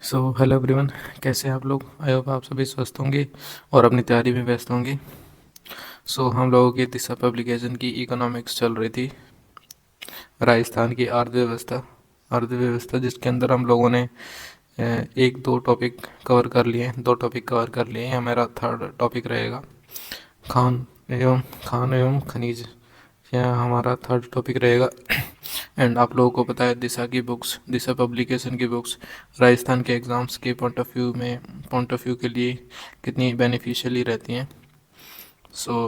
So hello everyone, कैसे हैं आप लोग। आई होप आप सभी स्वस्थ होंगे और अपनी तैयारी में व्यस्त होंगे। हम लोगों की दिशा पब्लिकेशन की इकोनॉमिक्स चल रही थी, राजस्थान की अर्थव्यवस्था जिसके अंदर हम लोगों ने एक दो टॉपिक कवर कर लिए, दो टॉपिक कवर कर लिए। हमारा थर्ड टॉपिक रहेगा खान खान एवं खनिज, यह हमारा थर्ड टॉपिक रहेगा। एंड आप लोगों को पता है दिशा पब्लिकेशन की बुक्स राजस्थान के एग्ज़ाम्स के पॉइंट ऑफ व्यू के लिए कितनी बेनिफिशियली रहती हैं। सो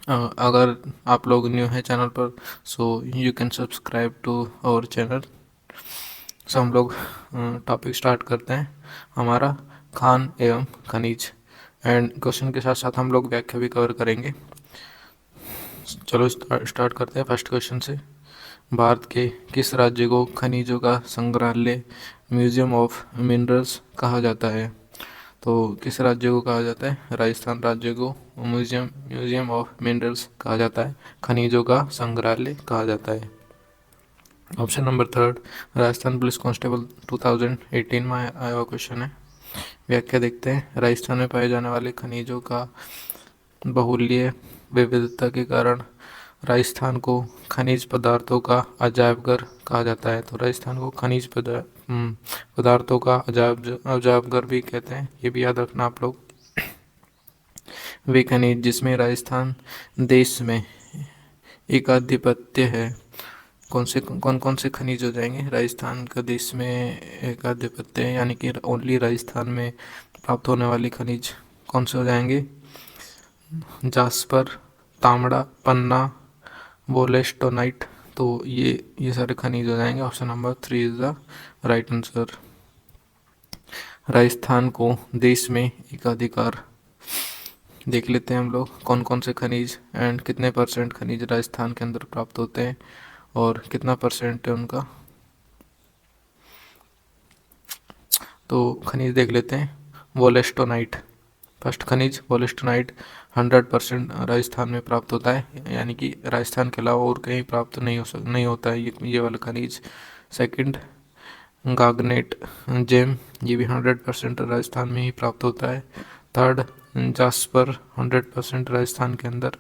अगर आप लोग न्यू हैं चैनल पर, so you can subscribe to our channel. हम लोग टॉपिक स्टार्ट करते हैं हमारा खान एवं खनिज, एंड क्वेश्चन के साथ साथ हम लोग व्याख्या भी कवर करेंगे। चलो स्टार्ट करते हैं फर्स्ट क्वेश्चन से। भारत के किस राज्य को खनिजों का संग्रहालय म्यूजियम ऑफ मिनरल्स कहा जाता है। तो किस राज्य को कहा जाता है? राजस्थान राज्य को म्यूजियम ऑफ मिनरल्स कहा जाता है, खनिजों का संग्रहालय कहा जाता है। Option number third, Rajasthan police constable 2018 में आया हुआ क्वेश्चन है। व्याख्या देखते हैं। राजस्थान में पाए जाने वाले खनिजों का बहुल्य विविधता के कारण राजस्थान को खनिज पदार्थों का अजायब घर कहा जाता है। तो राजस्थान को पदार्थों का अजायब घर भी कहते हैं, ये भी याद रखना आप लोग। वे खनिज जिसमें राजस्थान देश में एकाधिपत्य है, कौन कौन से खनिज हो जाएंगे? राजस्थान का देश में एकाधिपत्य है, यानी कि ओनली राजस्थान में प्राप्त होने वाले खनिज कौन से हो जाएंगे? जास्पर, तांबड़ा, पन्ना, वोलेस्टोनाइट। तो ये सारे खनिज हो जाएंगे। Option number 3 is the right answer. Rajasthan को देश में एकाधिकार देख लेते हैं हम लोग, कौन कौन से खनिज एंड कितने परसेंट खनिज राजस्थान के अंदर प्राप्त होते हैं और कितना परसेंट है उनका। तो खनिज देख लेते हैं। वोलेस्टोनाइट, फर्स्ट खनिज वोलेस्टोनाइट 100% राजस्थान में प्राप्त होता है, यानी कि राजस्थान के अलावा और कहीं प्राप्त नहीं होता है ये वाला खनिज। सेकंड, गागनेट जेम, ये भी 100% राजस्थान में ही प्राप्त होता है। थर्ड, जास्पर 100% राजस्थान के अंदर।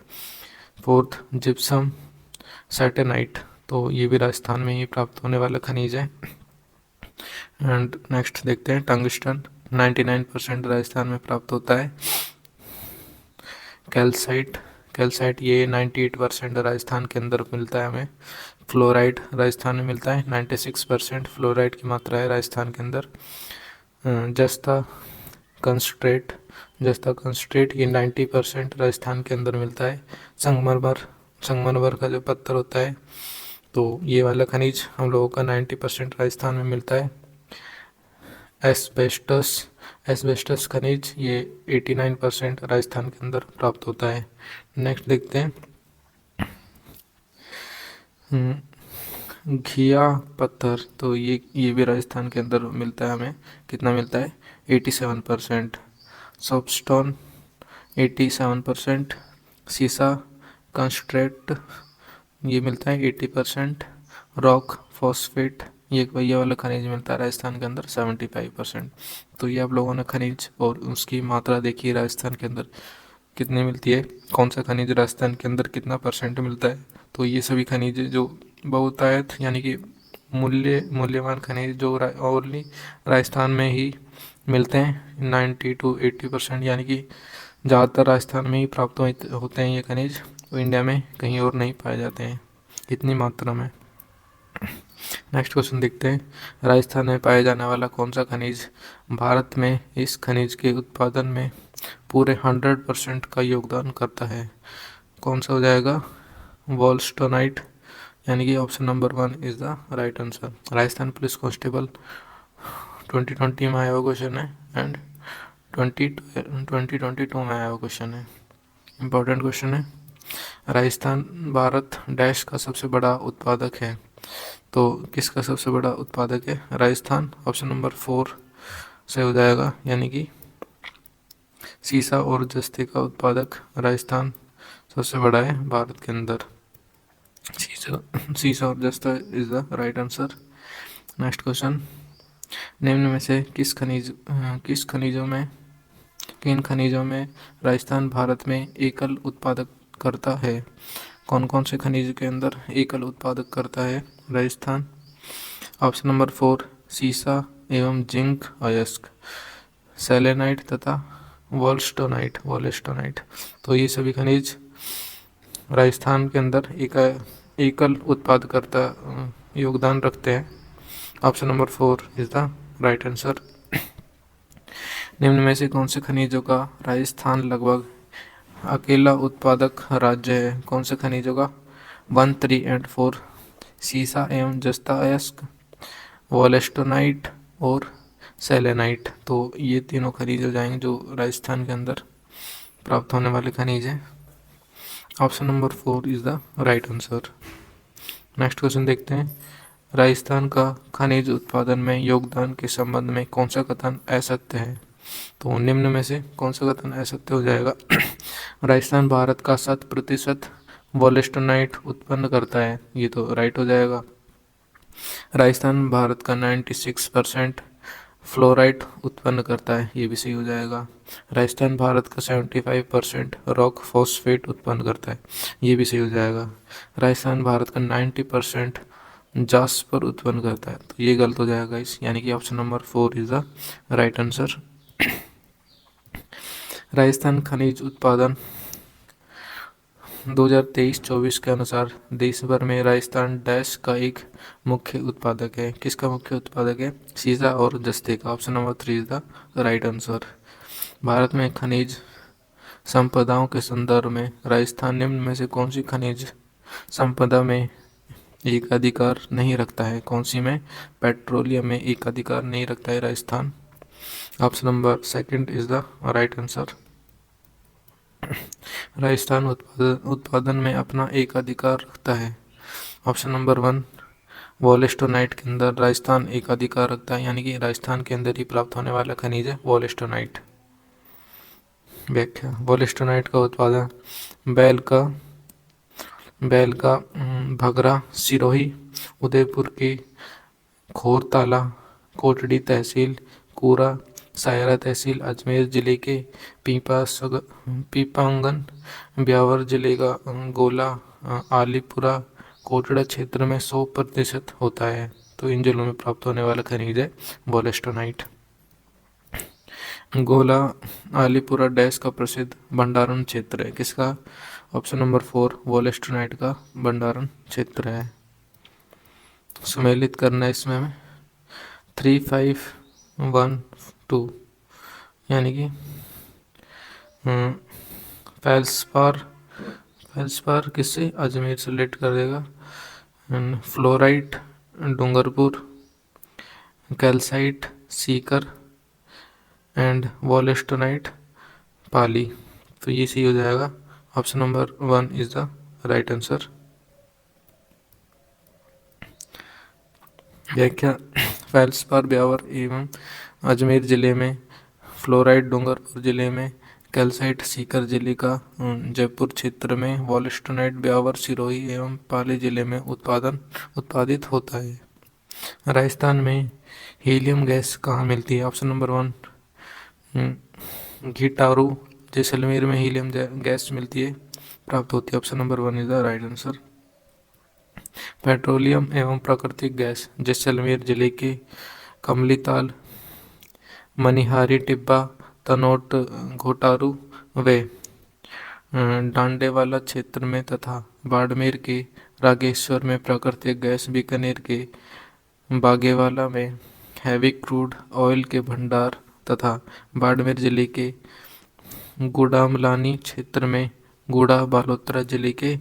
फोर्थ, जिप्सम सैटेनाइट, तो ये भी राजस्थान में ही प्राप्त होने वाला खनिज है। एंड नेक्स्ट देखते हैं टंगस्टन, 99% राजस्थान में प्राप्त होता है। कैल्साइट ये 98% राजस्थान के अंदर मिलता है हमें। फ्लोराइड राजस्थान में मिलता है, 96% फ्लोराइड की मात्रा है राजस्थान के अंदर। जस्ता कंसंट्रेट ये 90% राजस्थान के अंदर मिलता है। संगमरमर का जो पत्थर होता है, तो ये वाला खनिज हम लोगों का 90% राजस्थान में मिलता है। एस्बेस्टस खनिज ये 89% राजस्थान के अंदर प्राप्त होता है। नेक्स्ट देखते हैं घिया पत्थर, तो ये भी राजस्थान के अंदर मिलता है हमें। कितना मिलता है? 87%। सॉपस्टोन 87%। सीसा कंस्ट्रेट ये मिलता है 80%। रॉक फॉस्फेट ये वाला खनिज मिलता है राजस्थान के अंदर 75%। तो ये आप लोगों ने खनिज और उसकी मात्रा देखी राजस्थान के अंदर कितनी मिलती है, कौन सा खनिज राजस्थान के अंदर कितना परसेंट मिलता है। तो ये सभी खनिज जो बहुतायत यानी कि मूल्यवान खनिज जो ओनली राजस्थान में ही मिलते हैं, 90 to 80%, यानी कि ज़्यादातर राजस्थान में ही प्राप्त होते हैं ये खनिज, तो इंडिया में कहीं और नहीं पाए जाते हैं इतनी मात्रा में। नेक्स्ट क्वेश्चन देखते हैं। राजस्थान में पाया जाने वाला कौन सा खनिज भारत में इस खनिज के उत्पादन में पूरे 100% का योगदान करता है? कौन सा हो जाएगा? वोल्स्टोनाइट, यानी कि option number 1 is the right answer. Rajasthan police constable 2020 में आया हुआ क्वेश्चन है एंड 2022 में आया हुआ क्वेश्चन है। इम्पोर्टेंट क्वेश्चन है। राजस्थान भारत डैश का सबसे बड़ा उत्पादक है, तो किसका सबसे बड़ा उत्पादक है? राजस्थान। ऑप्शन नंबर 4 से हो जाएगा, यानी कि सीसा और जस्ते का उत्पादक राजस्थान सबसे बड़ा है भारत के अंदर। सीसा और जस्ता is the right answer. Next question. निम्न में से किन खनिजों में राजस्थान भारत में एकल उत्पादक करता है? कौन कौन से खनिज के अंदर एकल उत्पादक करता है राजस्थान? ऑप्शन नंबर 4 सीसा एवं जिंक अयस्क, सेलेनाइट तथा वोल्स्टोनाइट। तो ये सभी खनिज राजस्थान के अंदर एकल उत्पादकर्ता योगदान रखते हैं। Option number 4 is the right answer. निम्न में से कौन से खनिजों का राजस्थान लगभग अकेला उत्पादक राज्य है? कौन से खनिजों का? 1, 3 एंड 4 सीसा एवं जस्ता अयस्क, वोलेस्टोनाइट और सेलेनाइट। तो ये तीनों खनिज हो जाएंगे जो राजस्थान के अंदर प्राप्त होने वाले खनिज हैं। Option number 4 is the right answer. Next question देखते हैं। राजस्थान का खनिज उत्पादन में योगदान के संबंध में कौन सा कथन असत्य है? तो निम्न में से कौन सा कथन असत्य हो जाएगा? राजस्थान भारत का 7% वोलेस्टोनाइट उत्पन्न करता है, ये तो राइट हो जाएगा। राजस्थान भारत का 96% फ्लोराइड उत्पन्न करता है, ये भी सही हो जाएगा। राजस्थान भारत का 75% रॉक फॉस्फेट उत्पन्न करता है, ये भी सही हो जाएगा। राजस्थान भारत का 90% जास्पर उत्पन्न करता है, तो ये गलत हो जाएगा इस, यानी कि option number 4 is the right answer. Rajasthan खनिज उत्पादन 2023-24 के अनुसार देश भर में राजस्थान डैश का एक मुख्य उत्पादक है। किसका मुख्य उत्पादक है? सीसा और जस्ते का। Option number 3 is the right answer. Bharat में खनिज संपदाओं के संदर्भ में राजस्थान निम्न में से कौन सी खनिज संपदा में एकाधिकार नहीं रखता है? कौन सी में? पेट्रोलियम में एकाधिकार नहीं रखता है Rajasthan. Option number 2 is the right answer. Rajasthan उत्पादन में अपना एक अधिकार रखता है। ऑप्शन नंबर 1 वोलेस्टोनाइट के अंदर राजस्थान एक अधिकार रखता है, यानी कि राजस्थान के अंदर ही प्राप्त होने वाला खनिज है वोलेस्टोनाइट। व्याख्या। वोलेस्टोनाइट का उत्पादन बैल का भगरा, सिरोही, उदयपुर की खोरताला, कोटड़ी तहसील, कूरा, सायरा तहसील, अजमेर जिले के पीपांगन, ब्यावर जिले का गोला, आलीपुरा, कोटड़ा क्षेत्र में 100% होता है। तो इन जिलों में प्राप्त होने वाला खनिज है वोलेस्टोनाइट। गोला आलीपुरा डैश का प्रसिद्ध भंडारण क्षेत्र है। किसका? ऑप्शन नंबर 4 वोलेस्टोनाइट का भंडारण क्षेत्र है। सुमेलित करना है इसमें हमें 3, 5, 1, 2, यानी कि फेल्सपार किससे? अजमेर से रिलेट कर देगा। Fluorite Dungarpur, calcite Sikar and wollastonite Pali. तो ये सही हो जाएगा। Option number 1 is the right answer. व्याख्या। फेल्सपार ब्यावर एवं अजमेर जिले में, फ्लोराइड डूंगरपुर जिले में, कैल्साइट सीकर जिले का जयपुर क्षेत्र में, वोलेस्टोनाइट ब्यावर, सिरोही एवं पाली जिले में उत्पादित होता है। राजस्थान में हीलियम गैस कहाँ मिलती है? ऑप्शन नंबर 1 घिटारू, जैसलमेर में हीलियम गैस मिलती है, प्राप्त होती है। Option number 1 is the right answer. Petroleum एवं प्राकृतिक गैस जैसलमेर जिले के कमलीताल, मनिहारी टिब्बा, तनोट घोटारू व डांडेवाला क्षेत्र में तथा बाड़मेर के रागेश्वर में प्राकृतिक गैस, बीकानेर के बागेवाला में हैवी क्रूड ऑयल के भंडार तथा बाड़मेर जिले के गुडामलानी क्षेत्र में, गुड़ा बालोतरा जिले के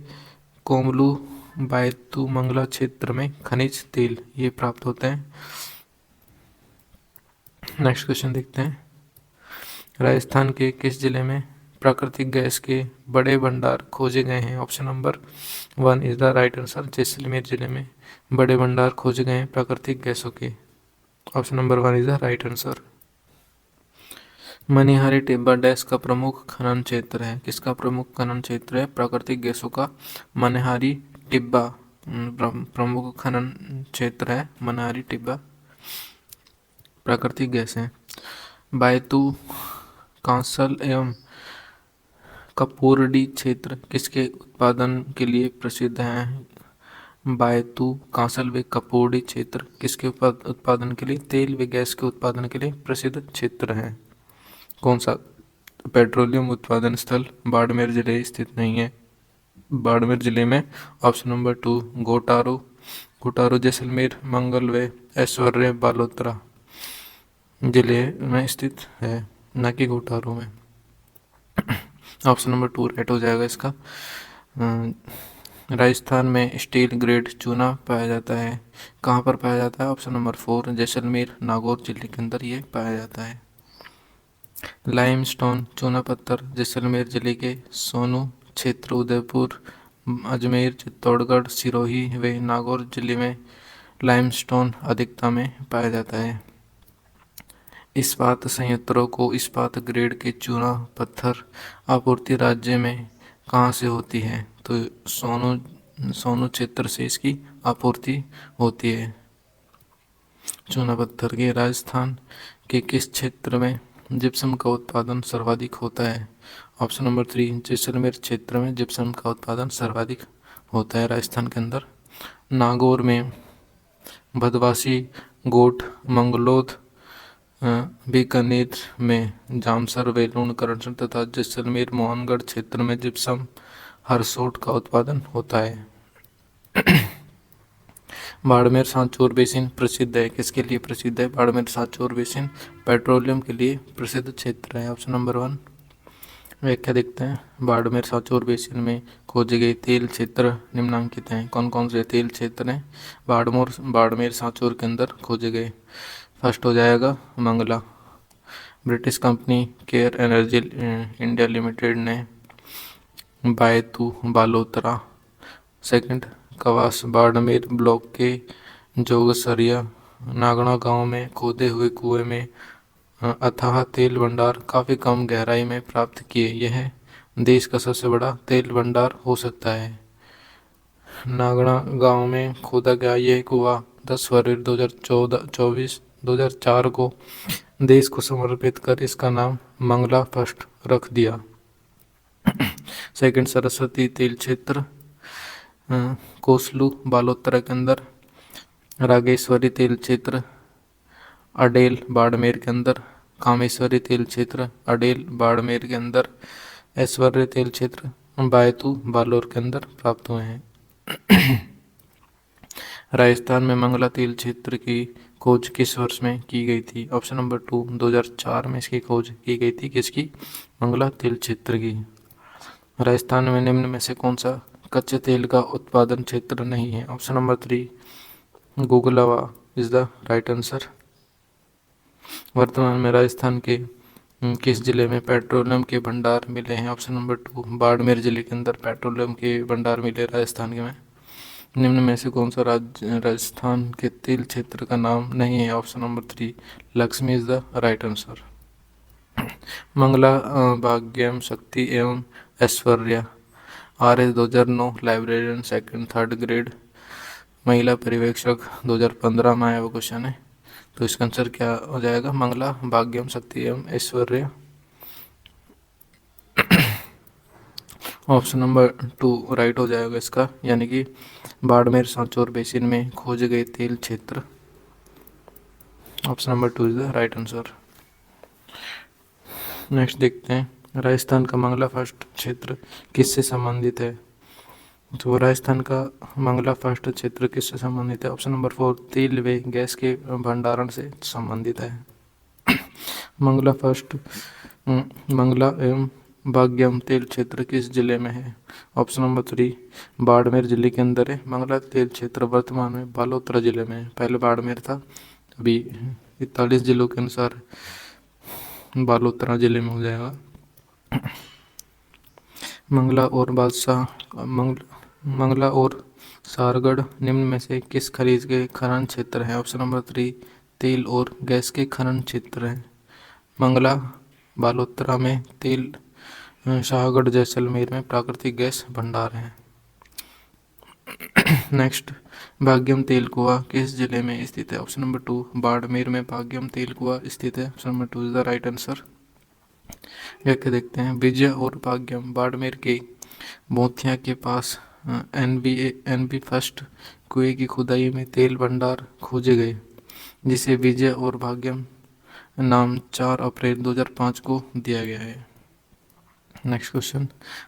कोमलू बैतू मंगला क्षेत्र में खनिज तेल ये प्राप्त होते हैं। नेक्स्ट क्वेश्चन देखते हैं। राजस्थान के किस जिले में प्राकृतिक गैस के बड़े भंडार खोजे गए हैं? Option number 1 is the right answer. Jaisalmer जिले में बड़े भंडार खोजे गए हैं प्राकृतिक गैसों के। Option number 1 is the right answer. Manihari Tibba dash का प्रमुख खनन क्षेत्र है। किसका प्रमुख खनन क्षेत्र है? प्राकृतिक गैसों का मनिहारी टिब्बा प्रमुख खनन क्षेत्र है, मनिहारी टिब्बा। प्राकृतिक गैस हैं। बायतू, कांसल एवं कपूरडी क्षेत्र किसके उत्पादन के लिए प्रसिद्ध हैं। बायतू, कांसल व कपूरडी क्षेत्र किसके उत्पादन के लिए, तेल व गैस के उत्पादन के लिए प्रसिद्ध क्षेत्र हैं। कौन सा पेट्रोलियम उत्पादन स्थल बाड़मेर जिले स्थित नहीं है। बाड़मेर जिले में ऑप्शन नंबर 2 गोटारो, गोटारो जैसलमेर, मंगल व ऐश्वर्य बालोतरा जिले में स्थित है, न कि गोटारो में। ऑप्शन नंबर 2 राइट हो जाएगा इसका। राजस्थान में स्टील ग्रेड चूना पाया जाता है, कहाँ पर पाया जाता है। ऑप्शन नंबर 4 जैसलमेर, नागौर जिले के अंदर ये पाया जाता है। लाइमस्टोन चूना पत्थर जैसलमेर जिले के सोनू क्षेत्र, उदयपुर, अजमेर, चित्तौड़गढ़, सिरोही व नागौर जिले में लाइमस्टोन अधिकता में पाया जाता है। इस्पात संयंत्रों को इस्पात ग्रेड के चूना पत्थर आपूर्ति राज्य में कहाँ से होती है। तो सोनू क्षेत्र से इसकी आपूर्ति होती है चूना पत्थर की। राजस्थान के किस क्षेत्र में जिप्सम का उत्पादन सर्वाधिक होता है। ऑप्शन नंबर 3 जैसलमेर क्षेत्र में जिप्सम का उत्पादन सर्वाधिक होता है राजस्थान के अंदर। नागौर में भदवासी, गोठ, मंगलोद, बीकानेर में जामसर व लूणकरण तथा जैसलमेर मोहनगढ़ क्षेत्र में जिप्सम हरसोट का उत्पादन होता है। बाड़मेर सांचौर बेसिन प्रसिद्ध है, किसके लिए प्रसिद्ध है। बाड़मेर सांचौर बेसिन पेट्रोलियम के लिए प्रसिद्ध क्षेत्र है। ऑप्शन नंबर 1 व्याख्या देखते हैं। बाड़मेर सांचौर बेसिन में खोजे गए तेल क्षेत्र निम्नलिखित हैं। कौन कौन से तेल क्षेत्र हैं बाड़मेर सांचौर के अंदर खोजे गए। फर्स्ट हो जाएगा Mangala, British company Cairn Energy India Limited ने बायतू बालोतरा। सेकंड कवास बाड़मेर ब्लॉक के जोगसरिया नागड़ा गांव में खोदे हुए कुएं में अथाह तेल भंडार काफ़ी कम गहराई में प्राप्त किए। यह देश का सबसे बड़ा तेल भंडार हो सकता है। नागड़ा गांव में खोदा गया यह कुआं 10 फरवरी 2004 को देश को समर्पित कर इसका नाम मंगला फर्स्ट रख दिया। सेकंड सरस्वती तेल क्षेत्र कोसलू बालोतरा के अंदर। रागेश्वरी तेल क्षेत्र अडेल बाड़मेर के अंदर। कामेश्वरी तेल क्षेत्र अडेल बाड़मेर के अंदर। ऐश्वर्य तेल क्षेत्र बायतू बालोर के अंदर प्राप्त हुए हैं। राजस्थान में मंगला तेल क्षेत्र की खोज किस वर्ष में की गई थी। ऑप्शन नंबर 2 2004 में इसकी खोज की गई थी, किसकी, मंगला तेल क्षेत्र की। राजस्थान में निम्न में से कौन सा कच्चे तेल का उत्पादन क्षेत्र नहीं है। Option number 3 Guglawa is the right answer. वर्तमान में राजस्थान के किस जिले में पेट्रोलियम के भंडार मिले हैं। ऑप्शन नंबर 2 बाड़मेर जिले के अंदर पेट्रोलियम के भंडार मिले राजस्थान के में। निम्न में से कौन सा राज्य राजस्थान के तेल क्षेत्र का नाम नहीं है। Option number 3 Lakshmi is the right answer. Mangala Bhagyam Shakti एवं Aishwarya RS 2009 librarian second third grade महिला पर्यवेक्षक 2015 में आया वो क्वेश्चन है। तो इसका आंसर क्या हो जाएगा, मंगला भाग्यम शक्ति एवं ऐश्वर्य। ऑप्शन नंबर 2 राइट हो जाएगा इसका, यानी कि बाड़मेर सांचौर बेसिन में खोजे गए तेल क्षेत्र। Option number 2 is the right answer. Next देखते हैं राजस्थान का मंगला फर्स्ट क्षेत्र किससे संबंधित है। तो राजस्थान का मंगला फर्स्ट क्षेत्र किससे संबंधित है। ऑप्शन नंबर 4 तेल व गैस के भंडारण से संबंधित है। मंगला फर्स्ट मंगला एवं भाग्यम तेल क्षेत्र किस जिले में है। ऑप्शन नंबर 3 बाड़मेर जिले के अंदर है। मंगला तेल क्षेत्र वर्तमान में बालोतरा जिले में है। पहले बाड़मेर था, अभी 41 जिलों के अनुसार बालोतरा जिले में हो जाएगा। मंगला और सारगढ़ निम्न में से किस खनिज के खनन क्षेत्र है। ऑप्शन नंबर 3 तेल और गैस के खनन क्षेत्र हैं। मंगला बालोतरा में तेल, शाहगढ़ जैसलमेर में प्राकृतिक गैस भंडार हैं। नेक्स्ट भाग्यम तेल कुआं किस जिले में स्थित है? ऑप्शन नंबर 2 बाड़मेर में भाग्यम तेल कुआं स्थित है। Option number 2 is the right answer. व्याख्या देखते हैं। विजय और भाग्यम बाड़मेर के मोतिया के पास एनबी फर्स्ट कुएं की खुदाई में तेल भंडार खोजे गए, जिसे विजय और भाग्यम नाम 4 अप्रैल 2005 को दिया गया है। नेक्स्ट क्वेश्चन,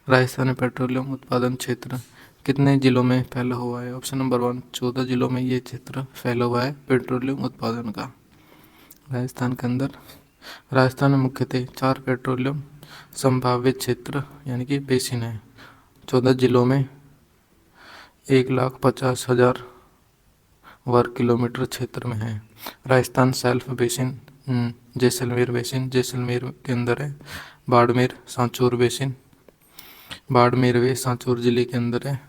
राजस्थान में पेट्रोलियम उत्पादन क्षेत्र कितने जिलों में फैला हुआ है? ऑप्शन नंबर 1 14 जिलों में ये क्षेत्र फैला हुआ है पेट्रोलियम उत्पादन का। राजस्थान के अंदर राजस्थान में मुख्यतः 4 पेट्रोलियम संभावित क्षेत्र यानी कि बेसिन है। 14 जिलों में 1,50,000 वर्ग किलोमीटर क्षेत्र में है। Rajasthan self basin, Jaisalmer basin Jaisalmer के अंदर है। बाड़मेर सांचौर बेसिन बाड़मेर वे सांचौर जिले के अंदर है।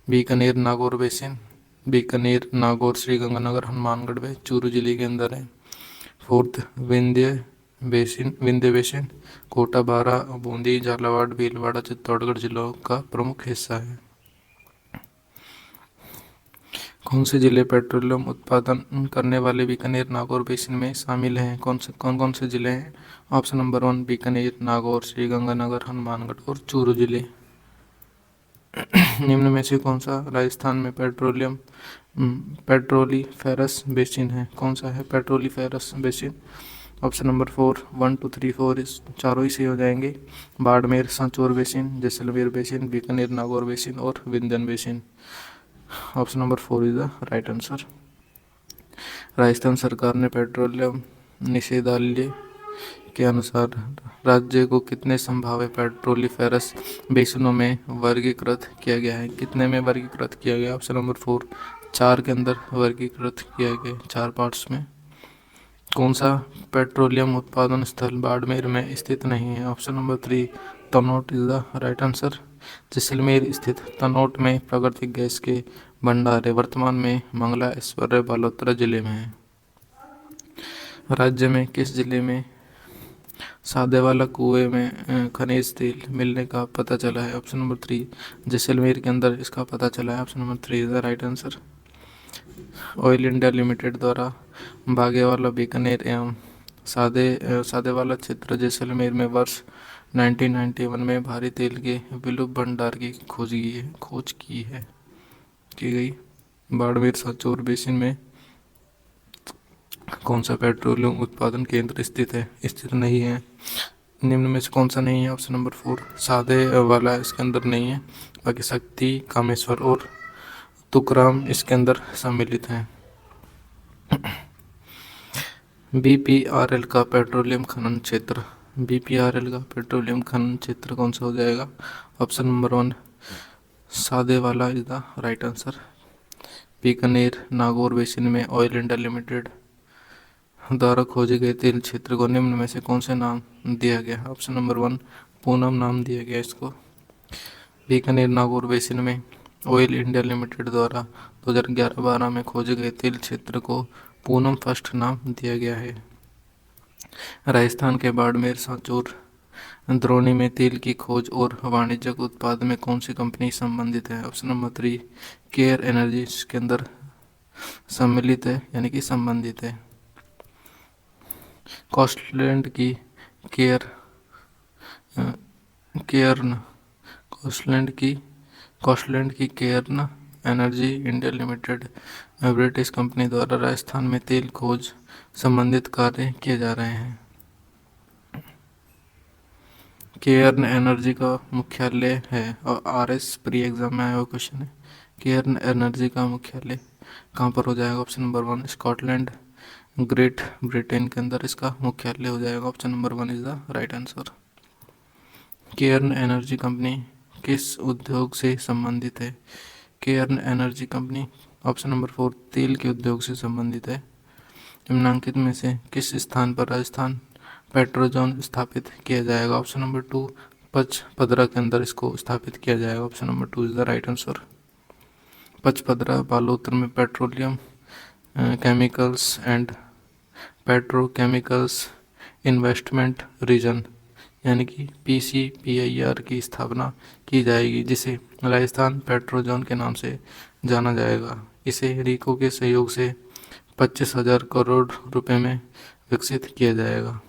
बीकानेर नागौर बेसिन बीकानेर नागौर श्रीगंगानगर हनुमानगढ़ वे चूरू जिले के अंदर है। फोर्थ विंध्य बेसिन कोटा बारा बूंदी झालावाड़ भीलवाड़ा चित्तौड़गढ़ जिलों का प्रमुख हिस्सा है। कौन से जिले पेट्रोलियम उत्पादन करने वाले बीकानेर नागौर बेसिन में शामिल हैं? कौन से जिले हैं? ऑप्शन नंबर 1 बीकानेर नागौर श्रीगंगानगर हनुमानगढ़ और चूरू जिले। निम्न में से कौन सा राजस्थान में पेट्रोलीफेरस बेसिन है? कौन सा है पेट्रोलीफेरस बेसिन? ऑप्शन नंबर 4 1 2 3 4 इस चारों ही सही हो जाएंगे। Barmer Sanchore basin Jaisalmer basin Bikaner Nagaur basin और Vindhyan basin. Option number 4 is the right answer. Rajasthan सरकार ने पेट्रोलियम निषेधालय के अनुसार राज्य को कितने संभावित पेट्रोलीफेरस बेसिनों में वर्गीकृत किया गया है? कितने में वर्गीकृत किया गया? ऑप्शन नंबर 4 4 के अंदर वर्गीकृत किया गया, 4 पार्ट्स में। कौन सा पेट्रोलियम उत्पादन स्थल बाड़मेर में स्थित नहीं है? Option number 3 Tanot is the right answer. Jaisalmer स्थित तनोट में प्राकृतिक गैस के भंडार है। वर्तमान में मंगला ऐश्वर्य बालोतरा जिले में है। राज्य में किस जिले में सादेवाला कुएं में खनिज तेल मिलने का पता चला है? ऑप्शन नंबर 3 जैसलमेर के अंदर इसका पता चला है। Option number 3 is the right answer. Oil India limited द्वारा बागेवाला बीकानेर एवं सादेवाला क्षेत्र जैसलमेर में वर्ष 1991 में भारी तेल के विलुप्त भंडार की खोज की गई। बाड़मेर सांचौर बेसिन में कौन सा पेट्रोलियम उत्पादन केंद्र स्थित नहीं है? निम्न में से कौन सा नहीं है? ऑप्शन नंबर 4 सादे वाला इसके अंदर नहीं है। बाकी शक्ति, कामेश्वर और तुकराम इसके अंदर सम्मिलित हैं। बीपीआरएल का पेट्रोलियम खनन क्षेत्र कौन सा हो जाएगा? Option number 1 Sadewala is the right answer. Bikaner Nagaur basin में ऑयल इंडिया लिमिटेड द्वारा खोजे गए तेल क्षेत्र को निम्न में से कौन से नाम दिया गया? ऑप्शन नंबर 1 पूनम नाम दिया गया इसको। बीकानेर नागौर बेसिन में ऑयल इंडिया लिमिटेड द्वारा 2011-12 में खोजे गए तेल क्षेत्र को पूनम फर्स्ट नाम दिया गया है। राजस्थान के बाड़मेर सांचौर द्रोणी में तेल की खोज और वाणिज्यिक उत्पादन में कौन सी कंपनी संबंधित है? ऑप्शन नंबर 3 केयर एनर्जी के अंदर सम्मिलित है यानी कि संबंधित है। कॉस्टलैंड की Cairn energy India limited British company द्वारा राजस्थान में तेल खोज संबंधित कार्य किए जा रहे हैं। केयर्न एनर्जी का मुख्यालय है और RS प्री एग्जाम में आया हुआ क्वेश्चन है। केयर्न एनर्जी का मुख्यालय कहाँ पर हो जाएगा? Option number 1 Scotland great Britain के अंदर इसका मुख्यालय हो जाएगा। Option number 1 is the right answer. Cairn energy company किस उद्योग से संबंधित है? Cairn energy company option number 4 तेल के उद्योग से संबंधित है। निम्नलिखित में से किस स्थान पर राजस्थान पेट्रोजोन स्थापित किया जाएगा? ऑप्शन नंबर 2 पचपदरा के अंदर इसको स्थापित किया जाएगा। Option number 2 is the right answer. Pachpadra Balotra में petroleum chemicals and petrochemicals investment region यानी कि PCPIR की स्थापना की जाएगी, जिसे राजस्थान पेट्रोजोन के नाम से जाना जाएगा। इसे रीको के सहयोग से 25,000 करोड़ रुपए में विकसित किया जाएगा।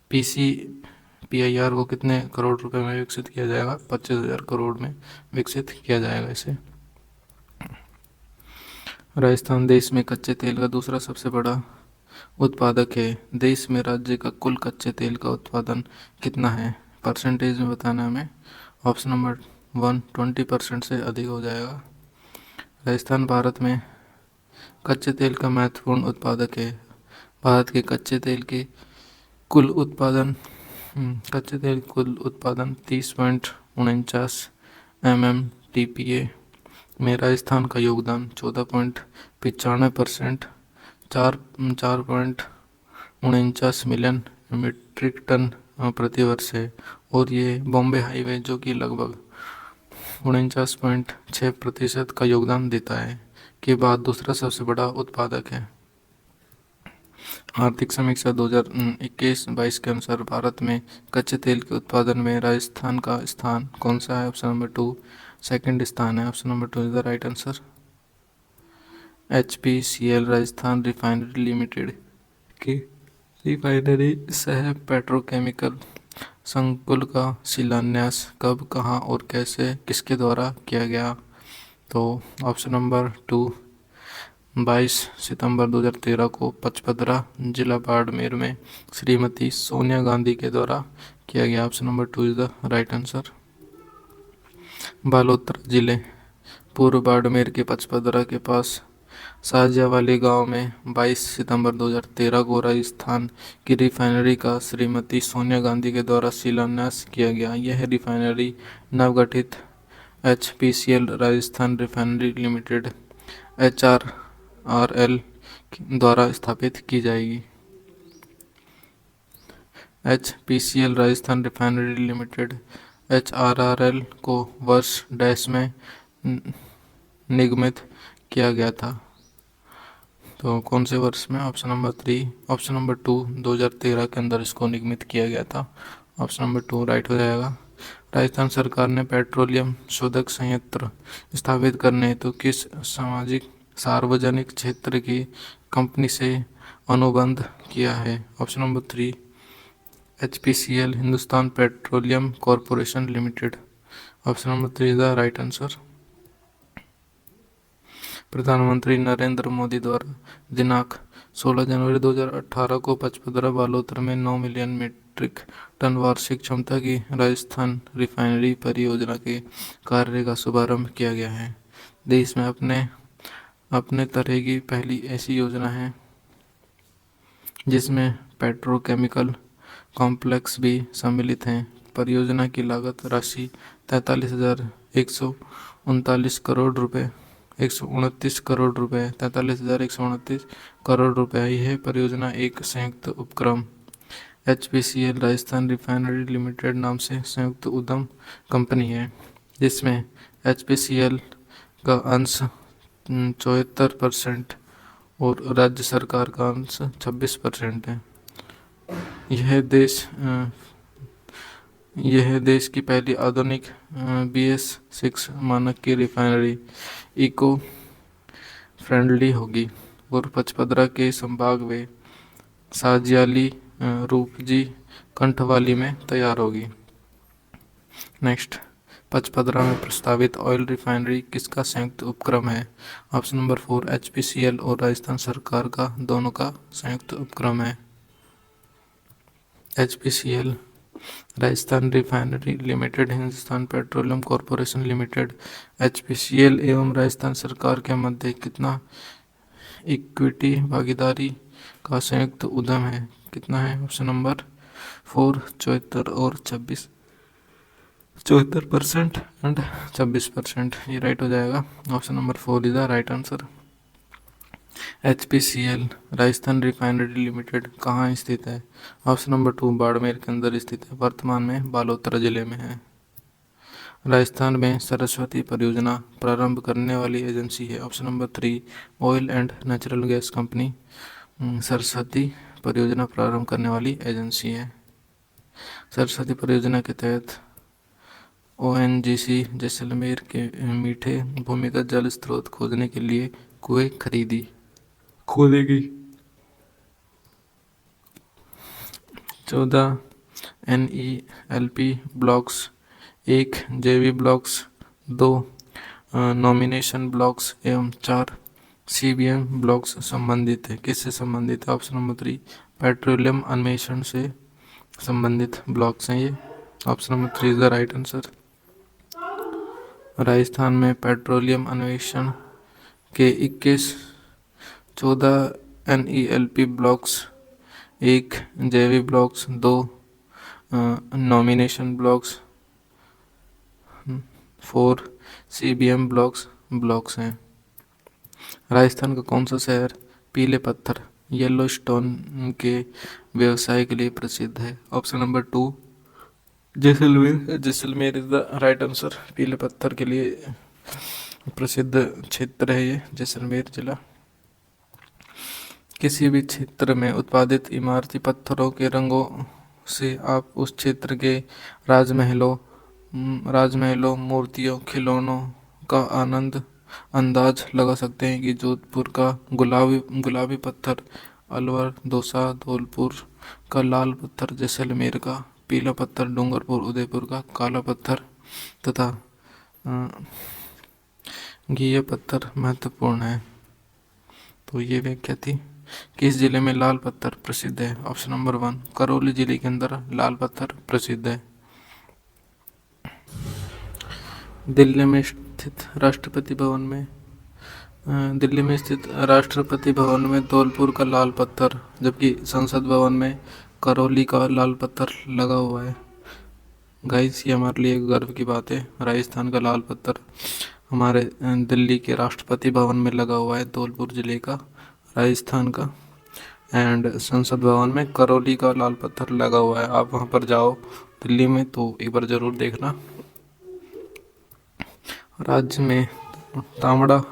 पीसी पीआईआर को कितने करोड़ रुपए में विकसित किया जाएगा? 25,000 करोड़ में विकसित किया जाएगा इसे। राजस्थान देश में कच्चे तेल का दूसरा सबसे बड़ा उत्पादक है। देश में राज्य का कुल कच्चे तेल का उत्पादन कितना है? परसेंटेज में बताना है हमें। ऑप्शन नंबर 1 20% से अधिक हो जाएगा। राजस्थान भारत में कच्चे तेल का महत्वपूर्ण उत्पादक है। भारत के कच्चे तेल के कुल उत्पादन 30.49 MMTPA में राजस्थान का योगदान 14.95%, 4.49 मिलियन मीट्रिक टन प्रति वर्ष है। और ये बॉम्बे हाईवे जो कि लगभग 49.6% का योगदान देता है के बाद दूसरा सबसे बड़ा उत्पादक है। आर्थिक समीक्षा 2021-22 के अनुसार भारत में कच्चे तेल के उत्पादन में राजस्थान का स्थान कौन सा है? ऑप्शन नंबर 2 सेकंड स्थान है। Option number 2 is the right answer. HPCL Rajasthan refinery limited की रिफाइनरी सह पेट्रोकेमिकल संकुल का शिलान्यास कब, कहाँ और कैसे किसके द्वारा किया गया? तो ऑप्शन नंबर 2 22 सितंबर 2013 को पचपदरा जिला बाड़मेर में श्रीमती सोनिया गांधी के द्वारा किया गया। Option number 2 is the right answer. Balotra जिले पूर्व बाड़मेर के पचपदरा के पास साजियावाली गांव में 22 सितंबर 2013 को राजस्थान की रिफाइनरी का श्रीमती सोनिया गांधी के द्वारा शिलान्यास किया गया। यह रिफाइनरी नवगठित HPCL Rajasthan refinery limited HRRL द्वारा स्थापित की जाएगी। HPCL Rajasthan refinery limited HRRL को वर्ष डैश में निगमित किया गया था। तो कौन से वर्ष में? ऑप्शन नंबर 3 ऑप्शन नंबर 2 2013 के अंदर इसको निगमित किया गया था। ऑप्शन नंबर 2 राइट हो जाएगा। राजस्थान सरकार ने पेट्रोलियम शोधक संयंत्र स्थापित करने हेतु किस सार्वजनिक क्षेत्र की कंपनी से अनुबंध किया है? Option number 3 HPCL Hindustan petroleum corporation limited. Option number 3 is the right answer. प्रधानमंत्री नरेंद्र मोदी द्वारा दिनांक 16 जनवरी 2018 को पचपदरा बालोतरा में 9 मिलियन मीट्रिक टन वार्षिक क्षमता की राजस्थान रिफाइनरी परियोजना के कार्य का शुभारंभ किया गया है। देश में अपने तरह की पहली ऐसी योजना है जिसमें पेट्रोकेमिकल कॉम्प्लेक्स भी सम्मिलित हैं। परियोजना की लागत राशि 43,129 करोड़ रुपए 129 करोड़ रुपए 43,129 करोड़ रुपए। यह परियोजना एक संयुक्त उपक्रम HPCL राजस्थान रिफाइनरी लिमिटेड नाम से संयुक्त उद्यम कंपनी है, जिसमें HPCL का अंश 74% और राज्य सरकार का अंश 26% है। यह देश की पहली आधुनिक BS6 मानक की रिफाइनरी इको फ्रेंडली होगी और पचपदरा के संभाग व साजियाली रूपजी कंठवाली में तैयार होगी। नेक्स्ट, पचपदरा में प्रस्तावित ऑयल रिफाइनरी किसका संयुक्त उपक्रम है? ऑप्शन नंबर 4 HPCL और राजस्थान सरकार का दोनों का संयुक्त उपक्रम है। HPCL Rajasthan refinery limited, Hindustan petroleum corporation limited, HPCL एवं राजस्थान सरकार के मध्य कितना इक्विटी भागीदारी का संयुक्त उद्यम है? कितना है? ऑप्शन नंबर 4 74 और 26 74% एंड 26%। ये राइट हो जाएगा। Option number 4 is the right answer. HPCL Rajasthan refinery limited कहाँ स्थित है? ऑप्शन नंबर 2 बाड़मेर के अंदर स्थित है, वर्तमान में बालोतरा जिले में है। राजस्थान में सरस्वती परियोजना प्रारंभ करने वाली एजेंसी है। Option number 3 oil and natural gas company Saraswati परियोजना प्रारंभ करने वाली एजेंसी है। सरस्वती परियोजना के तहत ओएनजीसी जैसलमेर के मीठे भूमिगत जल स्रोत खोदने के लिए कुएं खोदेगी। 14 NELP ब्लॉक्स, 1 जेवी ब्लॉक्स, 2 नॉमिनेशन ब्लॉक्स एवं 4 CBM ब्लॉक्स संबंधित है। किससे संबंधित है? ऑप्शन नंबर 3 पेट्रोलियम अन्वेषण से संबंधित ब्लॉक्स हैं ये। Option number 3 is the right answer. Rajasthan में पेट्रोलियम अन्वेषण के 14 NELP ब्लॉक्स, 1 जेवी blocks, 2 nomination blocks, 4 CBM blocks हैं। राजस्थान का कौन सा शहर पीले पत्थर येलो स्टोन के व्यवसाय के लिए प्रसिद्ध है? Option number 2 Jaisalmer. Jaisalmer is the right answer. पीले पत्थर के लिए प्रसिद्ध क्षेत्र है ये जैसलमेर जिला। किसी भी क्षेत्र में उत्पादित इमारती पत्थरों के रंगों से आप उस क्षेत्र के राजमहलों, मूर्तियों, खिलौनों का अंदाज लगा सकते हैं कि जोधपुर का गुलाबी पत्थर, अलवर, दौसा, धौलपुर का लाल पत्थर, जैसलमेर का पीला पत्थर, डूंगरपुर, उदयपुर का काला पत्थर तथा घिया पत्थर महत्वपूर्ण है। तो ये व्याख्या थी। किस जिले में लाल पत्थर प्रसिद्ध है? ऑप्शन नंबर 1 करौली जिले के अंदर लाल पत्थर प्रसिद्ध है। दिल्ली में स्थित राष्ट्रपति भवन में धौलपुर का लाल पत्थर, जबकि संसद भवन में करौली का लाल पत्थर लगा हुआ है। गाइस, ये हमारे लिए गर्व की बात है। राजस्थान का लाल पत्थर हमारे दिल्ली के राष्ट्रपति भवन में लगा हुआ है, धौलपुर जिले का, राजस्थान का। एंड संसद भवन में करौली का लाल पत्थर लगा हुआ है। आप वहाँ पर जाओ दिल्ली में तो एक बार ज़रूर देखना। राज्य में तांबड़ा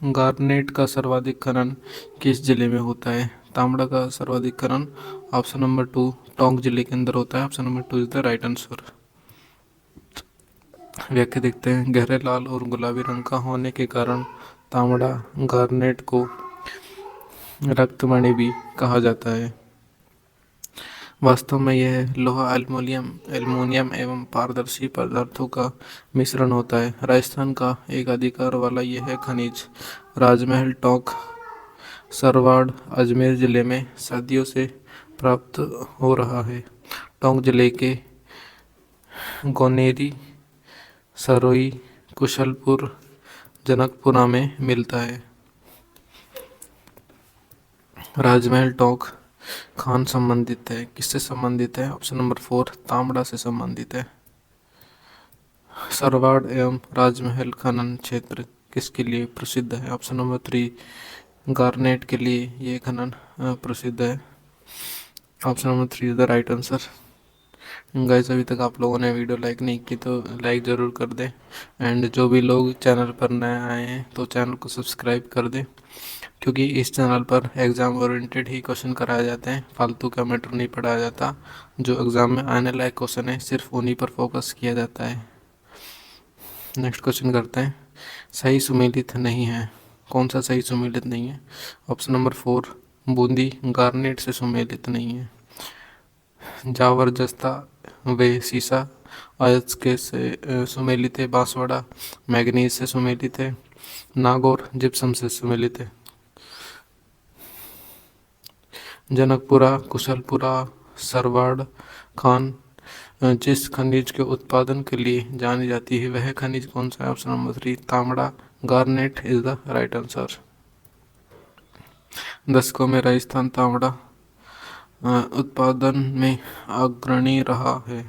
गार्नेट का सर्वाधिक खनन किस जिले में होता है? तांबड़ा का सर्वाधिक खनन ऑप्शन नंबर 2 टोंक जिले के अंदर होता है। Option number 2 is the right answer. व्याख्या देखते हैं। गहरे लाल और गुलाबी रंग का होने के कारण तांबड़ा गार्नेट को रक्तमणि भी कहा जाता है। वास्तव में यह लोहा, एल्युमिनियम एवं पारदर्शी पदार्थों का मिश्रण होता है। राजस्थान का एक अधिकार वाला यह खनिज राजमहल, टोंक, सरवाड़, अजमेर जिले में सदियों से प्राप्त हो रहा है। टोंक जिले के गोनेरी, सरोई, कुशलपुर, जनकपुरा में मिलता है। राजमहल टोंक खान संबंधित है। किससे संबंधित है? ऑप्शन नंबर 4 तांबड़ा से संबंधित है। सरवाड़ एवं राजमहल खनन क्षेत्र किसके लिए प्रसिद्ध है? ऑप्शन नंबर 3 गार्नेट के लिए ये खनन प्रसिद्ध है। Option number 3 is the right answer. Guys, अभी तक आप लोगों ने वीडियो लाइक नहीं की तो लाइक ज़रूर कर दें। एंड जो भी लोग चैनल पर नए आए हैं तो चैनल को सब्सक्राइब कर दें, क्योंकि इस चैनल पर एग्ज़ाम ओरिएंटेड ही क्वेश्चन कराए जाते हैं। फालतू का मैटर नहीं पढ़ाया जाता। जो एग्ज़ाम में आने लायक क्वेश्चन है सिर्फ उन्हीं पर फोकस किया जाता है। नेक्स्ट क्वेश्चन करते हैं। सही सुमेलित नहीं है। कौन सा सही सुमेलित नहीं है? ऑप्शन नंबर 4 बूंदी गार्नेट से सुमेलित नहीं है। जावर, जस्ता वे सीसा अयस्क से सुमेलित है। बांसवाड़ा मैग्नीज से सुमेलित है। नागौर जिप्सम से सुमेलित है। जनकपुरा, कुशलपुरा, सरवाड़ खान जिस खनिज के उत्पादन के लिए जानी जाती है वह खनिज कौन सा है? Option number 3 Tambra garnet is the right answer. दशकों में राजस्थान तांबड़ा उत्पादन में अग्रणी रहा है।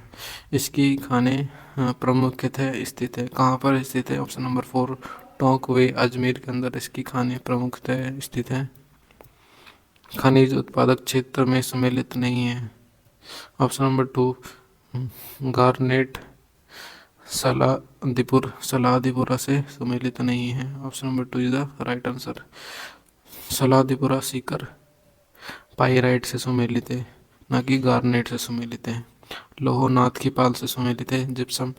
इसकी खानें प्रामुख्यतः स्थित है। कहाँ पर स्थित है? ऑप्शन नंबर 4 टोंक व अजमेर के अंदर इसकी खानें प्रमुखतः स्थित हैं। खनिज उत्पादक क्षेत्र में सम्मिलित नहीं है। ऑप्शन नंबर 2 गार्नेट सलादीपुरा से सम्मिलित नहीं है। Option number 2 is the right answer. Saladipura Sikar pyrite से सम्मिलित है, न कि गार्नेट से सम्मिलित है। लोहो नाथ की पाल से सुमेलित है। जिप्सम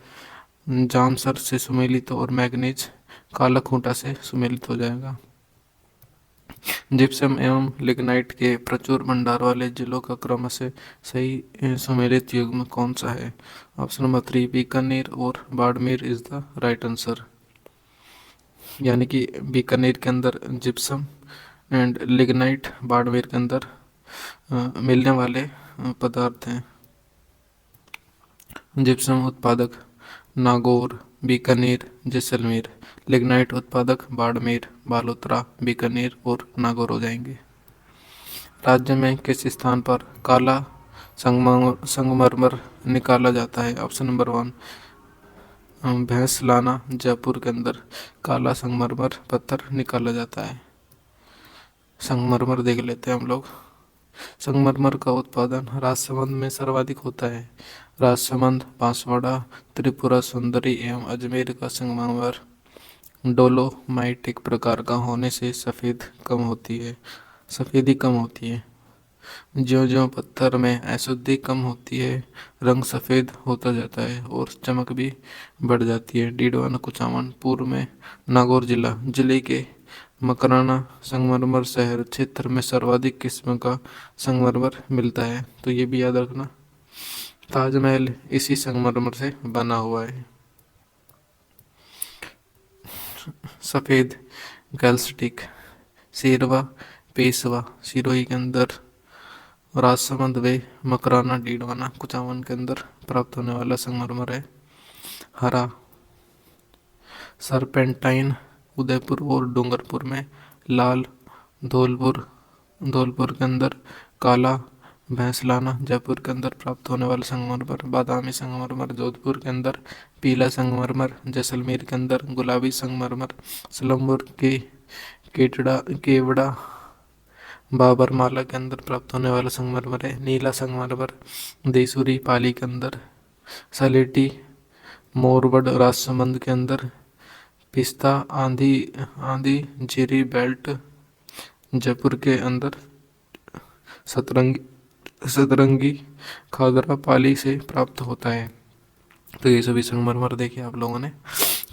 जामसर से सुमेलित और मैग्नीज काला खूंटा से सुमेलित हो जाएगा। जिप्सम एवं लिग्नाइट के प्रचुर भंडार वाले जिलों का क्रम से सही सुमेलित युग्म कौन सा है? ऑप्शन नंबर 3 बीकानेर और Barmer is the right answer. यानी कि बीकानेर के अंदर जिप्सम एंड लिग्नाइट, बाड़मेर के अंदर मिलने वाले पदार्थ हैं। जिप्सम उत्पादक नागौर, बीकानेर, जैसलमेर। लिग्नाइट उत्पादक बाड़मेर, बालोतरा, बीकानेर और नागौर हो जाएंगे। राज्य में किस स्थान पर काला संगमरमर निकाला जाता है? ऑप्शन नंबर 1 भैंसलाना, जयपुर के अंदर काला संगमरमर पत्थर निकाला जाता है। संगमरमर देख लेते हैं हम लोग। संगमरमर का उत्पादन राजसमंद में सर्वाधिक होता है। राजसमंद, बांसवाड़ा, त्रिपुरा सुंदरी एवं अजमेर का संगमरमर डोलोमाइटिक प्रकार का होने से सफेदी कम होती है। ज्यों-ज्यों पत्थर में अशुद्धि कम होती है, रंग सफ़ेद होता जाता है और चमक भी बढ़ जाती है। डीडवाना कुचामन पूर्व में नागौर जिले के मकराना संगमरमर शहर क्षेत्र में सर्वाधिक किस्म का संगमरमर मिलता है। तो ये भी याद रखना। ताजमहल इसी संगमरमर से बना हुआ है। सफ़ेद गैल्स्टिक शेरवा पेशवा सिरोही के अंदर, राजसमंद व मकराना डीडवाना कुचामन के अंदर प्राप्त होने वाला संगमरमर है। हरा सरपेंटाइन उदयपुर और डूंगरपुर में, लाल धौलपुर के अंदर, काला भैंसलाना जयपुर के अंदर प्राप्त होने वाला संगमरमर। बादामी संगमरमर जोधपुर के अंदर, पीला संगमरमर जैसलमेर के अंदर, गुलाबी संगमरमर सलमपुर के केवड़ा बाबरमाला के अंदर प्राप्त होने वाला संगमरमर है। नीला संगमरमर देसूरी पाली के अंदर, सलेटी मोरबड राजसमंद के अंदर, पिस्ता आंधी जीरी बेल्ट जयपुर के अंदर, सतरंगी खादरा पाली से प्राप्त होता है। तो ये सभी संगमरमर देखे आप लोगों ने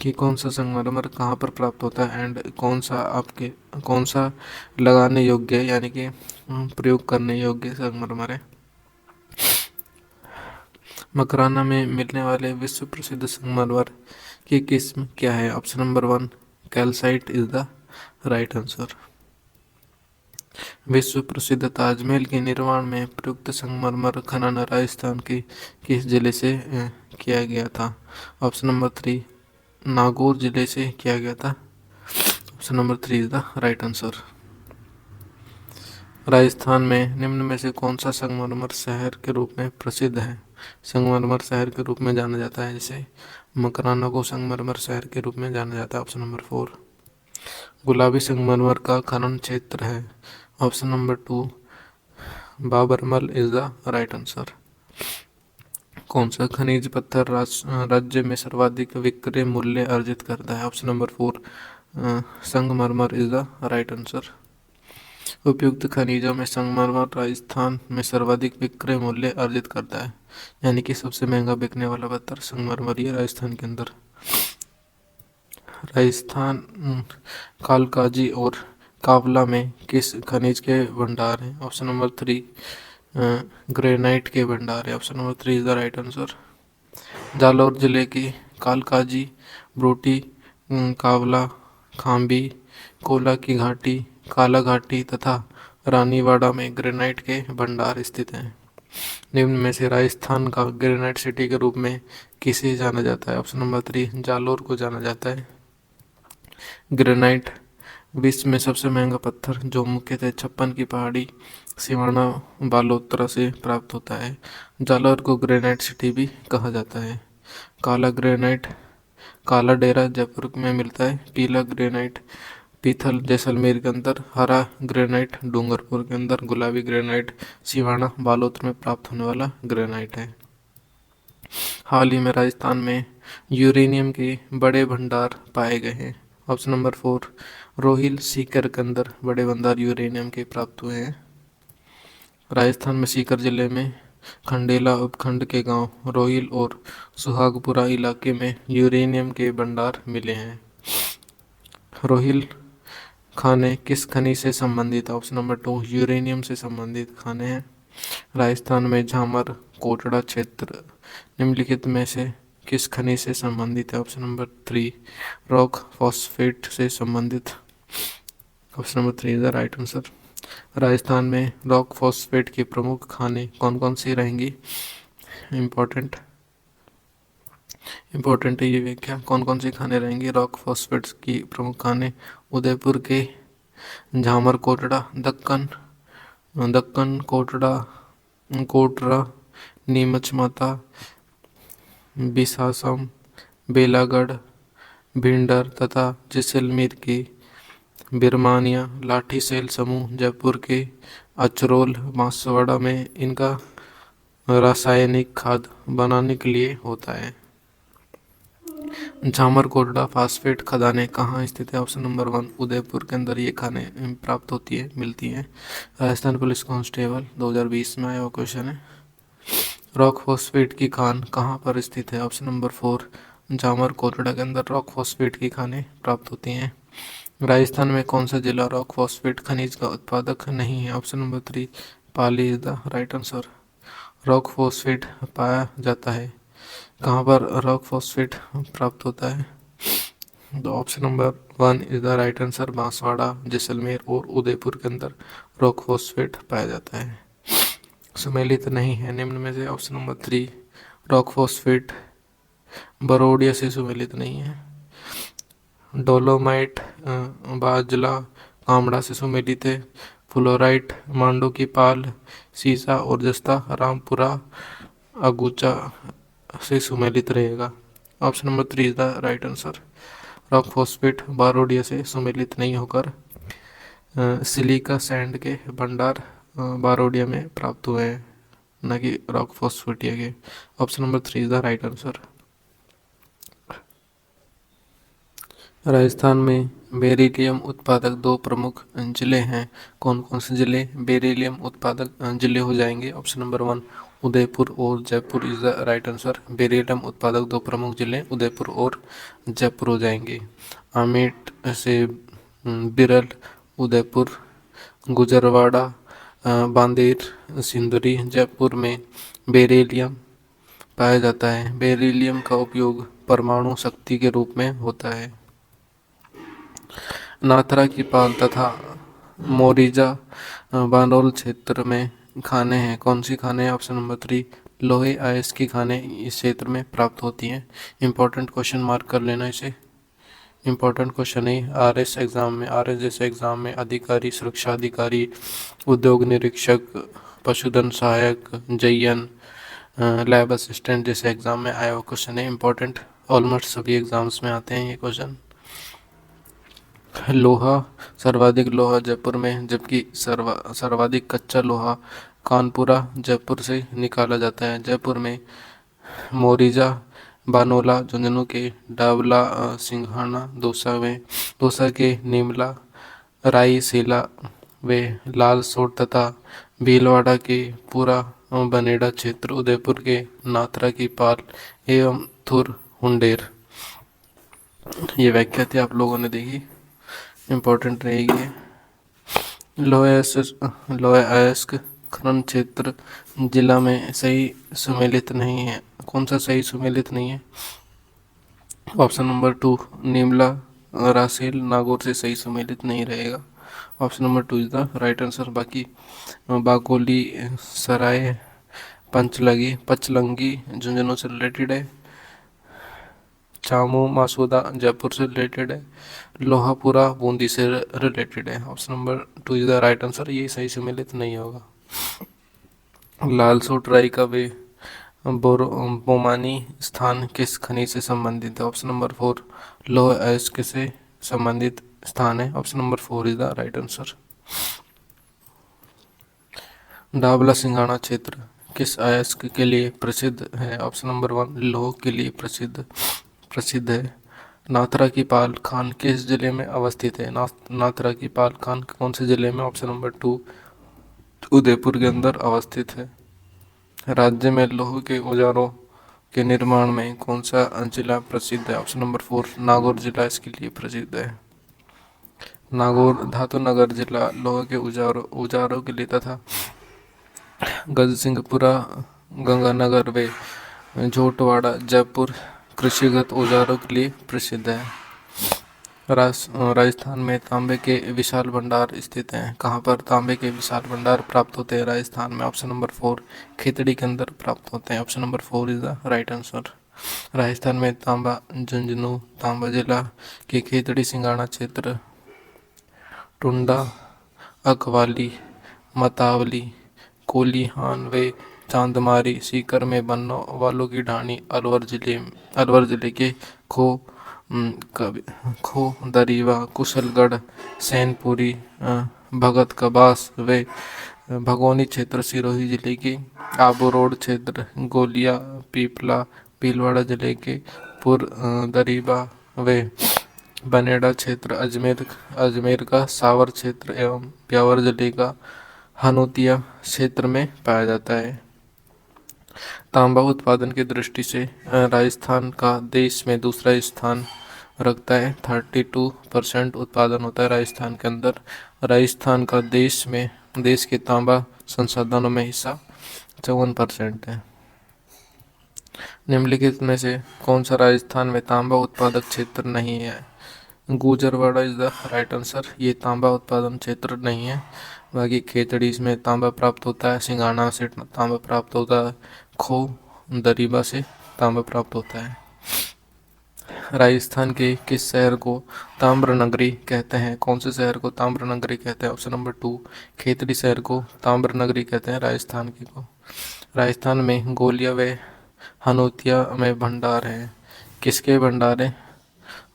कि कौन सा संगमरमर कहाँ पर प्राप्त होता है एंड कौन सा लगाने योग्य है, यानी कि प्रयोग करने योग्य संगमरमर है। मकराना में मिलने वाले विश्व प्रसिद्ध संगमरमर की किस्म क्या है? Option number 1 calcite is the right answer. विश्व प्रसिद्ध ताजमहल के निर्माण में प्रयुक्त संगमरमर खनन राजस्थान के किस जिले से किया गया था? ऑप्शन नंबर 3 नागौर जिले से किया गया था। Option number 3 is the right answer. Rajasthan में निम्न में से कौन सा संगमरमर शहर के रूप में प्रसिद्ध है? संगमरमर शहर के रूप में जाना जाता है, जैसे मकराना को संगमरमर शहर के रूप में जाना जाता है। ऑप्शन नंबर 4 गुलाबी संगमरमर का खनन क्षेत्र है। Option number 2 Babarmal is the right answer. कौन सा खनिज पत्थर राज्य में सर्वाधिक विक्रय मूल्य अर्जित करता है? ऑप्शन नंबर 4 संगमरमर इज द राइट आंसर। उपयुक्त खनिजों में संगमरमर राजस्थान में सर्वाधिक विक्रय मूल्य अर्जित करता है, यानी कि सबसे महंगा बिकने वाला पत्थर संगमरमर ही है राजस्थान के अंदर। राजस्थान कालकाजी और कावला में किस खनिज के भंडार हैं? ऑप्शन नंबर 3 ग्रेनाइट के भंडार है। Option number 3 is the right answer. Jalore जिले की कालकाजी, ब्रोटी, कावला, खाम्बी, कोला की घाटी, काला घाटी तथा रानीवाड़ा में ग्रेनाइट के भंडार स्थित हैं। निम्न में से राजस्थान का ग्रेनाइट सिटी के रूप में किसे जाना जाता है? ऑप्शन नंबर 3 जालौर को जाना जाता है। ग्रेनाइट विश्व में सबसे महंगा पत्थर जो मुख्यतः 56 की पहाड़ी सिवाना बालोतरा से प्राप्त होता है। जालौर को ग्रेनाइट सिटी भी कहा जाता है। काला ग्रेनाइट काला डेरा जयपुर में मिलता है। पीला ग्रेनाइट पीथल जैसलमेर के अंदर, हरा ग्रेनाइट डूंगरपुर के अंदर, गुलाबी ग्रेनाइट सिवाना बालोतरा में प्राप्त होने वाला ग्रेनाइट है। हाल ही में राजस्थान में यूरेनियम के बड़े भंडार पाए गए हैं। ऑप्शन नंबर 4 रोहिल सीकर के अंदर बड़े भंडार यूरेनियम के प्राप्त हुए हैं। राजस्थान में सीकर जिले में खंडेला उपखंड के गांव रोहिल और सुहागपुरा इलाके में यूरेनियम के भंडार मिले हैं। रोहिल खाने किस खनिज से संबंधित है? ऑप्शन नंबर 2 यूरेनियम से संबंधित खाने हैं। राजस्थान में झामर कोटड़ा क्षेत्र निम्नलिखित में से किस खनिज से संबंधित है? ऑप्शन नंबर 3 रॉक फॉस्फेट से संबंधित। Option number 3 is the right answer. Rajasthan में रॉक फॉस्फेट की प्रमुख खाने कौन कौन सी रहेंगी? इम्पोर्टेंट है ये व्याख्या। कौन कौन सी खाने रहेंगी रॉक फॉस्फेट्स की प्रमुख खाने? उदयपुर के झामर कोटड़ा, दक्कन कोटरा, नीमच माता, बिसासम, बेलागढ़, भिंडर तथा जैसलमेर के बिरमानिया लाठी सेल समूह। जयपुर के अचरोल बांसवाड़ा में इनका रासायनिक खाद बनाने के लिए होता है। झामर कोटड़ा फास्फेट खदानें कहाँ स्थित है? ऑप्शन नंबर 1 उदयपुर के अंदर ये खाने प्राप्त होती है, मिलती हैं। राजस्थान पुलिस कांस्टेबल 2020 में आया हुआ क्वेश्चन है। रॉक फॉस्फेट की खान कहाँ पर स्थित है? ऑप्शन नंबर 4 झामर कोटड़ा के अंदर रॉक फॉस्फेट की खानें प्राप्त होती हैं। राजस्थान में कौन सा जिला रॉक फॉस्फेट खनिज का उत्पादक नहीं है? Option number 3 Pali is the right answer. Rock phosphate पाया जाता है कहाँ पर? रॉक फॉस्फेट प्राप्त होता है तो option number 1 is the right answer. Banswara, Jaisalmer और उदयपुर के अंदर रॉक फॉस्फेट पाया जाता है। सुमेलित नहीं है निम्न में से ऑप्शन नंबर 3 रॉक फॉस्फेट बरोडिया से सुमेलित नहीं है। डोलोमाइट बाजला कामड़ा से सुमेलित है। फ्लोराइट मांडो की पाल, सीसा और जस्ता रामपुरा अगुचा से सुमेलित रहेगा। Option number 3 is the right answer. Rock phosphate Barodia से सुमेलित नहीं होकर सिलिका सैंड के भंडार बारोडिया में प्राप्त हुए हैं, न कि रॉक फॉस्फेटिया के। Option number 3 is the right answer. Rajasthan में बेरिलियम उत्पादक 2 प्रमुख जिले हैं। कौन कौन से जिले बेरिलियम उत्पादक जिले हो जाएंगे? ऑप्शन नंबर 1 उदयपुर और Jaipur is the right answer. Beryllium उत्पादक 2 प्रमुख जिले उदयपुर और जयपुर हो जाएंगे। आमेट से बिरल उदयपुर, गुजरवाड़ा बांदेर सिंदरी जयपुर में बेरिलियम पाया जाता है। बेरिलियम का उपयोग परमाणु शक्ति के रूप में होता है। नाथरा की पाल तथा मोरिजा बानोल क्षेत्र में खाने हैं। कौन सी खाने हैं? ऑप्शन नंबर 3 लोहे आयस की खाने इस क्षेत्र में प्राप्त होती हैं। इंपॉर्टेंट क्वेश्चन मार्क कर लेना इसे। इंपॉर्टेंट क्वेश्चन है आरएस एग्जाम में, आरएस जैसे एग्जाम में अधिकारी, सुरक्षा अधिकारी, उद्योग निरीक्षक, पशुधन सहायक, जयन, लैब असिस्टेंट जैसे एग्जाम में आया हुआ क्वेश्चन है। इंपॉर्टेंट ऑलमोस्ट सभी एग्जाम्स में आते हैं ये क्वेश्चन। लोहा सर्वाधिक लोहा जयपुर में, जबकि सर्वाधिक कच्चा लोहा कानपुरा जयपुर से निकाला जाता है। जयपुर में मोरिजा बानोला झुंझुनू के डावला सिंघाना, दौसा के नीमला रायसीला वे लालसोट तथा भीलवाड़ा के पूरा बनेड़ा क्षेत्र, उदयपुर के नाथरा की पाल एवं थुर हुंडेर। ये व्याख्या थी आप लोगों ने देखी, इम्पोर्टेंट रहेगी। लोहे अयस्क खनन क्षेत्र जिला में सही सुमेलित नहीं है। कौन सा सही सुमेलित नहीं है? Option number 2 Neemla Russell Nagaur से सही सुमेलित नहीं रहेगा। Option number 2 is the right answer. बाकी बाकोली सराय पचलंगी झुंझुनू से रिलेटेड है। चामू मासूदा जयपुर से रिलेटेड है। लोहापुरा बूंदी से रिलेटेड है। Option number 2 is the right answer. ये सही सुमेलित नहीं होगा। लालसोट राई का वे बोमानी स्थान किस खनिज से संबंधित है? ऑप्शन नंबर 4 लौह अयस्क से संबंधित स्थान है। Option number 4 is the right answer. Dabla Singhana क्षेत्र किस अयस्क के लिए प्रसिद्ध है? ऑप्शन नंबर 1 लौह के लिए प्रसिद्ध है। नाथरा की पाल खान किस जिले में अवस्थित है? नाथरा की पाल खान कौन से जिले में? ऑप्शन नंबर 2 उदयपुर के अंदर अवस्थित है। राज्य में लोहे के औजारों के निर्माण में कौन सा जिला प्रसिद्ध है? ऑप्शन नंबर 4 नागौर जिला इसके लिए प्रसिद्ध है। नागौर धातुनगर जिला लोहे के औजारों के लिए तथा गजसिंहपुरा गंगानगर व झोटवाड़ा जयपुर कृषिगत औजारों के लिए प्रसिद्ध है। राजस्थान में तांबे के विशाल भंडार स्थित हैं। कहाँ पर तांबे के विशाल भंडार प्राप्त होते हैं? राजस्थान में। ऑप्शन नंबर 4 खेतड़ी के अंदर प्राप्त होते हैं। Option number 4 is the right answer. Rajasthan में तांबा झुंझुनू तांबा जिला के खेतड़ी सिंगाना क्षेत्र टुंडा अकवाली मतावली कोलीहान व चांदमारी सीकर में बनने वालों की ढाणी अलवर जिले के खो खो दरीवा कुशलगढ़ सैनपुरी भगत कबास व भगोनी क्षेत्र सिरोही जिले के आबू रोड क्षेत्र गोलिया पीपला भीलवाड़ा जिले के पुर दरीबा व बनेड़ा क्षेत्र अजमेर का सावर क्षेत्र एवं ब्यावर जिले का हनोतिया क्षेत्र में पाया जाता है। तांबा उत्पादन की दृष्टि से राजस्थान का देश में दूसरा स्थान रखता है। 32% उत्पादन होता है राजस्थान के अंदर। राजस्थान का देश के तांबा संसाधनों में हिस्सा 54% है। निम्नलिखित में से कौन सा राजस्थान में तांबा उत्पादक क्षेत्र नहीं है? Gujarwada is the right answer. ये तांबा उत्पादन क्षेत्र नहीं है। बाकी खेतड़ी इसमें तांबा प्राप्त होता है, सिंगाना से तांबा प्राप्त होता है, खो दरीबा से तांबा प्राप्त होता है। राजस्थान के किस शहर को ताम्र नगरी कहते हैं? कौन से शहर को ताम्र नगरी कहते हैं? ऑप्शन नंबर 2 खेतड़ी शहर को ताम्र नगरी कहते हैं राजस्थान की को। राजस्थान में गोलिया व हनोतिया में भंडार है। किसके भंडार है?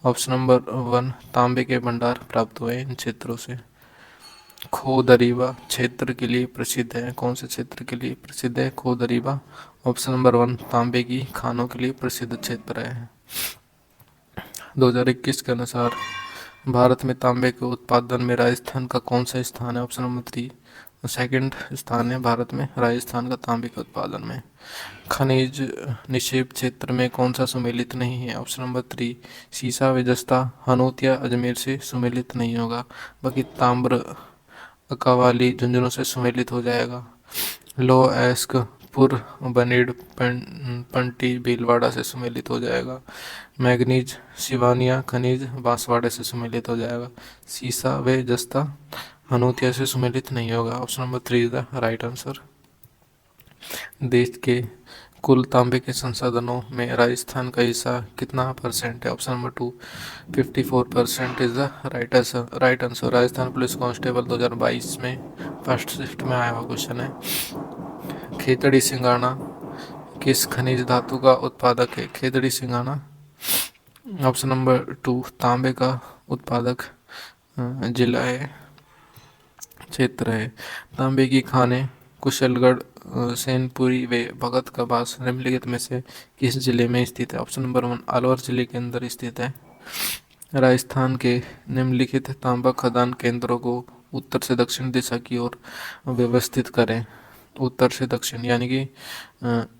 ऑप्शन नंबर 1 तांबे के भंडार प्राप्त हुए इन क्षेत्रों से। खो दरीबा क्षेत्र के लिए प्रसिद्ध है। कौन से क्षेत्र के लिए प्रसिद्ध है खो दरीबा? ऑप्शन नंबर 1 तांबे की खानों के लिए प्रसिद्ध क्षेत्र है। 2021 के अनुसार भारत में तांबे के उत्पादन में राजस्थान का कौन सा स्थान है? ऑप्शन नंबर 3 सेकंड स्थान है भारत में राजस्थान का तांबे के उत्पादन में। खनिज निक्षेप क्षेत्र में कौन सा सुमेलित नहीं है? ऑप्शन नंबर 3 सीसा व जस्ता हनोतिया अजमेर से सुमेलित नहीं होगा। बाकी ताम्र अकावाली झुंझुनू से सुमेलित हो जाएगा। लो एस्क पुर बनेड़ पंटी भीलवाड़ा से सुमेलित हो जाएगा। मैग्नीज सिवानिया खनिज बांसवाड़े से सुमेलित हो जाएगा। सीसा व जस्ता हनोतिया से सुमेलित नहीं होगा। Option number 3 is the right answer. देश के कुल तांबे के संसाधनों में राजस्थान का हिस्सा कितना परसेंट है? Option number 2 54% is the right answer. Rajasthan police constable 2022 में फर्स्ट शिफ्ट में आया हुआ क्वेश्चन है। खेतड़ी सिंगाना किस खनिज धातु का उत्पादक है? खेतड़ी सिंगाना ऑप्शन नंबर 2 तांबे का उत्पादक जिला है, क्षेत्र है। तांबे की खानें कुशलगढ़ सैनपुरी व भगत कबास निम्नलिखित में से किस जिले में स्थित है? ऑप्शन नंबर 1 अलवर जिले के अंदर स्थित है। राजस्थान के निम्नलिखित तांबा खदान केंद्रों को उत्तर से दक्षिण दिशा की ओर व्यवस्थित करें। उत्तर से दक्षिण यानी कि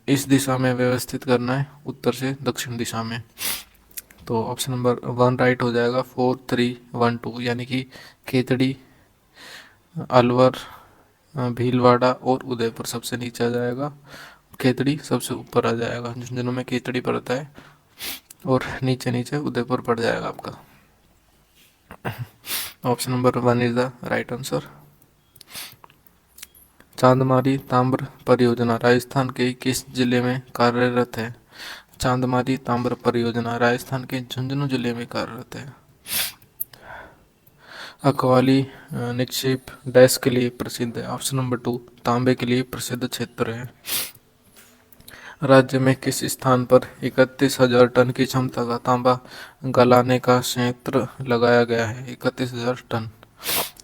इस दिशा में व्यवस्थित करना है, उत्तर से दक्षिण दिशा में। तो ऑप्शन नंबर 1 राइट हो जाएगा। 4 3 1 2 यानी कि खेतड़ी अलवर भीलवाड़ा और उदयपुर सबसे नीचे आ जाएगा, खेतड़ी सबसे ऊपर आ जाएगा। झुंझुनू में खेतड़ी पड़ता है और नीचे नीचे उदयपुर पड़ जाएगा आपका। Option number 1 is the right answer. Chandmari ताम्र परियोजना राजस्थान के किस जिले में कार्यरत है? चांदमारी ताम्र परियोजना राजस्थान के झुंझुनू जिले में कार्यरत है। अकवाली निक्षेप डैश के लिए प्रसिद्ध है? ऑप्शन नंबर 2 तांबे के लिए प्रसिद्ध क्षेत्र है। राज्य में किस स्थान पर 31,000 टन की क्षमता का तांबा गलाने का संयंत्र लगाया गया है? 31,000 टन।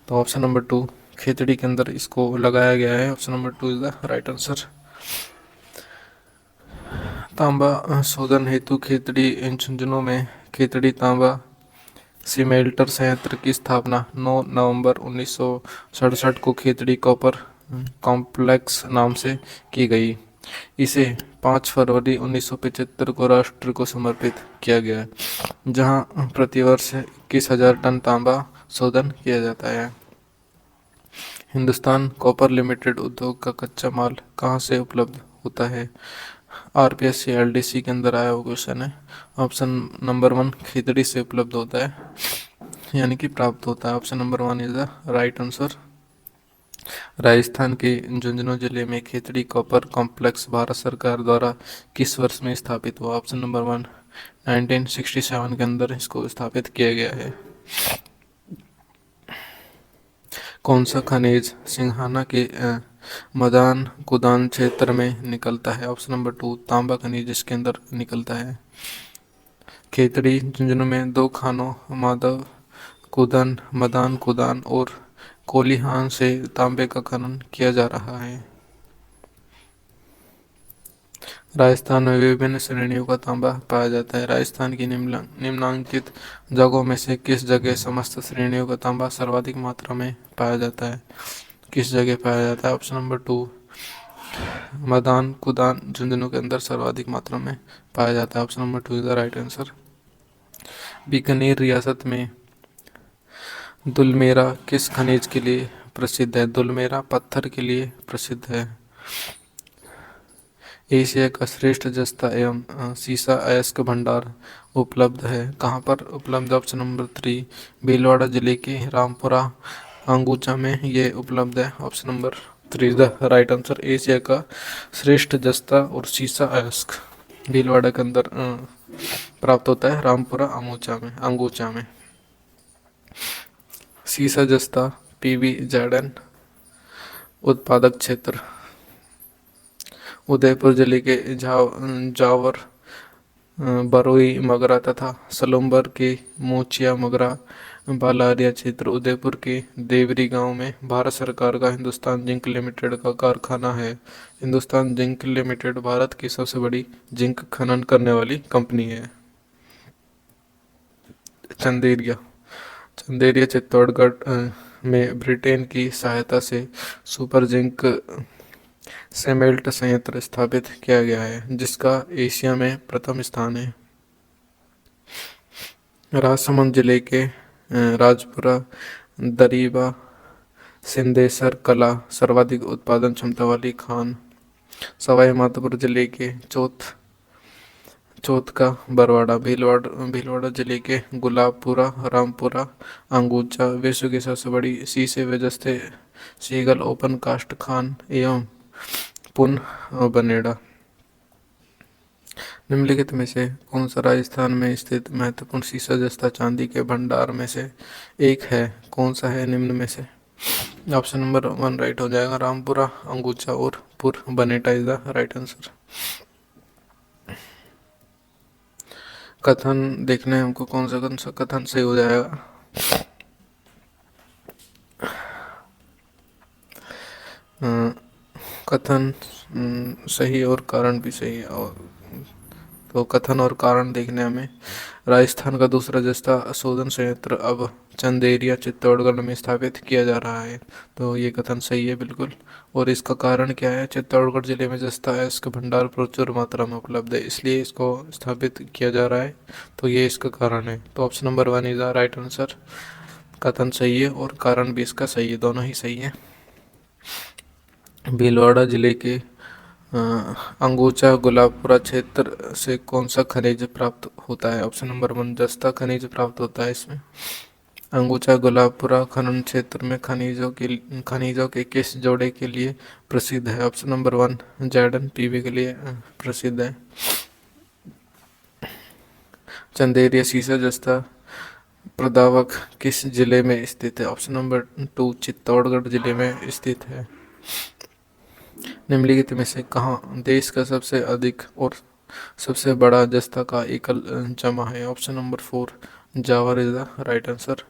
तो ऑप्शन नंबर 2 खेतड़ी के अंदर इसको लगाया गया है। Option number 2 is the right answer. तांबा शोधन हेतु खेतड़ी झुंझुनू में खेतड़ी तांबा सीमेल्टर संयंत्र की स्थापना 9 नवंबर 1967 को खेतड़ी कॉपर कॉम्प्लेक्स नाम से की गई। इसे 5 फरवरी 1975 को राष्ट्र को समर्पित किया गया है, जहां प्रतिवर्ष 21,000 टन तांबा शोधन किया जाता है। हिंदुस्तान कॉपर लिमिटेड उद्योग का कच्चा माल कहाँ से उपलब्ध होता है? आरपीएससी एलडीसी के अंदर आया हुआ क्वेश्चन है। ऑप्शन नंबर 1 खेतड़ी से उपलब्ध होता है, यानी कि प्राप्त होता है। Option number 1 is the right answer. Rajasthan के झुंझुनू जिले में खेतड़ी कॉपर कॉम्प्लेक्स भारत सरकार द्वारा किस वर्ष में स्थापित हुआ? ऑप्शन नंबर 1 1967 के अंदर इसको स्थापित किया गया है। कौन सा खनिज सिंघाना के मदान कुदान क्षेत्र में निकलता है? ऑप्शन नंबर 2 तांबा खनिज इसके अंदर निकलता है। खेतड़ी झुंझुनू में 2 खानों माधव कुदान मदान कुदान और कोलिहान से तांबे का खनन किया जा रहा है। राजस्थान में विभिन्न श्रेणियों का तांबा पाया जाता है। राजस्थान की निम्नलिखित जगहों में से किस जगह समस्त श्रेणियों का तांबा सर्वाधिक मात्रा में पाया जाता है? किस जगह पाया जाता है? ऑप्शन नंबर 2 मदान कुदान झुंझुनू के अंदर सर्वाधिक मात्रा में पाया जाता है। Option number 2 is the right answer. Bikaner रियासत में दुलमेरा किस खनिज के लिए प्रसिद्ध है? दुलमेरा पत्थर के लिए प्रसिद्ध है। एशिया का श्रेष्ठ जस्ता एवं सीसा अयस्क भंडार उपलब्ध है कहाँ पर उपलब्ध? ऑप्शन नंबर 3 भीलवाड़ा जिले के रामपुरा अंगूचा में ये उपलब्ध है। Option number 3 is the right answer. Asia का श्रेष्ठ जस्ता और सीसा अयस्क भीलवाड़ा के अंदर प्राप्त होता है, रामपुरा अंगूचा में। सीसा जस्ता PBZN उत्पादक क्षेत्र उदयपुर जिले के जावर बरोई मगरा तथा सलूम्बर के मोचिया मगरा बालारिया क्षेत्र उदयपुर के देवरी गांव में भारत सरकार का हिंदुस्तान जिंक लिमिटेड का कारखाना है। हिंदुस्तान जिंक लिमिटेड भारत की सबसे बड़ी जिंक खनन करने वाली कंपनी है। चंदेरिया चित्तौड़गढ़ में ब्रिटेन की सहायता से सुपर जिंक सीमेंट संयंत्र स्थापित किया गया है, जिसका एशिया में प्रथम स्थान है। राजसमंद जिले के राजपुरा दरीबा सिंदेसर कला सर्वाधिक उत्पादन क्षमता वाली खान। सवाई माधोपुर जिले के चौथ का बरवाड़ा भीलवाड़ा जिले के गुलाबपुरा रामपुरा अंगूचा विश्व की सबसे बड़ी शीशे व जस्ते सीगल ओपन कास्ट खान एवं पुन बनेड़ा। निम्नलिखित में से कौन सा राजस्थान में स्थित महत्वपूर्ण शीशा जस्ता चांदी के भंडार में से एक है? कौन सा है निम्न में से? ऑप्शन नंबर 1 राइट हो जाएगा। रामपुरा अंगूचा और पुर बनेटा इज द राइट आंसर। कथन देखने हमको कौन सा कथन सही हो जाएगा। कथन सही और कारण भी सही है। और तो कथन और कारण देखने हमें राजस्थान का दूसरा जस्ता शोधन संयंत्र अब चंदेरिया चित्तौड़गढ़ में स्थापित किया जा रहा है, तो ये कथन सही है बिल्कुल। और इसका कारण क्या है? चित्तौड़गढ़ जिले में जस्ता है, इसका भंडार प्रचुर मात्रा में उपलब्ध है, इसलिए इसको स्थापित किया जा रहा है, तो ये इसका कारण है। तो option number 1 is the right answer. कथन सही है और कारण भी इसका सही है, दोनों ही सही है। भीलवाड़ा जिले के अंगूचा गुलाबपुरा क्षेत्र से कौन सा खनिज प्राप्त होता है? ऑप्शन नंबर 1 जस्ता खनिज प्राप्त होता है इसमें। अंगूचा गुलाबपुरा खनन क्षेत्र में खनिजों के किस जोड़े के लिए प्रसिद्ध है? ऑप्शन नंबर 1 ZNPB के लिए प्रसिद्ध है। चंदेरिया सीसा जस्ता प्रदावक किस जिले में स्थित है? ऑप्शन नंबर 2 चित्तौड़गढ़ जिले में स्थित है। निम्नलिखित में से कहाँ देश का सबसे अधिक और सबसे बड़ा जस्ता का एकल जमा है? Option number 4 Zawar is the right answer.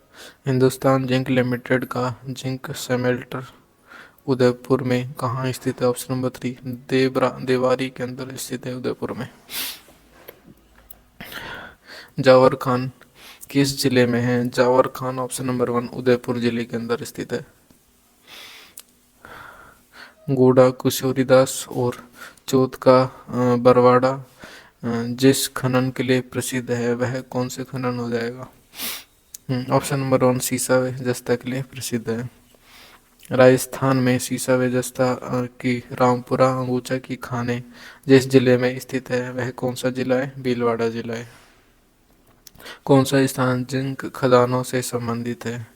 Hindustan Zinc Limited का जिंक स्मेल्टर उदयपुर में कहाँ स्थित है? ऑप्शन नंबर 3 देवारी के अंदर स्थित है, उदयपुर में। जावर खान किस जिले में है? जावर खान ऑप्शन नंबर 1 उदयपुर जिले के अंदर स्थित है। गोड़ा कुशोरीदास और चौथ का बरवाड़ा जिस खनन के लिए प्रसिद्ध है वह कौन से खनन हो जाएगा? ऑप्शन नंबर 1 सीसा व जस्ता के लिए प्रसिद्ध है। राजस्थान में सीसा व जस्ता की रामपुरा अंगूचा की खानें जिस जिले में स्थित है वह कौन सा जिला है? भीलवाड़ा जिला है। कौन सा स्थान जिंक खदानों से संबंधित है?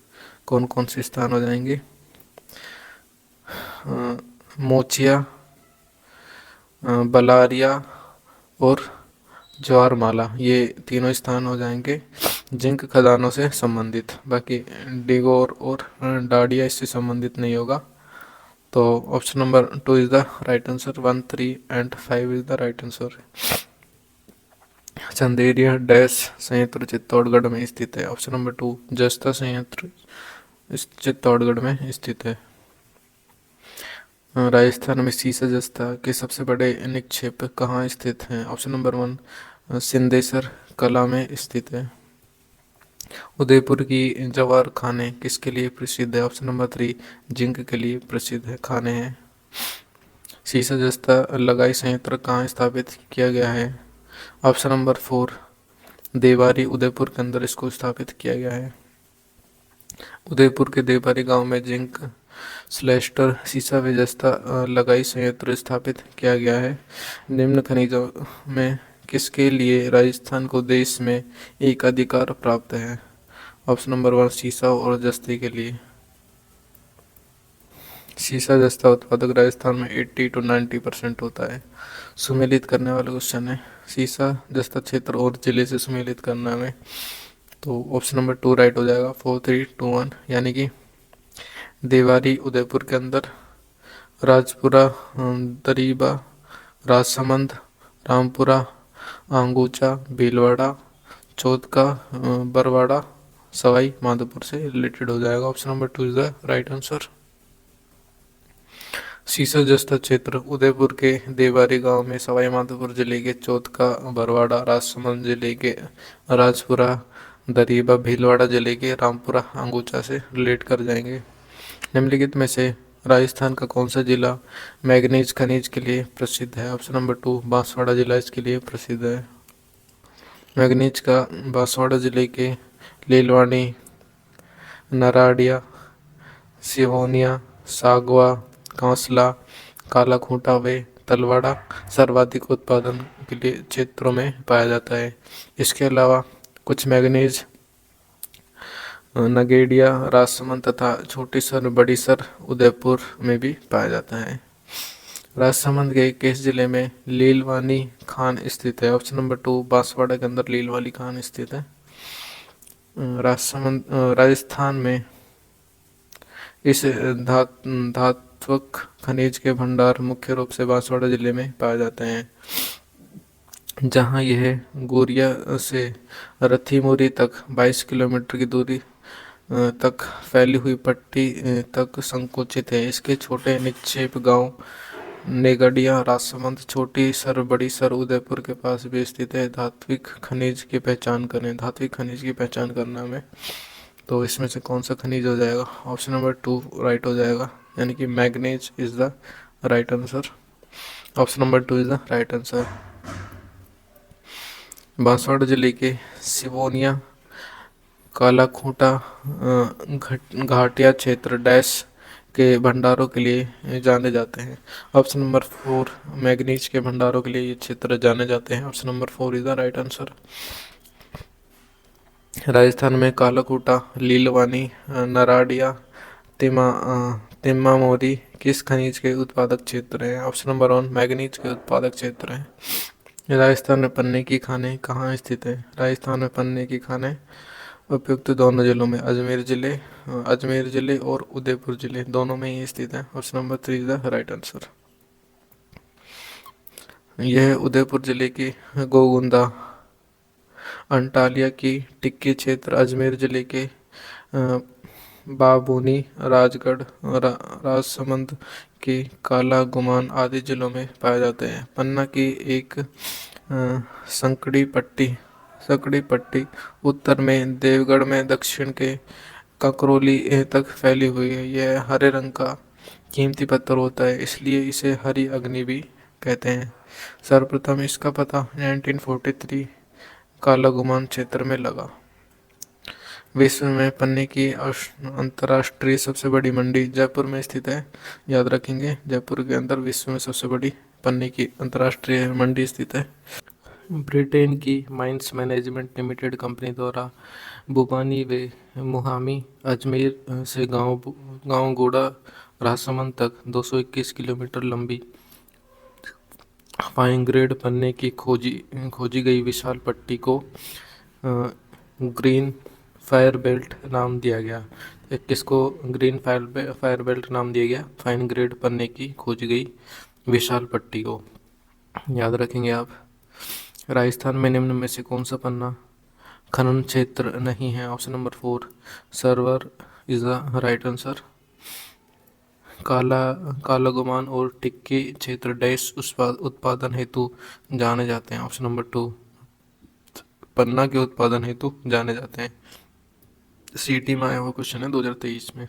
कौन कौन से स्थान हो जाएंगे? मोचिया, बलारिया और ज्वारमाला, ये तीनों स्थान हो जाएंगे जिंक खदानों से संबंधित। बाकी डिगोर और डाडिया इससे संबंधित नहीं होगा। तो option number 2 is the right answer. 1, 3 and 5 is the right answer. Chanderiya dash संयंत्र चित्तौड़गढ़ में स्थित है? ऑप्शन नंबर 2 जस्ता संयंत्र इस चित्तौड़गढ़ में स्थित है। राजस्थान में सीसा जस्ता के सबसे बड़े निक्षेप कहाँ स्थित हैं? ऑप्शन नंबर 1 सिंदेसर कला में स्थित है। उदयपुर की जवार खाने किसके लिए प्रसिद्ध है? ऑप्शन नंबर 3 जिंक के लिए प्रसिद्ध है खाने हैं। सीसा जस्ता लगाई संयंत्र कहाँ स्थापित किया गया है? ऑप्शन नंबर 4 देवारी उदयपुर के अंदर इसको स्थापित किया गया है। उदयपुर के देवारी गांव में जिंक स्लेस्टर सीसा व जस्ता लगाई संयंत्र स्थापित किया गया है। निम्न खनिजों में किसके लिए राजस्थान को देश में एक अधिकार प्राप्त है? ऑप्शन नंबर 1 सीसा और जस्ते के लिए। सीसा जस्ता उत्पादक राजस्थान में 80 to 90% होता है। सुमेलित करने वाला क्वेश्चन है, सीसा जस्ता क्षेत्र और जिले से सुमेलित करना में। तो ऑप्शन नंबर 2 राइट हो जाएगा। 4, 3, 2, 1 यानी कि देवारी उदयपुर के अंदर, राजपुरा दरीबा राजसमंद, रामपुरा आंगूचा भीलवाड़ा, चौथ का बरवाड़ा सवाई माधोपुर से रिलेटेड हो जाएगा। Option number 2 is the right answer. सीसा जस्ता क्षेत्र उदयपुर के देवारी गांव में, सवाई माधोपुर जिले के चौथ का बरवाड़ा, राजसमंद जिले के राजपुरा दरीबा, भीलवाड़ा जिले के रामपुरा अंगूचा से रिलेट कर जाएंगे। निम्नलिखित में से राजस्थान का कौन सा जिला मैग्नीज खनिज के लिए प्रसिद्ध है? ऑप्शन नंबर 2 बांसवाड़ा जिला इसके लिए प्रसिद्ध है। मैग्नीज का बांसवाड़ा जिले के लीलवानी, नराडिया, सिहोनिया, सागवा, कांसला, काला खूंटा व तलवाड़ा सर्वाधिक उत्पादन के लिए क्षेत्रों में पाया जाता है। इसके अलावा कुछ मैग्नीज नगेडिया, राजसमंद तथा छोटी सर, बड़ी सर उदयपुर में भी पाया जाता है। राजसमंद के किस जिले में लीलवानी खान स्थित है? ऑप्शन नंबर 2 बांसवाड़ा के अंदर लीलवानी खान स्थित है। राजसमंद राजस्थान में इस धात्विक खनिज के भंडार मुख्य रूप से बांसवाड़ा जिले में पाए जाते हैं, जहां यह गोरिया से रथीमुरी तक 22 किलोमीटर की दूरी तक फैली हुई पट्टी तक संकुचित है। इसके छोटे निक्षेप गांव नेगड़िया, राजसमंद, छोटी सर, बड़ी सर उदयपुर के पास भी स्थित है। धात्विक खनिज की पहचान करें। धात्विक खनिज की पहचान करना में, तो इसमें से कौन सा खनिज हो जाएगा? ऑप्शन नंबर 2 राइट हो जाएगा, यानी कि manganese is the right answer. Option number 2 is the right answer. Banswara जिले के सिवोनिया, कालाखूंटा घाटिया क्षेत्र डैश के भंडारों के लिए जाने जाते हैं? ऑप्शन नंबर 4 मैग्नीज के भंडारों के लिए ये क्षेत्र जाने जाते हैं। Option number 4 is the right answer. Rajasthan में कालाकूटा, लीलवानी, नराडिया, तिम्मा मोदी किस खनिज के उत्पादक क्षेत्र हैं? ऑप्शन नंबर 1 मैग्नीज के उत्पादक क्षेत्र हैं। राजस्थान में पन्ने की खानें कहाँ स्थित है? राजस्थान में पन्ने की खानें उपयुक्त दोनों जिलों में, अजमेर जिले और उदयपुर जिले दोनों में ही स्थित है। Option number 3 is the right answer. यह उदयपुर जिले की गोगुंदा, अंटालिया की टिक्की क्षेत्र, अजमेर जिले के बाबूनी, राजगढ़, राजसमंद के काला गुमान आदि जिलों में पाए जाते हैं। पन्ना की एक सकड़ी पट्टी उत्तर में देवगढ़ में, दक्षिण के ककरोली तक फैली हुई है। यह हरे रंग का कीमती पत्थर होता है, इसलिए इसे हरी अग्नि भी कहते हैं। सर्वप्रथम इसका पता 1943 कालागुमान क्षेत्र में लगा। विश्व में पन्ने की अंतर्राष्ट्रीय सबसे बड़ी मंडी जयपुर में स्थित है। याद रखेंगे, जयपुर के अंदर विश्व में सबसे बड़ी पन्ने की अंतर्राष्ट्रीय मंडी स्थित है। ब्रिटेन की माइंस मैनेजमेंट लिमिटेड कंपनी द्वारा बुबानी व मुहामी अजमेर से गांव गोड़ा राजसमंद तक 221 किलोमीटर लंबी फाइन ग्रेड पन्ने की खोजी गई विशाल पट्टी को ग्रीन फायर बेल्ट नाम दिया गया। किसको ग्रीन फायर बेल्ट नाम दिया गया? फाइन ग्रेड पन्ने की खोजी गई विशाल पट्टी को। याद रखेंगे आप। राजस्थान में निम्न में से कौन सा पन्ना खनन क्षेत्र नहीं है? Option number 4 Sarwar is the right answer. Kalaguman और टिक्की क्षेत्र डैश उत्पादन हेतु जाने जाते हैं। ऑप्शन नंबर 2 पन्ना के उत्पादन हेतु जाने जाते हैं। सीटी में आया हुआ क्वेश्चन है 2023 में।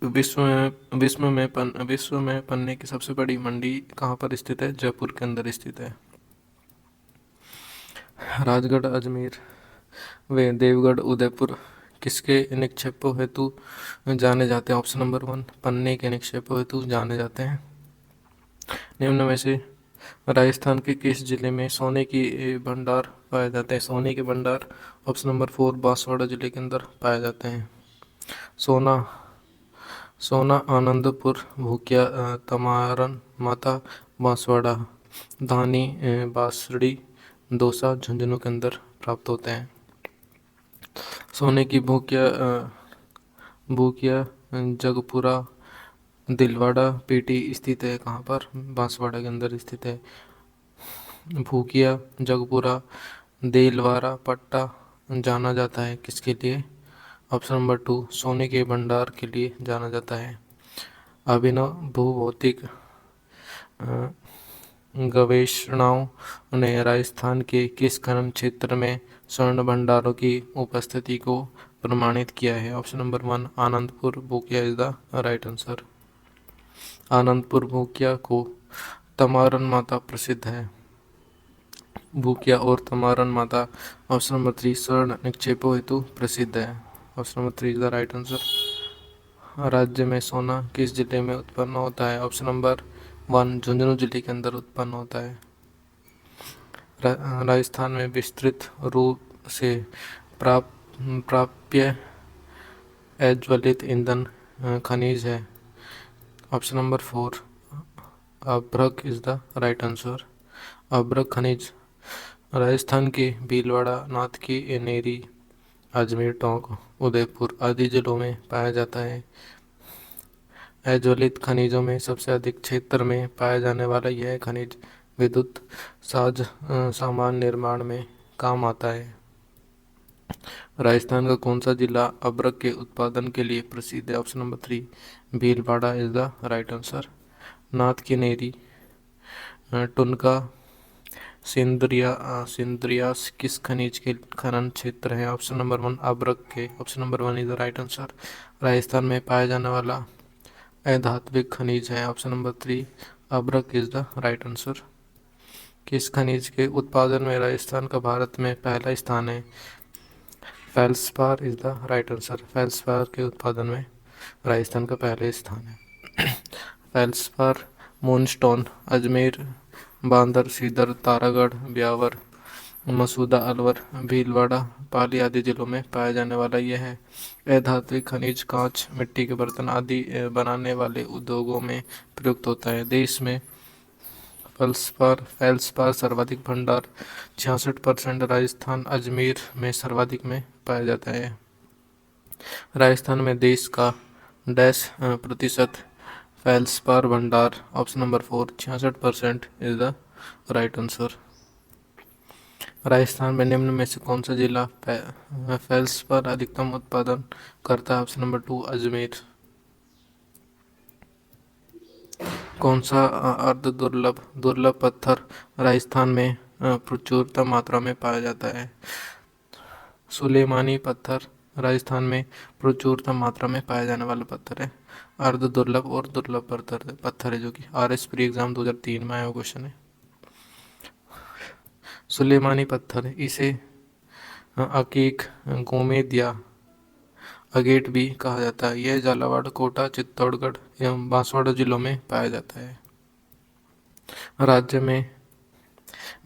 विश्व में पन्ने की सबसे बड़ी मंडी कहाँ पर स्थित है? जयपुर के अंदर स्थित है। राजगढ़ अजमेर व देवगढ़ उदयपुर किसके निक्षेपों हेतु जाने जाते हैं? ऑप्शन नंबर 1 पन्ने के निक्षेपों हेतु जाने जाते हैं। निम्न में से राजस्थान के किस जिले में सोने की भंडार पाए जाते हैं? सोने के भंडार ऑप्शन नंबर 4 बांसवाड़ा जिले के अंदर पाए जाते हैं। सोना आनंदपुर भूकिया तमारन माता बांसवाड़ा धानी बांसड़ी दौसा झुंझुनू के अंदर प्राप्त होते हैं। सोने की भूकिया जगपुरा दिलवाड़ा पीटी स्थित है। कहाँ पर? बांसवाड़ा के अंदर स्थित है। भूकिया जगपुरा देलवाड़ा पट्टा जाना जाता है किसके लिए? ऑप्शन नंबर 2 सोने के भंडार के लिए जाना जाता है। अभिनव भूभौतिक गवेषणाओं ने राजस्थान के किस खनन क्षेत्र में स्वर्ण भंडारों की उपस्थिति को प्रमाणित किया है? Option number 1 Anandpur Bhukia is the right answer. Anandpur Bhukia को तमारन माता प्रसिद्ध है। भूकिया और तमारन माता ऑप्शन नंबर 3 स्वर्ण निक्षेपों हेतु प्रसिद्ध है। Option number 3 is the right answer. राज्य में सोना किस जिले में उत्पन्न होता है? ऑप्शन नंबर 1 झुंझुनू जिले के अंदर उत्पन्न होता है। राजस्थान में विस्तृत रूप से प्राप्य अज्वलित ईंधन खनिज है। ऑप्शन नंबर 4 अभ्रक इज द राइट आंसर। अभ्रक खनिज राजस्थान के भीलवाड़ा नाथ की नेरी अजमेर टोंक उदयपुर आदि जिलों में पाया जाता है। अज्वलित खनिजों में सबसे अधिक क्षेत्र में पाया जाने वाला यह खनिज विद्युत सामान निर्माण में काम आता है। राजस्थान का कौन सा जिला अभ्रक के उत्पादन के लिए प्रसिद्ध है? Option number 3 Bhilwara is the right answer. Nath की नेरी टुनका सिंद्रियास किस खनिज के खनन क्षेत्र है? ऑप्शन नंबर 1 अभ्रक के। Option number 1 is the right answer. Rajasthan में पाया जाने वाला अधात्विक खनिज है। ऑप्शन नंबर 3 अभ्रक इज द राइट आंसर। किस खनिज के उत्पादन में राजस्थान का भारत में पहला स्थान है? Feldspar is the right answer. Feldspar के उत्पादन में राजस्थान का पहला स्थान है। फेल्सपार मूनस्टोन अजमेर बांदर सीकर तारागढ़ ब्यावर मसूदा अलवर भीलवाड़ा पाली आदि जिलों में पाया जाने वाला यह है अधात्विक खनिज कांच मिट्टी के बर्तन आदि बनाने वाले उद्योगों में प्रयुक्त होता है। देश में फेल्सपार सर्वाधिक भंडार 66% राजस्थान अजमेर में सर्वाधिक में पाया जाता है। राजस्थान में देश का डैश प्रतिशत फेल्सपार भंडार option number 4 66% is the right answer. Rajasthan में निम्न में से कौन सा जिला फेल्सपार अधिकतम उत्पादन करता है? Option number 2 Ajmer. कौन सा अर्ध दुर्लभ पत्थर राजस्थान में प्रचुरता मात्रा में पाया जाता है? सुलेमानी पत्थर राजस्थान में प्रचुरता मात्रा में पाया जाने वाला पत्थर है। अर्ध दुर्लभ और दुर्लभ पत्थर पत्थर है, जो कि RS प्री एग्जाम 2003 में आया हुआ क्वेश्चन है। सुलेमानी पत्थर, इसे अकीक, गोमेद या अगेट भी कहा जाता है। यह झालावाड़, कोटा, चित्तौड़गढ़ एवं बांसवाड़ा जिलों में पाया जाता है। राज्य में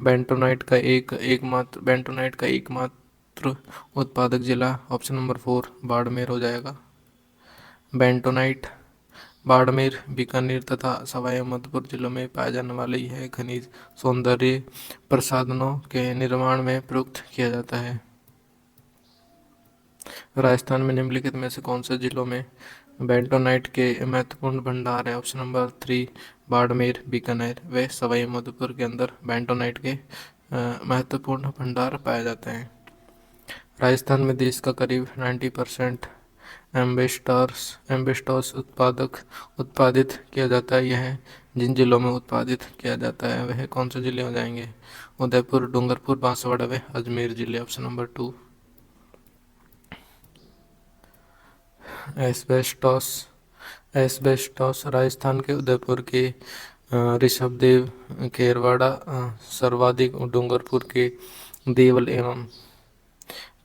बेंटोनाइट का एकमात्र उत्पादक जिला ऑप्शन नंबर 4 बाड़मेर हो जाएगा। बेंटोनाइट बाड़मेर, बीकानेर तथा सवाई माधोपुर जिलों में पाया जाने वाला यह खनिज सौंदर्य प्रसाधनों के निर्माण में प्रयुक्त किया जाता है। राजस्थान में निम्नलिखित में से कौन से जिलों में बेंटोनाइट के महत्वपूर्ण भंडार है? ऑप्शन नंबर 3 बाड़मेर, बीकानेर व सवाई माधोपुर के अंदर बेंटोनाइट के महत्वपूर्ण भंडार पाए जाते हैं। राजस्थान में देश का करीब 90% एम्बेस्टॉस उत्पादित किया जाता है। यह जिन जिलों में उत्पादित किया जाता है वह कौन से जिले हो जाएंगे? उदयपुर, डूंगरपुर, बांसवाड़ा व अजमेर जिले। Option number 2। एस्बेस्टॉस राजस्थान के उदयपुर के ऋषभदेव, खेरवाड़ा सर्वाधिक, डूंगरपुर के देवल एवं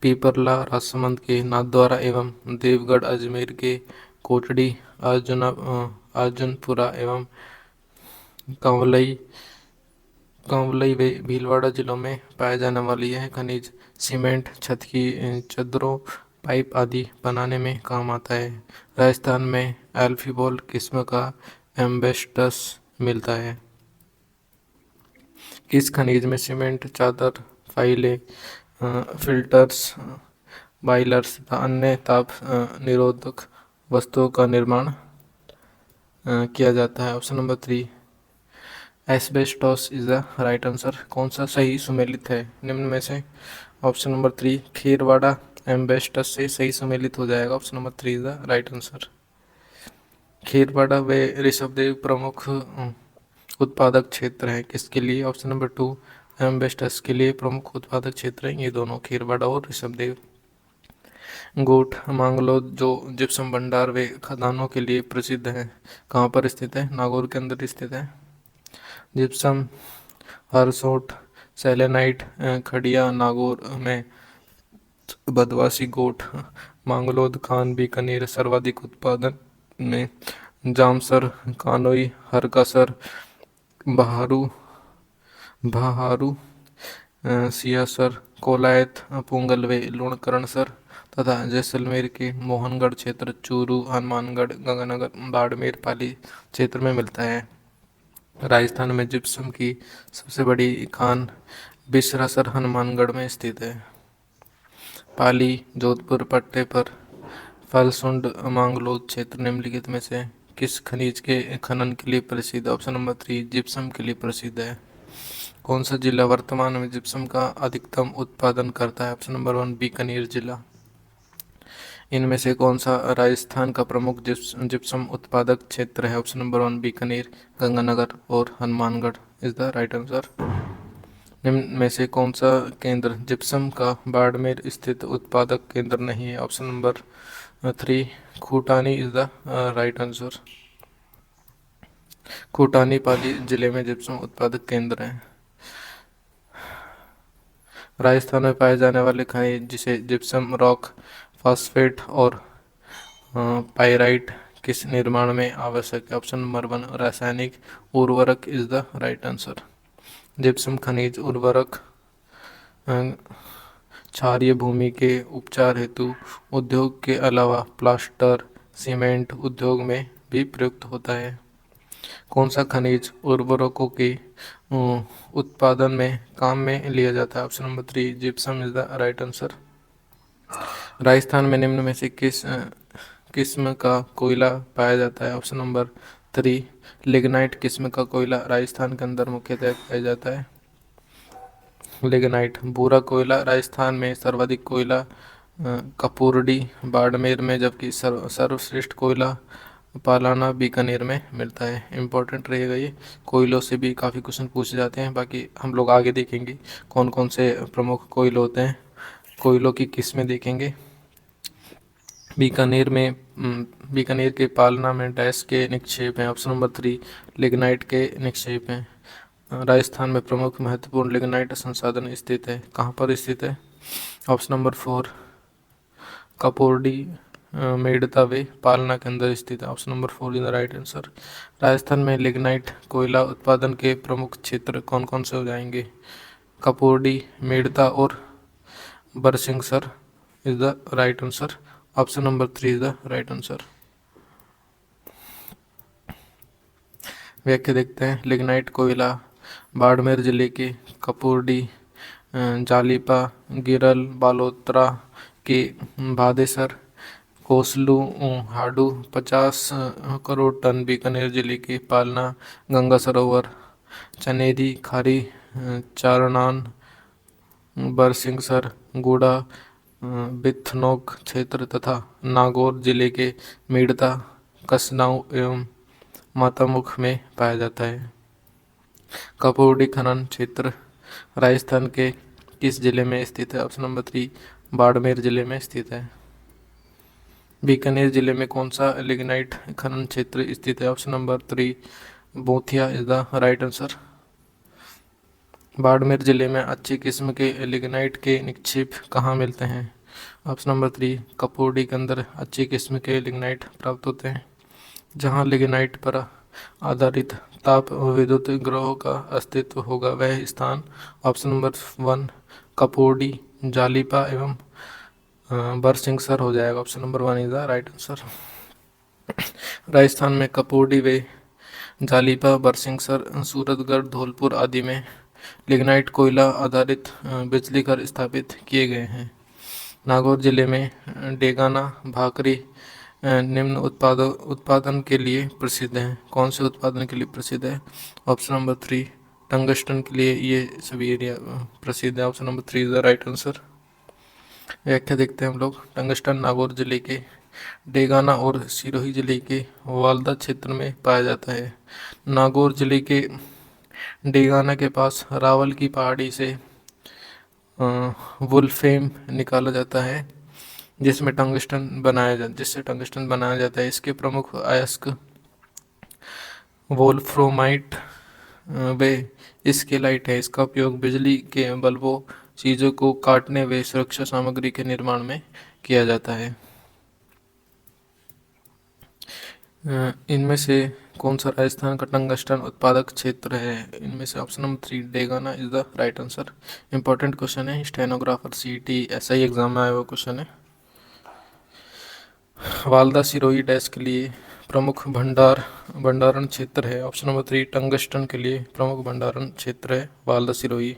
पीपरला राजसमंद के नाथद्वारा एवं देवगढ़, अजमेर के कोटड़ी, अर्जुनपुरा एवं कंवलई व भीलवाड़ा जिलों में पाए जाने वाली यह खनिज सीमेंट, छत की चद्दरों, पाइप आदि बनाने में काम आता है। राजस्थान में एल्फीबॉल किस्म का एम्बेस्टस मिलता है। किस खनिज में सीमेंट, चादर, फाइलें, फिल्टर्स, बाइलर्स तथा अन्य ताप निरोधक वस्तुओं का निर्माण किया जाता है? Option number 3 asbestos is the right answer. कौन सा सही सुमेलित है निम्न में से? ऑप्शन नंबर 3 खेरवाड़ा एम्बेस्टस से सही सुमेलित हो जाएगा। Option number 3 is the right answer. Kherwara व ऋषभदेव प्रमुख उत्पादक क्षेत्र है किसके लिए? ऑप्शन नंबर 2 एम्बेस्टस के लिए प्रमुख उत्पादक क्षेत्र है ये दोनों, खेरवाड़ा और ऋषभदेव। गोठ मांगलोद जो जिप्सम भंडार व खदानों के लिए प्रसिद्ध है, कहाँ पर स्थित है? नागौर के अंदर स्थित है। जिप्सम, हरसोट, सेलेनाइट, खड़िया नागौर में, बदवासी, गोठ, मांगलोद, खान, बीकानेर सर्वाधिक उत्पादन में, जामसर, कानोई, हरकासर, बहारू, सियासर, कोलायत, पुंगल व लूणकरणसर तथा जैसलमेर के मोहनगढ़ क्षेत्र, चूरू, हनुमानगढ़, गंगानगर, बाड़मेर, पाली क्षेत्र में मिलता है। राजस्थान में जिप्सम की सबसे बड़ी खान बिसरासर हनुमानगढ़ में स्थित है। पाली, जोधपुर पट्टे पर फलसुंड, मांगलोद क्षेत्र निम्नलिखित में से किस खनिज के खनन के लिए प्रसिद्ध? ऑप्शन नंबर 3 जिप्सम के लिए प्रसिद्ध है। कौन सा जिला वर्तमान में जिप्सम का अधिकतम उत्पादन करता है? ऑप्शन नंबर 1 बीकानेर जिला। इनमें से कौन सा राजस्थान का प्रमुख जिप्सम उत्पादक क्षेत्र है? ऑप्शन नंबर 1 बीकानेर, गंगानगर और Hanumangarh is the right answer. निम्न में से कौन सा केंद्र जिप्सम का बाड़मेर स्थित उत्पादक केंद्र नहीं है? Option number 3 Khutani is the right answer. Khutani Pali जिले में जिप्सम उत्पादक केंद्र है। राजस्थान में पाए जाने वाले खनिज जिसे जिप्सम रॉक, फास्फेट और पाइराइट किस निर्माण में आवश्यक है? ऑप्शन नंबर 1 रासायनिक उर्वरक is the right answer. Gypsum खनिज उर्वरक क्षारीय भूमि के उपचार हेतु उद्योग के अलावा प्लास्टर, सीमेंट उद्योग में भी प्रयुक्त होता है। कौन सा खनिज उर्वरकों के उत्पादन में काम में लिया जाता है? Option number 3 gypsum is the right answer. Rajasthan में निम्न में से किस किस्म का कोयला पाया जाता है? ऑप्शन नंबर 3 लिग्नाइट किस्म का कोयला राजस्थान के अंदर मुख्यतः पाया जाता है। लिग्नाइट भूरा कोयला राजस्थान में सर्वाधिक कोयला कपूरडी बाड़मेर में, जबकि सर्वश्रेष्ठ कोयला पालाना बीकानेर में मिलता है। इम्पोर्टेंट रहेगा ये, कोयलों से भी काफ़ी क्वेश्चन पूछे जाते हैं। बाकी हम लोग आगे देखेंगे कौन कौन से प्रमुख कोयले होते हैं, कोयलों की किस्में देखेंगे। बीकानेर में बीकानेर के पालना में डैश के निक्षेप हैं। ऑप्शन नंबर 3 लिग्नाइट के निक्षेप हैं। राजस्थान में प्रमुख महत्वपूर्ण लिग्नाइट संसाधन स्थित है। कहाँ पर स्थित है? ऑप्शन नंबर 4 कपोर्डी मेड़ता वे पालना के अंदर स्थित है। Option number 4 is the right answer. Rajasthan में लिग्नाइट कोयला उत्पादन के प्रमुख क्षेत्र कौन कौन से हो जाएंगे? कपोर्डी, मेड़ता और Barsingsar is the right answer. Option number 3 is the right answer. व्याख्या देखते हैं। लिग्नाइट कोयला बाड़मेर जिले के कपूरडी, जालिपा, गिरल, बालोतरा के भादेसर, कोसलू, हाडू 50 करोड़ टन। बीकानेर जिले के पालना, गंगा सरोवर, चनेरी, खारी, चारनान, बरसिंगसर, गुड़ा, बिथनोक क्षेत्र तथा नागौर जिले के मेड़ता, कसनाऊ एवं मातामुख में पाया जाता है। कपोर्डी खनन क्षेत्र राजस्थान के किस जिले में स्थित है? ऑप्शन नंबर 3 बाड़मेर जिले में स्थित है। बीकानेर जिले में कौन सा लिग्नाइट खनन क्षेत्र स्थित है? ऑप्शन नंबर 3 बोथिया is the right answer. Barmer जिले में अच्छी किस्म के लिग्नाइट के निक्षेप कहाँ मिलते हैं? ऑप्शन नंबर 3 कपोर्डी के अंदर अच्छी किस्म के लिग्नाइट प्राप्त होते हैं। जहाँ लिग्नाइट पर आधारित ताप विद्युत ग्रहों का अस्तित्व होगा वह स्थान ऑप्शन नंबर 1 कपोर्डी, जालिपा एवं बरसिंगसर हो जाएगा। Option number 1 is the right answer. Rajasthan में कपोर्डी व जालिपा, बरसिंगसर, सूरतगढ़, धौलपुर आदि में लिग्नाइट कोयला आधारित बिजली घर स्थापित किए गए हैं। नागौर जिले में डेगाना, भाकरी निम्न उत्पादन के लिए प्रसिद्ध है। कौन से उत्पादन के लिए प्रसिद्ध है? ऑप्शन नंबर 3 टंगस्टन के लिए ये सभी एरिया प्रसिद्ध है। Option number 3 is the right answer. व्याख्या देखते हैं हम लोग। टंगस्टन नागौर जिले के डेगाना और सिरोही जिले के वालदा क्षेत्र में पाया जाता है। नागौर जिले के डेगाना के पास रावल की पहाड़ी से वुल्फेम निकाला जाता है जिससे टंगस्टन बनाया जाता है। इसके प्रमुख अयस्क वोल्फ्रोमाइट व स्केलाइट है। इसका उपयोग बिजली के बल्बों, चीज़ों को काटने व सुरक्षा सामग्री के निर्माण में किया जाता है। इनमें से कौन सा राजस्थान का टंगस्टन उत्पादक क्षेत्र है? इनमें से option number 3 Degana is the right answer. Important question है, स्टेनोग्राफर सीटी SI एग्जाम में आया हुआ क्वेश्चन है। वालदा सिरोही डैश के लिए प्रमुख भंडारण क्षेत्र है। ऑप्शन नंबर 3 टंगस्टन के लिए प्रमुख भंडारण क्षेत्र है वालदा सिरोही।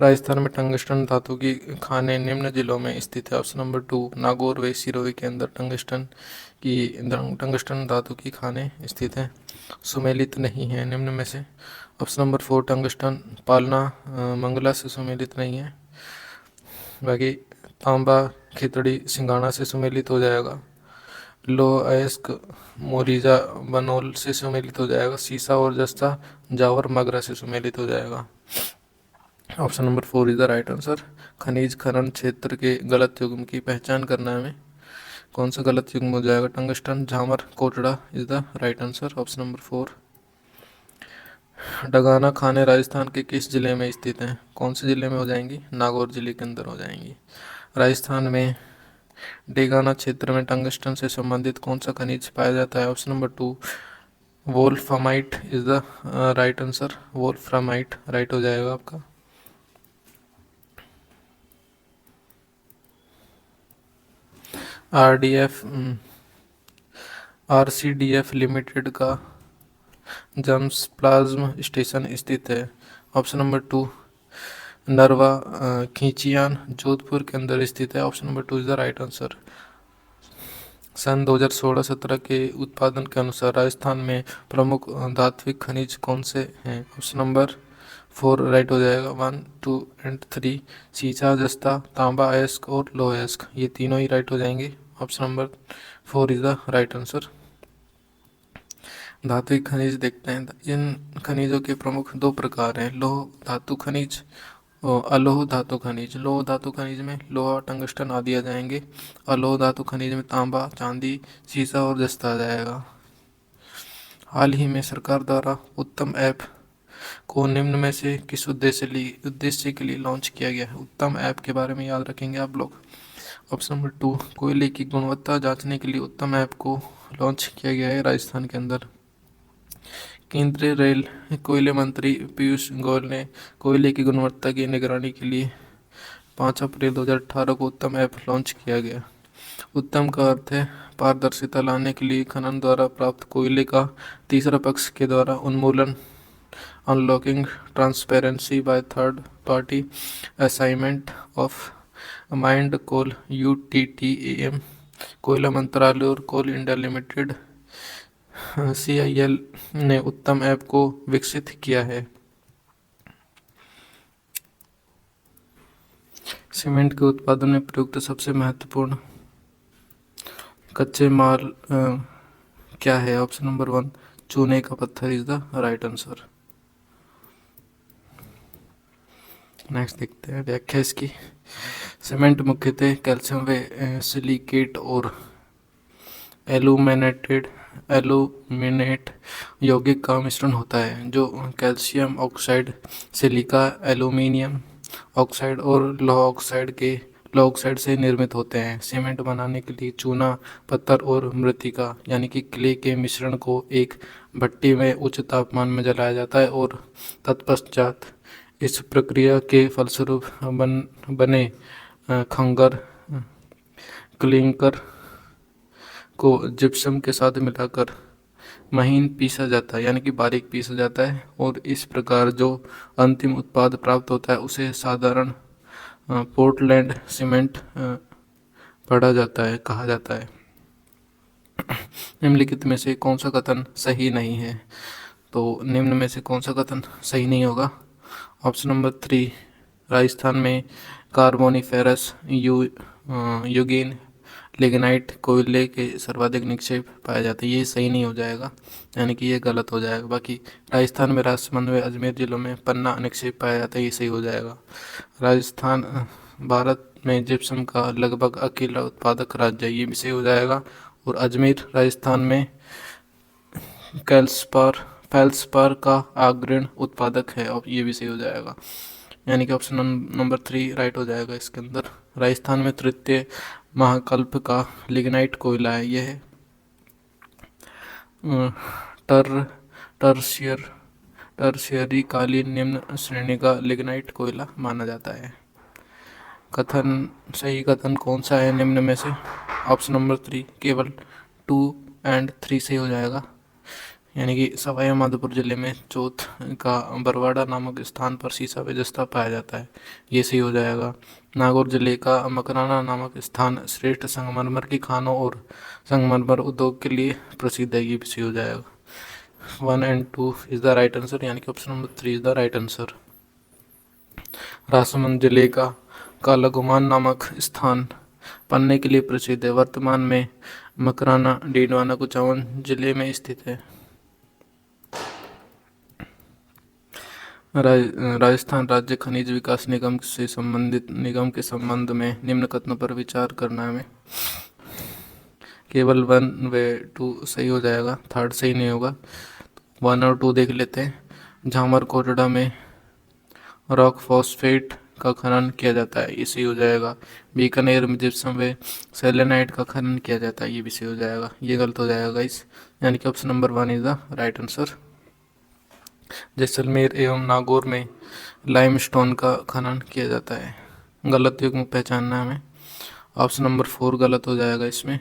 राजस्थान में टंगस्टन धातु की खानें निम्न जिलों में स्थित है। ऑप्शन नंबर 2 नागौर व सिरोही के अंदर टंगस्टन धातु की खानें स्थित हैं। सुमेलित नहीं है निम्न में से। ऑप्शन नंबर 4 टंगस्टन पालना मंगला से सुमेलित नहीं है। बाकी तांबा खितड़ी सिंगाना से सुमेलित हो जाएगा। लोह अयस्क मोरीजा बनोल से सुमेलित हो जाएगा। सीसा और जस्ता जावर मगरा से सुमेलित हो जाएगा। Option number 4 is the right answer. खनिज खनन क्षेत्र के गलत युग्म की पहचान करना है हमें। कौन सा गलत युग्म हो जाएगा? Tungsten, Jhamar, Kotra is the right answer. Option number 4। Degana खाने राजस्थान के किस जिले में स्थित हैं? कौन से जिले में हो जाएंगी? नागौर जिले के अंदर हो जाएंगी। राजस्थान में डेगाना क्षेत्र में टंगस्टन से संबंधित कौन सा खनिज पाया जाता है? Option number 2 wolframite is the right answer. Wolframite right हो जाएगा आपका। RCDF लिमिटेड का जम्स प्लाज्म स्टेशन स्थित है। ऑप्शन नंबर 2 नरवा खींचियान जोधपुर के अंदर स्थित है। Option number 2 is the right answer. सन 2016-17 के उत्पादन के अनुसार राजस्थान में प्रमुख धात्विक खनिज कौन से हैं? ऑप्शन नंबर 4 राइट हो जाएगा। 1, 2 एंड 3 सीसा, जस्ता, तांबा अयस्क और लोह अयस्क ये तीनों ही राइट हो जाएंगे। Option number 4 is the right answer. धात्विक खनिज देखते हैं। इन खनिजों के प्रमुख 2 प्रकार हैं, लोह धातु खनिज और अलोह धातु खनिज, लोह धातु खनिज में लोहा, टंगस्टन आदि आ जाएंगे। अलोह धातु खनिज में तांबा, चांदी, सीसा और जस्ता आ जाएगा। हाल ही में सरकार द्वारा उत्तम ऐप को निम्न में से किस उद्देश्य के लिए लॉन्च किया गया है? उत्तम ऐप के बारे में याद रखेंगे आप लोग। ऑप्शन नंबर 2, कोयले की गुणवत्ता जांचने के लिए उत्तम ऐप को लॉन्च किया गया है राजस्थान के अंदर। केंद्रीय रेल कोयले मंत्री पीयूष गोयल ने कोयले की गुणवत्ता की निगरानी के लिए 5 अप्रैल 2018 को उत्तम ऐप लॉन्च किया गया। उत्तम का अर्थ है पारदर्शिता लाने के लिए खनन द्वारा प्राप्त कोयले का तीसरा पक्ष के द्वारा उन्मूलन, unlocking transparency by third party, assignment of mined coal UTTAM। कोयला मंत्रालय और कोल इंडिया लिमिटेड CIL ने उत्तम ऐप को विकसित किया है। सीमेंट के उत्पादन में प्रयुक्त सबसे महत्वपूर्ण कच्चे माल क्या है? ऑप्शन नंबर 1, चूने का पत्थर is the right answer. Next देखते हैं व्याख्या इसकी। सीमेंट मुख्यतः कैल्शियम व सिलिकेट और एल्यूमिनेट यौगिक का मिश्रण होता है जो calcium oxide, silica, aluminium oxide और लौह ऑक्साइड से निर्मित होते हैं। सीमेंट बनाने के लिए चूना, पत्थर और मृतिका यानी कि क्ले के मिश्रण को एक भट्टी में उच्च तापमान में जलाया जाता है और तत्पश्चात इस प्रक्रिया के फलस्वरूप बने खंगर क्लिंकर को जिप्सम के साथ मिलाकर महीन पीसा जाता है यानी कि बारीक पीसा जाता है और इस प्रकार जो अंतिम उत्पाद प्राप्त होता है उसे साधारण पोर्टलैंड सीमेंट कहा जाता है। निम्नलिखित में से कौन सा कथन सही नहीं है? तो निम्न में से कौन सा कथन सही नहीं होगा? ऑप्शन नंबर 3, राजस्थान में कार्बोनिफेरस युगीन लिग्नाइट कोयले के सर्वाधिक निक्षेप पाए जाते हैं। ये सही नहीं हो जाएगा यानी कि ये गलत हो जाएगा। बाकी राजस्थान में राजसमंद व अजमेर जिलों में पन्ना निक्षेप पाया जाता है, ये सही हो जाएगा। राजस्थान भारत में जिप्सम का लगभग अकेला उत्पादक राज्य है, ये भी सही हो जाएगा। और अजमेर राजस्थान में फेल्सपार का अग्रणी उत्पादक है और ये भी सही हो जाएगा यानी कि ऑप्शन नंबर 3 राइट हो जाएगा इसके अंदर। राजस्थान में तृतीय महाकल्प का लिग्नाइट कोयला है, यह टर्शियरी कालीन निम्न श्रेणी का लिग्नाइट कोयला माना जाता है। सही कथन कौन सा है निम्न में से? ऑप्शन नंबर 3, केवल 2 और 3 सही हो जाएगा यानी कि सवाई माधोपुर जिले में चौथ का बरवाड़ा नामक स्थान पर सीसा व जस्ता पाया जाता है, ये सही हो जाएगा। नागौर जिले का मकराना नामक स्थान श्रेष्ठ संगमरमर की खानों और संगमरमर उद्योग के लिए प्रसिद्ध है, ये भी सही हो जाएगा। 1 और 2 इज द राइट आंसर यानी कि option number 3 is the right answer. Rajsamand जिले का कालागुमान नामक स्थान पन्ने के लिए प्रसिद्ध है। वर्तमान में मकराना डीडवाना कुचामन जिले में स्थित है। राजस्थान राज्य खनिज विकास निगम से संबंधित निगम के संबंध में निम्न कथनों पर विचार करना है। केवल 1 व 2 सही हो जाएगा, थर्ड सही नहीं होगा। 1 और 2 देख लेते हैं। झामर कोटड़ा में रॉक फॉस्फेट का खनन किया जाता है, ये सही हो जाएगा। बीकानेर में जिप्सम व सेलेनाइट का खनन किया जाता है, ये भी सही हो जाएगा। ये गलत हो जाएगा इस यानी कि option number 1 is the right answer. Jaisalmer एवं नागौर में लाइमस्टोन का खनन किया जाता है। गलत युग्म पहचानना हमें। ऑप्शन नंबर 4 गलत हो जाएगा इसमें।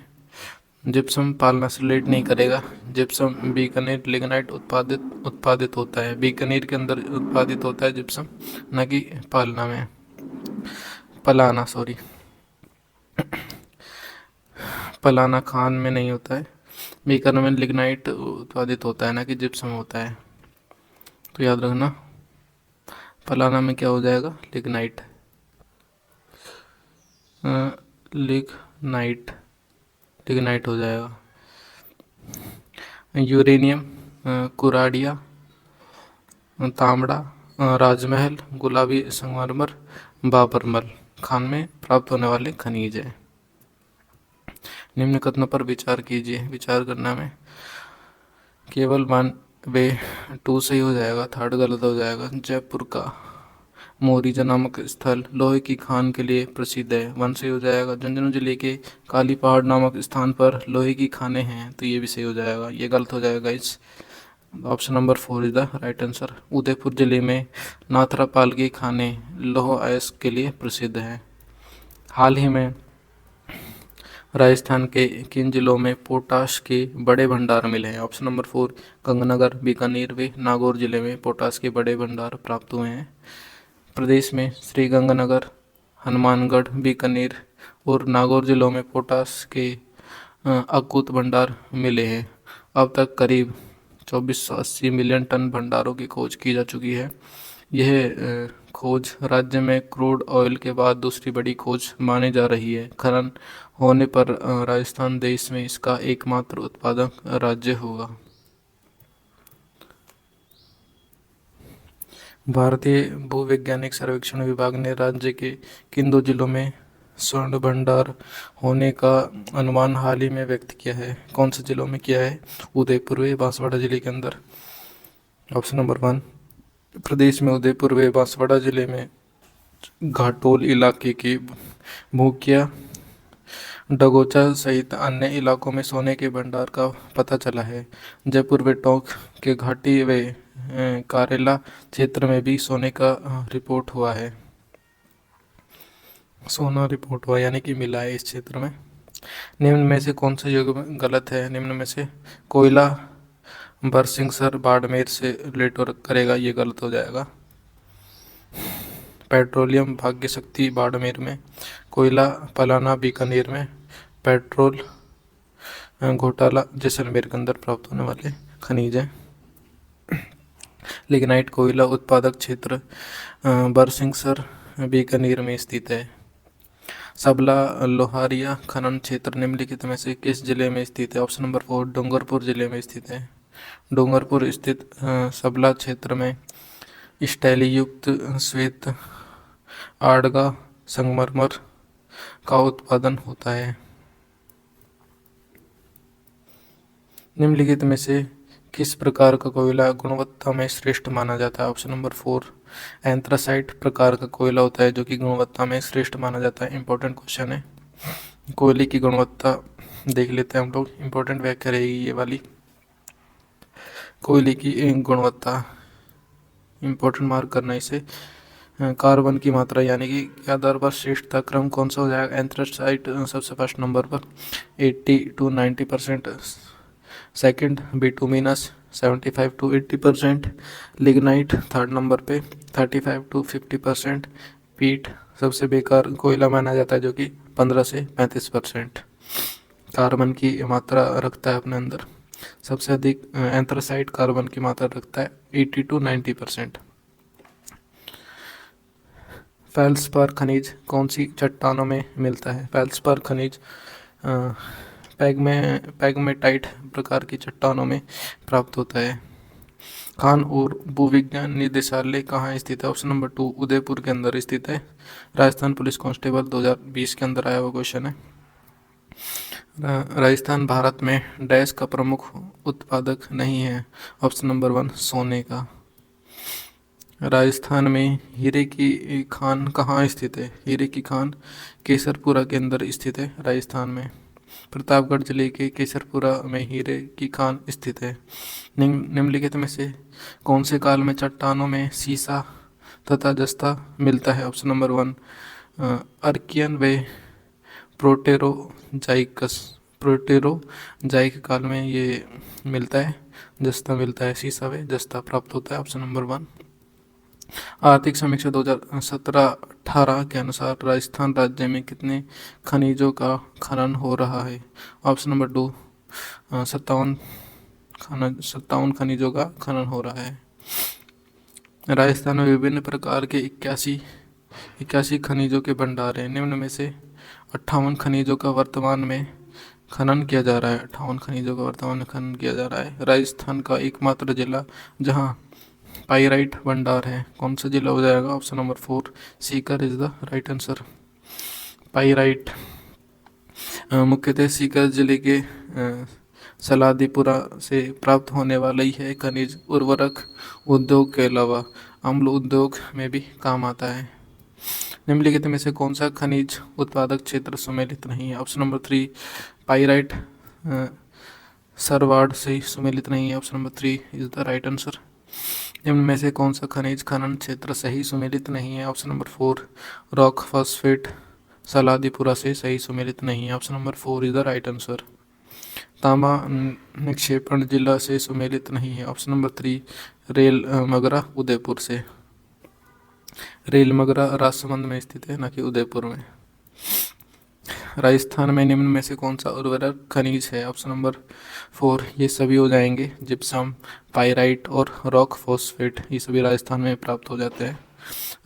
जिप्सम पालना से रिलेट नहीं करेगा। जिप्सम बीकानेर लिग्नाइट उत्पादित होता है, बीकानेर के अंदर उत्पादित होता है जिप्सम, न कि पलाना सॉरी पलाना खान में नहीं होता है। बीकानेर में लिग्नाइट उत्पादित होता है ना कि जिप्सम होता है, तो याद रखना। पलाना में क्या हो जाएगा? लिग्नाइट लिग्नाइट हो जाएगा। यूरेनियम, कुराडिया, तांबड़ा, राजमहल, गुलाबी संगमरमर, बाबरमल खान में प्राप्त होने वाले खनिज है। निम्न कथनों पर विचार कीजिए। विचार करना में केवल वन वे 2 सही हो जाएगा, थर्ड गलत हो जाएगा। जयपुर का मोरीजा नामक स्थल लोहे की खान के लिए प्रसिद्ध है, 1 सही हो जाएगा। झुंझुनू जिले के काली पहाड़ नामक स्थान पर लोहे की खानें हैं, तो ये भी सही हो जाएगा, ये गलत हो जाएगा। इस option number 4 is the right answer. Udaipur जिले में नाथरापाल की खानें लौह अयस्क के लिए प्रसिद्ध हैं। हाल ही में राजस्थान के किन जिलों में पोटाश के बड़े भंडार मिले हैं? ऑप्शन नंबर 4 गंगानगर, बीकानेर व नागौर जिले में पोटाश के बड़े भंडार प्राप्त हुए हैं। प्रदेश में श्रीगंगानगर, हनुमानगढ़, बीकानेर और नागौर जिलों में पोटाश के अकूत भंडार मिले हैं। अब तक करीब 2480 मिलियन टन भंडारों की खोज की जा चुकी है। यह खोज राज्य में क्रूड ऑयल के बाद दूसरी बड़ी खोज मानी जा रही है। खनन होने पर राजस्थान देश में इसका एकमात्र उत्पादक राज्य होगा। भारतीय भूवैज्ञानिक सर्वेक्षण विभाग ने राज्य के किन 2 जिलों में स्वर्ण भंडार होने का अनुमान हाल ही में व्यक्त किया है? कौन से जिलों में किया है? उदयपुर व बांसवाड़ा जिले के अंदर। ऑप्शन नंबर 1 प्रदेश में उदयपुर व बांसवाड़ा जिले में घाटोल इलाके की भूकिया, डगोचा सहित अन्य इलाकों में सोने के भंडार का पता चला है। जयपुर व टोंक के घाटी व कारेला क्षेत्र में भी सोने का रिपोर्ट हुआ है। सोना रिपोर्ट हुआ यानी कि मिला है इस क्षेत्र में। निम्न में से कौन सा युग गलत है? निम्न में से कोयला बरसिंहसर बाड़मेर से रिलेट करेगा, ये गलत हो जाएगा। पेट्रोलियम भाग्य शक्ति बाड़मेर में, कोयला पलाना बीकानेर में, पेट्रोल घोटाला जैसलमेर के अंदर प्राप्त होने वाले खनिज हैं। लिग्नाइट कोयला उत्पादक क्षेत्र बरसिंहसर बीकानेर में स्थित है। सबला लोहारिया खनन क्षेत्र निम्नलिखित में से किस जिले में स्थित है? ऑप्शन नंबर 4 डूंगरपुर जिले में स्थित है। डूंगरपुर स्थित सबला क्षेत्र में स्टैली युक्त श्वेत आड़गा संगमरमर का उत्पादन होता है। निम्नलिखित में से किस प्रकार का कोयला गुणवत्ता में श्रेष्ठ माना जाता है? ऑप्शन नंबर 4 एंथ्रासाइट प्रकार का कोयला होता है जो कि गुणवत्ता में श्रेष्ठ माना जाता है। इंपॉर्टेंट क्वेश्चन है। कोयले की गुणवत्ता देख लेते हैं हम लोग, इंपॉर्टेंट व्याख्या रहेगी ये वाली। कोयले की गुणवत्ता इंपॉर्टेंट मार्क करना इसे। कार्बन की मात्रा यानी कि आधार पर श्रेष्ठता क्रम कौन सा हो जाएगा? एंथ्रासाइट सबसे फर्स्ट नंबर पर 80 to 90%, second bituminous 75 to 80%, lignite third number पे 35 to 50%, पीट सबसे बेकार कोयला माना जाता है जो कि 15 से 35% कार्बन की मात्रा रखता है अपने अंदर। सबसे अधिक एंथ्रासाइट कार्बन की मात्रा रखता है 80 to 90%। फेल्सपार खनिज कौन सी चट्टानों में मिलता है? फेल्सपार खनिज पैगमेटाइट प्रकार की चट्टानों में प्राप्त होता है। खान और भूविज्ञान निदेशालय कहाँ स्थित है? ऑप्शन नंबर 2 उदयपुर के अंदर स्थित है। राजस्थान पुलिस कांस्टेबल 2020 के अंदर आया हुआ क्वेश्चन है। राजस्थान भारत में डैश का प्रमुख उत्पादक नहीं है? ऑप्शन नंबर 1 सोने का। राजस्थान में हीरे की खान कहाँ स्थित है? हीरे की खान केसरपुरा के अंदर स्थित है राजस्थान में। प्रतापगढ़ जिले के केसरपुरा में हीरे की खान स्थित है। निम्नलिखित में से कौन से काल में चट्टानों में सीसा तथा जस्ता मिलता है? ऑप्शन नंबर 1 अर्कियन व प्रोटेरोजाइक काल में ये मिलता है, जस्ता मिलता है, सीसा व जस्ता प्राप्त होता है। Option number 1। आर्थिक समीक्षा 2017-18 के अनुसार राजस्थान राज्य में कितने खनिजों का खनन हो रहा है? ऑप्शन नंबर 2 57 खनिजों का खनन हो रहा है। राजस्थान में विभिन्न प्रकार के 81 खनिजों के भंडार हैं। निम्न में से 58 खनिजों का वर्तमान में खनन किया जा रहा है। 58 खनिजों का वर्तमान में खनन किया जा रहा है। राजस्थान का एकमात्र जिला जहां पाइराइट भंडार है, कौन सा जिला हो जाएगा? Option number 4 Sikar is the right answer. Pyrite मुख्यतः सीकर जिले के सलादीपुरा से प्राप्त होने वाला ही है खनिज उर्वरक उद्योग के अलावा अम्ल उद्योग में भी काम आता है। निम्नलिखित में से कौन सा खनिज उत्पादक क्षेत्र सम्मिलित नहीं है? ऑप्शन नंबर 3 पाइराइट सरवाड़ से सम्मिलित नहीं है। Option number 3 is the right answer. निम्न में से कौन सा खनिज खनन क्षेत्र सही सम्मिलित नहीं है? Option number 4 rock phosphate Saladipura से सही सम्मिलित नहीं है। Option number 4 is the right answer. तांबा निक्षेपण जिला से सम्मिलित नहीं है। Option number 3 rail Magra Udaipur से। रेल मगरा राजसमंद में स्थित है, न कि उदयपुर में। राजस्थान में निम्न में से कौन सा उर्वरक खनिज है? ऑप्शन नंबर 4 ये सभी हो जाएंगे, जिप्सम, पाइराइट और रॉक फॉस्फेट, ये सभी राजस्थान में प्राप्त हो जाते हैं।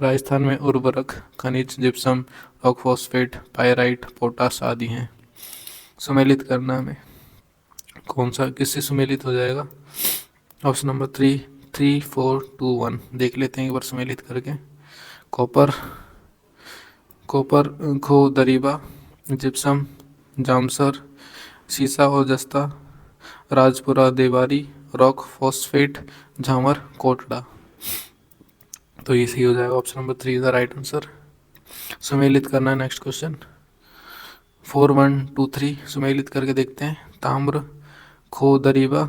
राजस्थान में उर्वरक खनिज gypsum, rock phosphate, pyrite, potash आदि हैं। सम्मिलित करना में कौन सा किससे सम्मिलित हो जाएगा? ऑप्शन नंबर 3 3 4 2 1 देख लेते हैं एक बार सम्मिलित करके। कॉपर खो दरीबा, जिप्सम, जामसर, सीसा और जस्ता, राजपुरा देवारी, रॉक फॉस्फेट, झामर कोटड़ा। तो ये सही हो जाएगा, option number 3 is the right answer. सम्मिलित करना है नेक्स्ट क्वेश्चन। 4 1 2 3 सम्मिलित करके देखते हैं। ताम्र खो दरीबा,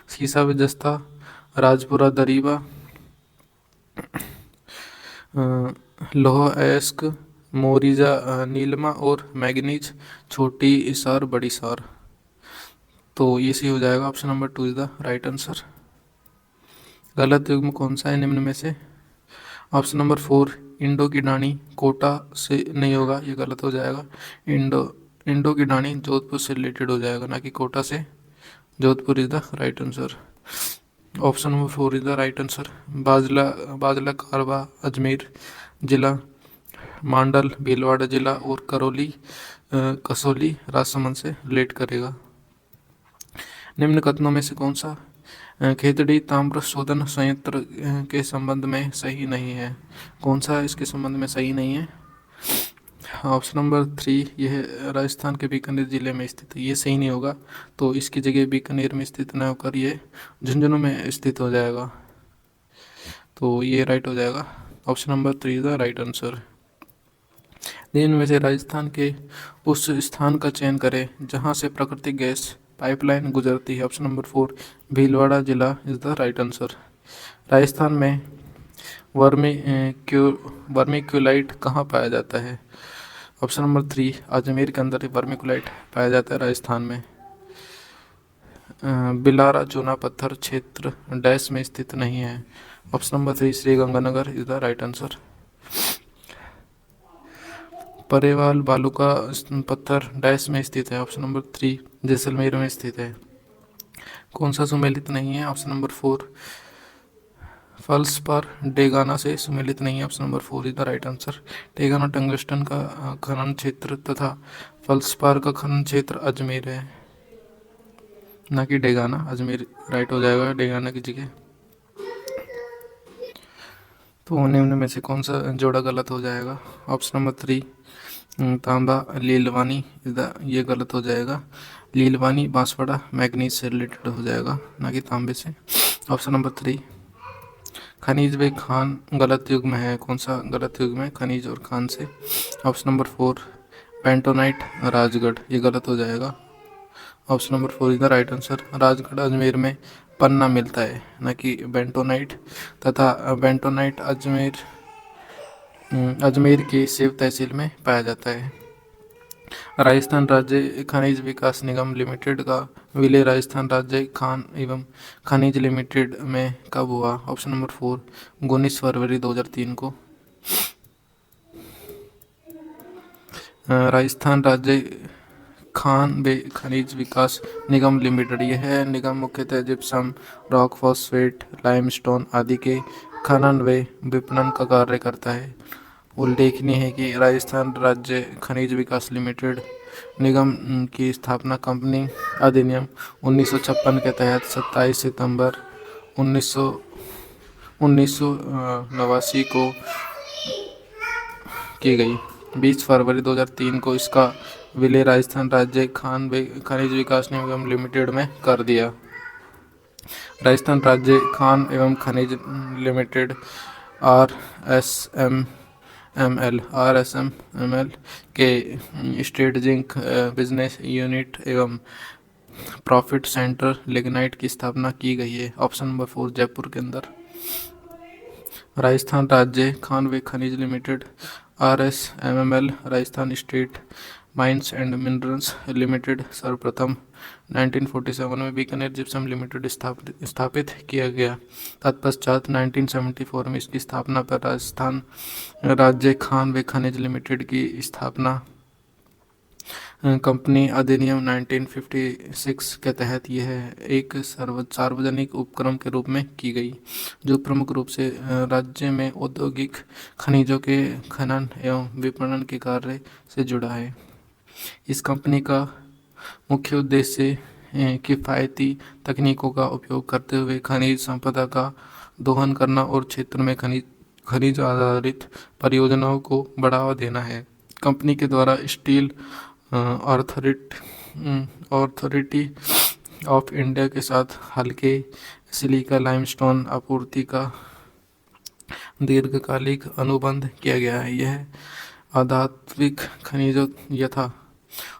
सीसा व जस्ता, राजपुरा दरीबा, लोह अयस्क, मोरिजा नीलमा और मैग्नीज छोटी इसार बड़ी सार। तो ये सही हो जाएगा, option number 2 is the right answer. गलत युग्म कौन सा है निम्न में से? ऑप्शन नंबर 4 इंडो की डाणी कोटा से नहीं होगा, ये गलत हो जाएगा। इंडो की डाणी जोधपुर से रिलेटेड हो जाएगा, ना कि कोटा से। Jodhpur is the right answer. Option number 4 is the right answer. बाजला कारवा अजमेर जिला, मांडल भीलवाड़ा जिला और करौली कसौली राजसमंद से रिलेट करेगा। निम्न कथनों में से कौन सा खेतड़ी ताम्र शोधन संयंत्र के संबंध में सही नहीं है? कौन सा इसके संबंध में सही नहीं है? ऑप्शन नंबर 3 यह राजस्थान के बीकानेर जिले में स्थित है, ये सही नहीं होगा। तो इसकी जगह बीकानेर में स्थित न होकर ये झुंझुनू में स्थित हो जाएगा, तो ये राइट हो जाएगा। Option number 3 is the right answer. निम्न में से राजस्थान के उस स्थान का चयन करें जहां से प्राकृतिक गैस पाइपलाइन गुजरती है। ऑप्शन नंबर 4 भीलवाड़ा जिला is the right answer. Rajasthan में वर्मिक्यूलाइट कहाँ पाया जाता है? ऑप्शन नंबर 3 अजमेर के अंदर वर्मिक्यूलाइट पाया जाता है राजस्थान में। बिलारा चूना पत्थर क्षेत्र डैश में स्थित नहीं है। Option number 3 Shri Ganganagar is the right answer. परेवाल बालू का पत्थर डैश में स्थित है। ऑप्शन नंबर 3 जैसलमेर में स्थित है। कौन सा सम्मिलित नहीं है? ऑप्शन नंबर 4 फल्सपार डेगाना से सम्मिलित नहीं है। Option number 4 is the right answer. Degana tungsten का खनन क्षेत्र तथा फल्सपार का खनन क्षेत्र अजमेर है, ना कि डेगाना। अजमेर राइट हो जाएगा डेगाना की जगह। तो निम्न में से कौन सा जोड़ा गलत हो जाएगा? ऑप्शन नंबर 3 तांबा लीलवानी ये गलत हो जाएगा। लीलवानी बांसवाड़ा मैग्नीज से रिलेटेड हो जाएगा, ना कि तांबे से। ऑप्शन नंबर 3 खनिज व खान गलत युग्म है। कौन सा गलत युग्म है खनिज और खान से? ऑप्शन नंबर 4 पेंटोनाइट राजगढ़, ये गलत हो जाएगा। Option number 4 is the right answer. Rajgarh Ajmer में पन्ना मिलता है, न कि बेंटोनाइट, तथा बेंटोनाइट अजमेर की शिव तहसील में पाया जाता है। राजस्थान राज्य खनिज विकास निगम लिमिटेड का विलय राजस्थान राज्य खान एवं खनिज लिमिटेड में कब हुआ? ऑप्शन नंबर 4 19 फरवरी 2003 को। राजस्थान राज्य खान व खनिज विकास निगम लिमिटेड, यह निगम मुख्यतः जिप्सम, रॉक फॉस्फेट, लाइमस्टोन आदि के खनन व विपणन का कार्य करता है। उल्लेखनीय है कि राजस्थान राज्य खनिज विकास लिमिटेड निगम की स्थापना कंपनी अधिनियम 1956 के तहत 27 सितंबर 1900 1989 को की गई। 20 फरवरी 2003 को इसका विलय राजस्थान राज्य खनिज विकास निगम लिमिटेड में कर दिया। राजस्थान राज्य खान एवं खनिज लिमिटेड RSMML के स्ट्रेटेजिक बिजनेस यूनिट एवं प्रॉफिट सेंटर लिग्नाइट की स्थापना की गई है। ऑप्शन नंबर 4 जयपुर के अंदर। राजस्थान राज्य खान व खनिज limited RSMML Rajasthan state mines and minerals limited सर्वप्रथम 1947 में बीकानेर जिप्सम लिमिटेड स्थापित किया गया। तत्पश्चात 1974 में इसकी स्थापना पर राजस्थान राज्य खान व खनिज लिमिटेड की स्थापना कंपनी अधिनियम 1956 के तहत यह एक सार्वजनिक उपक्रम के रूप में की गई, जो प्रमुख रूप से राज्य में औद्योगिक खनिजों के खनन एवं विपणन के कार्य से जुड़ा है। इस कंपनी का मुख्य उद्देश्य किफ़ायती तकनीकों का उपयोग करते हुए खनिज संपदा का दोहन करना और क्षेत्र में खनिज आधारित परियोजनाओं को बढ़ावा देना है। कंपनी के द्वारा स्टील अथॉरिटी ऑफ इंडिया के साथ हल्के सिलिका लाइमस्टोन आपूर्ति का दीर्घकालिक अनुबंध किया गया है। यह अधात्विक खनिजों यथा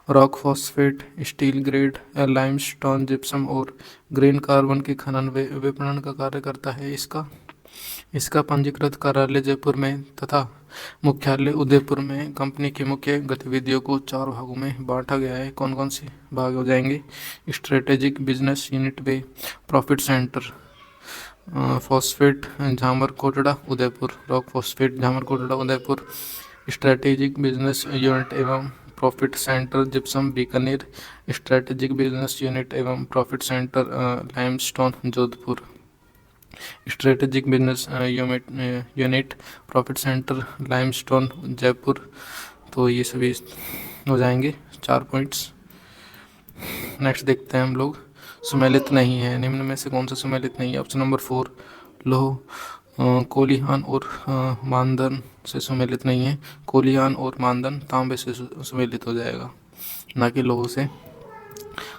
rock phosphate, steel grade limestone, gypsum और ग्रीन कार्बन के खनन व विपणन का कार्य करता है। इसका पंजीकृत कार्यालय जयपुर में तथा मुख्यालय उदयपुर में। कंपनी की मुख्य गतिविधियों को 4 भागों में बांटा गया है। कौन कौन से भाग हो जाएंगे? स्ट्रेटेजिक बिजनेस यूनिट व profit centre. Phosphate Jhamar Kotra Udaipur, rock phosphate Jhamar Kotra Udaipur. Strategic business unit एवं profit centre gypsum Bikaner. Strategic business unit एवं profit centre limestone Jodhpur. Strategic business unit profit centre limestone Jaipur. तो ये सभी हो जाएंगे 4 पॉइंट्स। नेक्स्ट देखते हैं हम लोग। सुमेलित नहीं है, निम्न में से कौन सा सुमेलित नहीं है? ऑप्शन नंबर 4 लौह कोलिहान और मानदन से सुमेलित नहीं है। कोलिहान और मानदन तांबे से सुमेलित हो जाएगा, ना कि लौह से।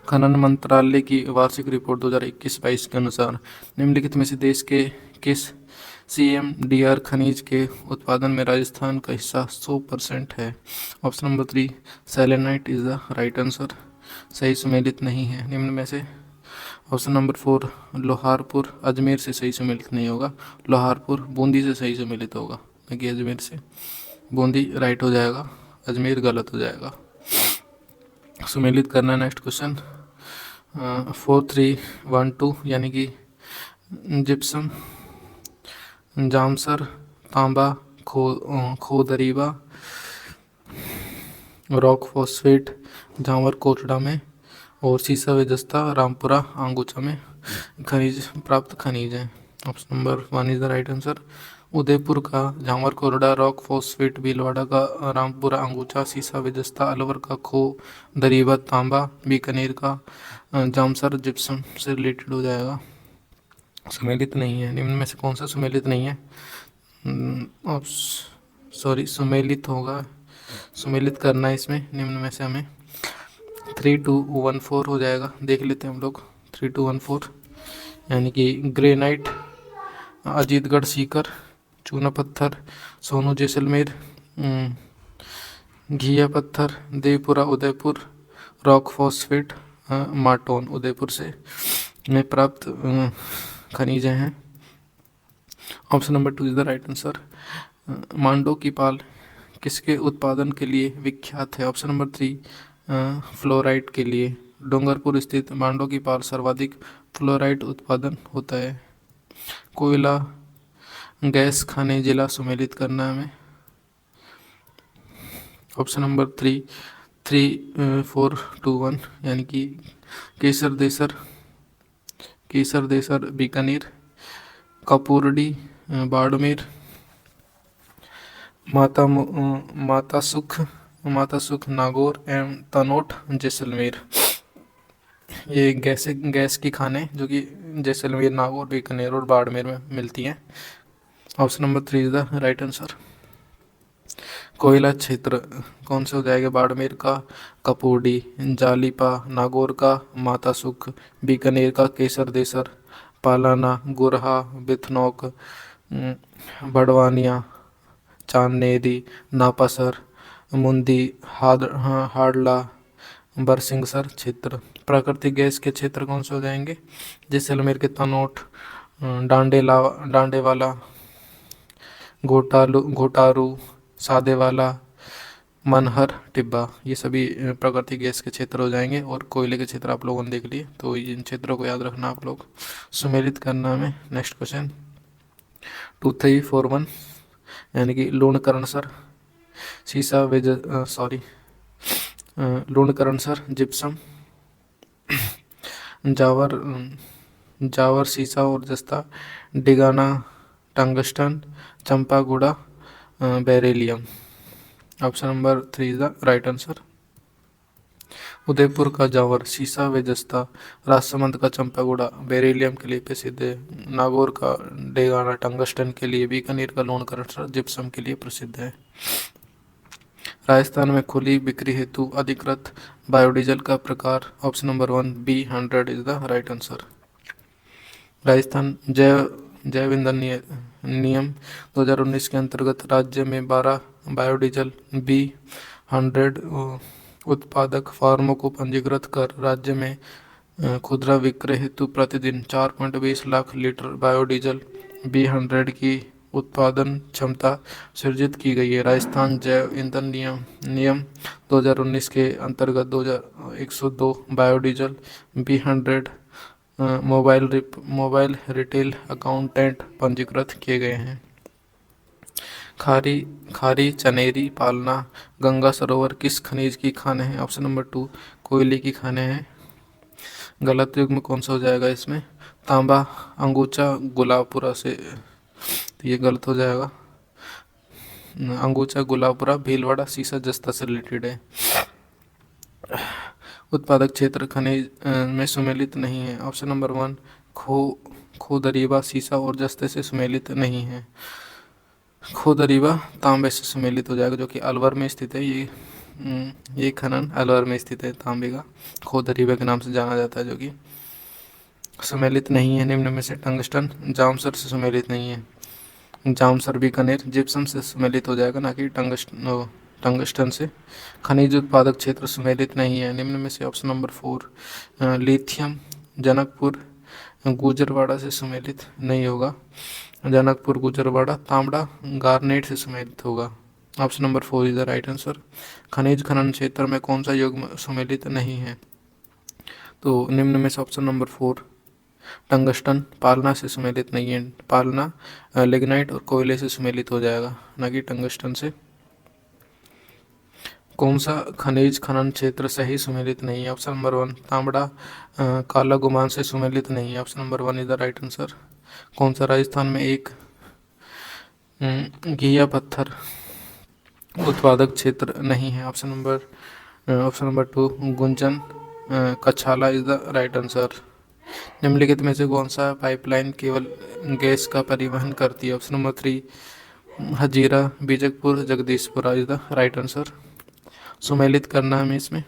खनन मंत्रालय की वार्षिक रिपोर्ट 2021-22 के अनुसार निम्नलिखित में से देश के किस CMDR खनिज के उत्पादन में राजस्थान का हिस्सा 100% है? Option number 3 selenite is the right answer, सही सुमेलित नहीं है निम्न में से। ऑप्शन नंबर 4 लोहारपुर अजमेर से सही सुमेलित नहीं होगा। लोहारपुर बूंदी से सही सुमेलित होगा, न कि अजमेर से। बूंदी राइट हो जाएगा, अजमेर गलत हो जाएगा। सुमेलित करना है। नेक्स्ट क्वेश्चन 4312 यानी कि जिप्सम, जामसर, तांबा, खोदरीबा, रॉक फॉस्फेट झामर कोटड़ा में और सीसा व जस्ता रामपुरा आंगूचा में खनिज प्राप्त खनिज हैं। Option number 1 is the right answer. Udaipur का झामर कोरडा, रॉक फॉस्फेट भीलवाड़ा का रामपुरा अंगूचा, सीसा व जस्ता अलवर का खो दरीबा तांबा, बीकानेर का जामसर जिप्सम से रिलेटेड हो जाएगा। सुमेलित नहीं है, निम्न में से कौन सा सुमेलित नहीं है? सॉरी सुमेलित होगा, सुमेलित करना है इसमें। निम्न में से हमें 3214 हो जाएगा। देख लेते हैं हम लोग 3214 यानी कि ग्रेनाइट अजीतगढ़ सीकर, चूना पत्थर सोनू जैसलमेर, घिया पत्थर देवपुरा उदयपुर, रॉक फॉस्फेट माटोन उदयपुर से में प्राप्त खनिज हैं। Option number 2 is the right answer. Mando की पाल किसके उत्पादन के लिए विख्यात है? ऑप्शन नंबर 3 फ्लोराइड के लिए। डूंगरपुर स्थित मांडो की पाल सर्वाधिक फ्लोराइड उत्पादन होता है। कोयला गैस खाने जिला सुमेलित करना है हमें। ऑप्शन नंबर 3421 यानी कि केसर देसर बीकानेर, कपूरडी बाड़मेर, माता सुख नागौर एवं तनोट जैसलमेर। ये गैस की खाने जो कि जैसलमेर, नागौर, बीकानेर और बाड़मेर में मिलती हैं। Option number 3 is the right answer. कोयला क्षेत्र कौन से हो जाएगा? बाड़मेर का कपूडी, जालिपा, नागौर का मातासुख, बीकानेर का केसर देसर, पालाना, गुरहा, बिथनोक, बड़वानिया, चांदनेरी, नापासर, मुंदी, हाड़ला, बरसिंगसर क्षेत्र। प्राकृतिक गैस के क्षेत्र कौन से हो जाएंगे? जैसलमेर के तनोट, डांडेवाला, घोटारू, सादेवाला, मनहर, टिब्बा, ये सभी प्राकृतिक गैस के क्षेत्र हो जाएंगे। और कोयले के क्षेत्र आप लोगों ने देख लिए, तो इन क्षेत्रों को याद रखना आप लोग, सुमेलित करना हमें। नेक्स्ट क्वेश्चन 2341 यानी कि लूणकरणसर, सीसा वेज लूणकरणसर, जिप्सम, जावर सीसा और जस्ता, Degana tungsten, Champaguda beryllium. Option number 3 is the right answer. Udaipur का जावर सीसा व जस्ता, राजसमंद का चंपागुड़ा बेरिलियम के लिए प्रसिद्ध है, नागौर का डेगाना टंगस्टन के लिए, बीकानेर का लूणकरण जिप्सम के लिए प्रसिद्ध है। राजस्थान में खुली बिक्री हेतु अधिकृत बायोडीजल का प्रकार? Option number 1 B100 is the right answer. Rajasthan जैव ईंधन नियम 2019 के अंतर्गत राज्य में 12 बायोडीजल B100 उत्पादक फार्मों को पंजीकृत कर राज्य में खुदरा विक्रय हेतु प्रतिदिन 4.20 लाख लीटर बायोडीजल B100 की उत्पादन क्षमता सृजित की गई है। राजस्थान जैव ईंधन नियम 2019 के अंतर्गत 2102 biodiesel B100 mobile retail accountant पंजीकृत किए गए हैं। खारी चनेरी पालना गंगा सरोवर किस खनिज की खान है? ऑप्शन नंबर 2 कोयले की खाने हैं। गलत युग्म कौन सा हो जाएगा इसमें? तांबा अंगूचा गुलाबपुरा से, तो ये गलत हो जाएगा। अंगूचा गुलाबपुरा भीलवाड़ा सीसा जस्ता से रिलेटेड है। उत्पादक क्षेत्र खनिज में सुमेलित नहीं है। ऑप्शन नंबर 1 खोदरीबा सीसा और जस्ते से सुमेलित नहीं है। खोदरीबा तांबे से सुमेलित हो जाएगा, जो कि अलवर में स्थित है। ये खनन अलवर में स्थित है। तांबे का खोदरीबा के नाम से जाना जाता है, जो कि सुमेलित नहीं है। निम्न में से टंगस्टन जामसर से सुमेलित नहीं है। जामसर बीकानेर जिप्सम से सुमेलित हो जाएगा, ना कि टंगस्टन से। खनिज उत्पादक क्षेत्र सुमेलित नहीं है। निम्न में से option number 4 lithium Janakpur Gujarwada से सुमेलित नहीं होगा। जनकपुर गुजरवाड़ा तांबड़ा गार्नेट से सुमेलित होगा। Option number 4 is the right answer. खनिज खनन क्षेत्र में कौन सा युग्म सुमेलित नहीं है? तो निम्न में से ऑप्शन नंबर 4 टंगस्टन पालना से सुमेलित नहीं है। पालना लिग्नाइट और कोयले से सुमेलित हो जाएगा, ना कि टंगस्टन से। कौन सा खनिज खनन क्षेत्र सही सुमेलित नहीं है? ऑप्शन नंबर 1 तांबड़ा काला गुमान से सुमेलित नहीं है। Option number 1 is the right answer. कौन सा राजस्थान में एक घिया पत्थर उत्पादक क्षेत्र नहीं है? Option number 2 Gunjan Kachhala is the right answer. निम्नलिखित में से कौन सा पाइपलाइन केवल गैस का परिवहन करती है? Option number 3 Hazira Bijakpur Jagdishpura is the right answer. सुमेलित करना हमें इसमें।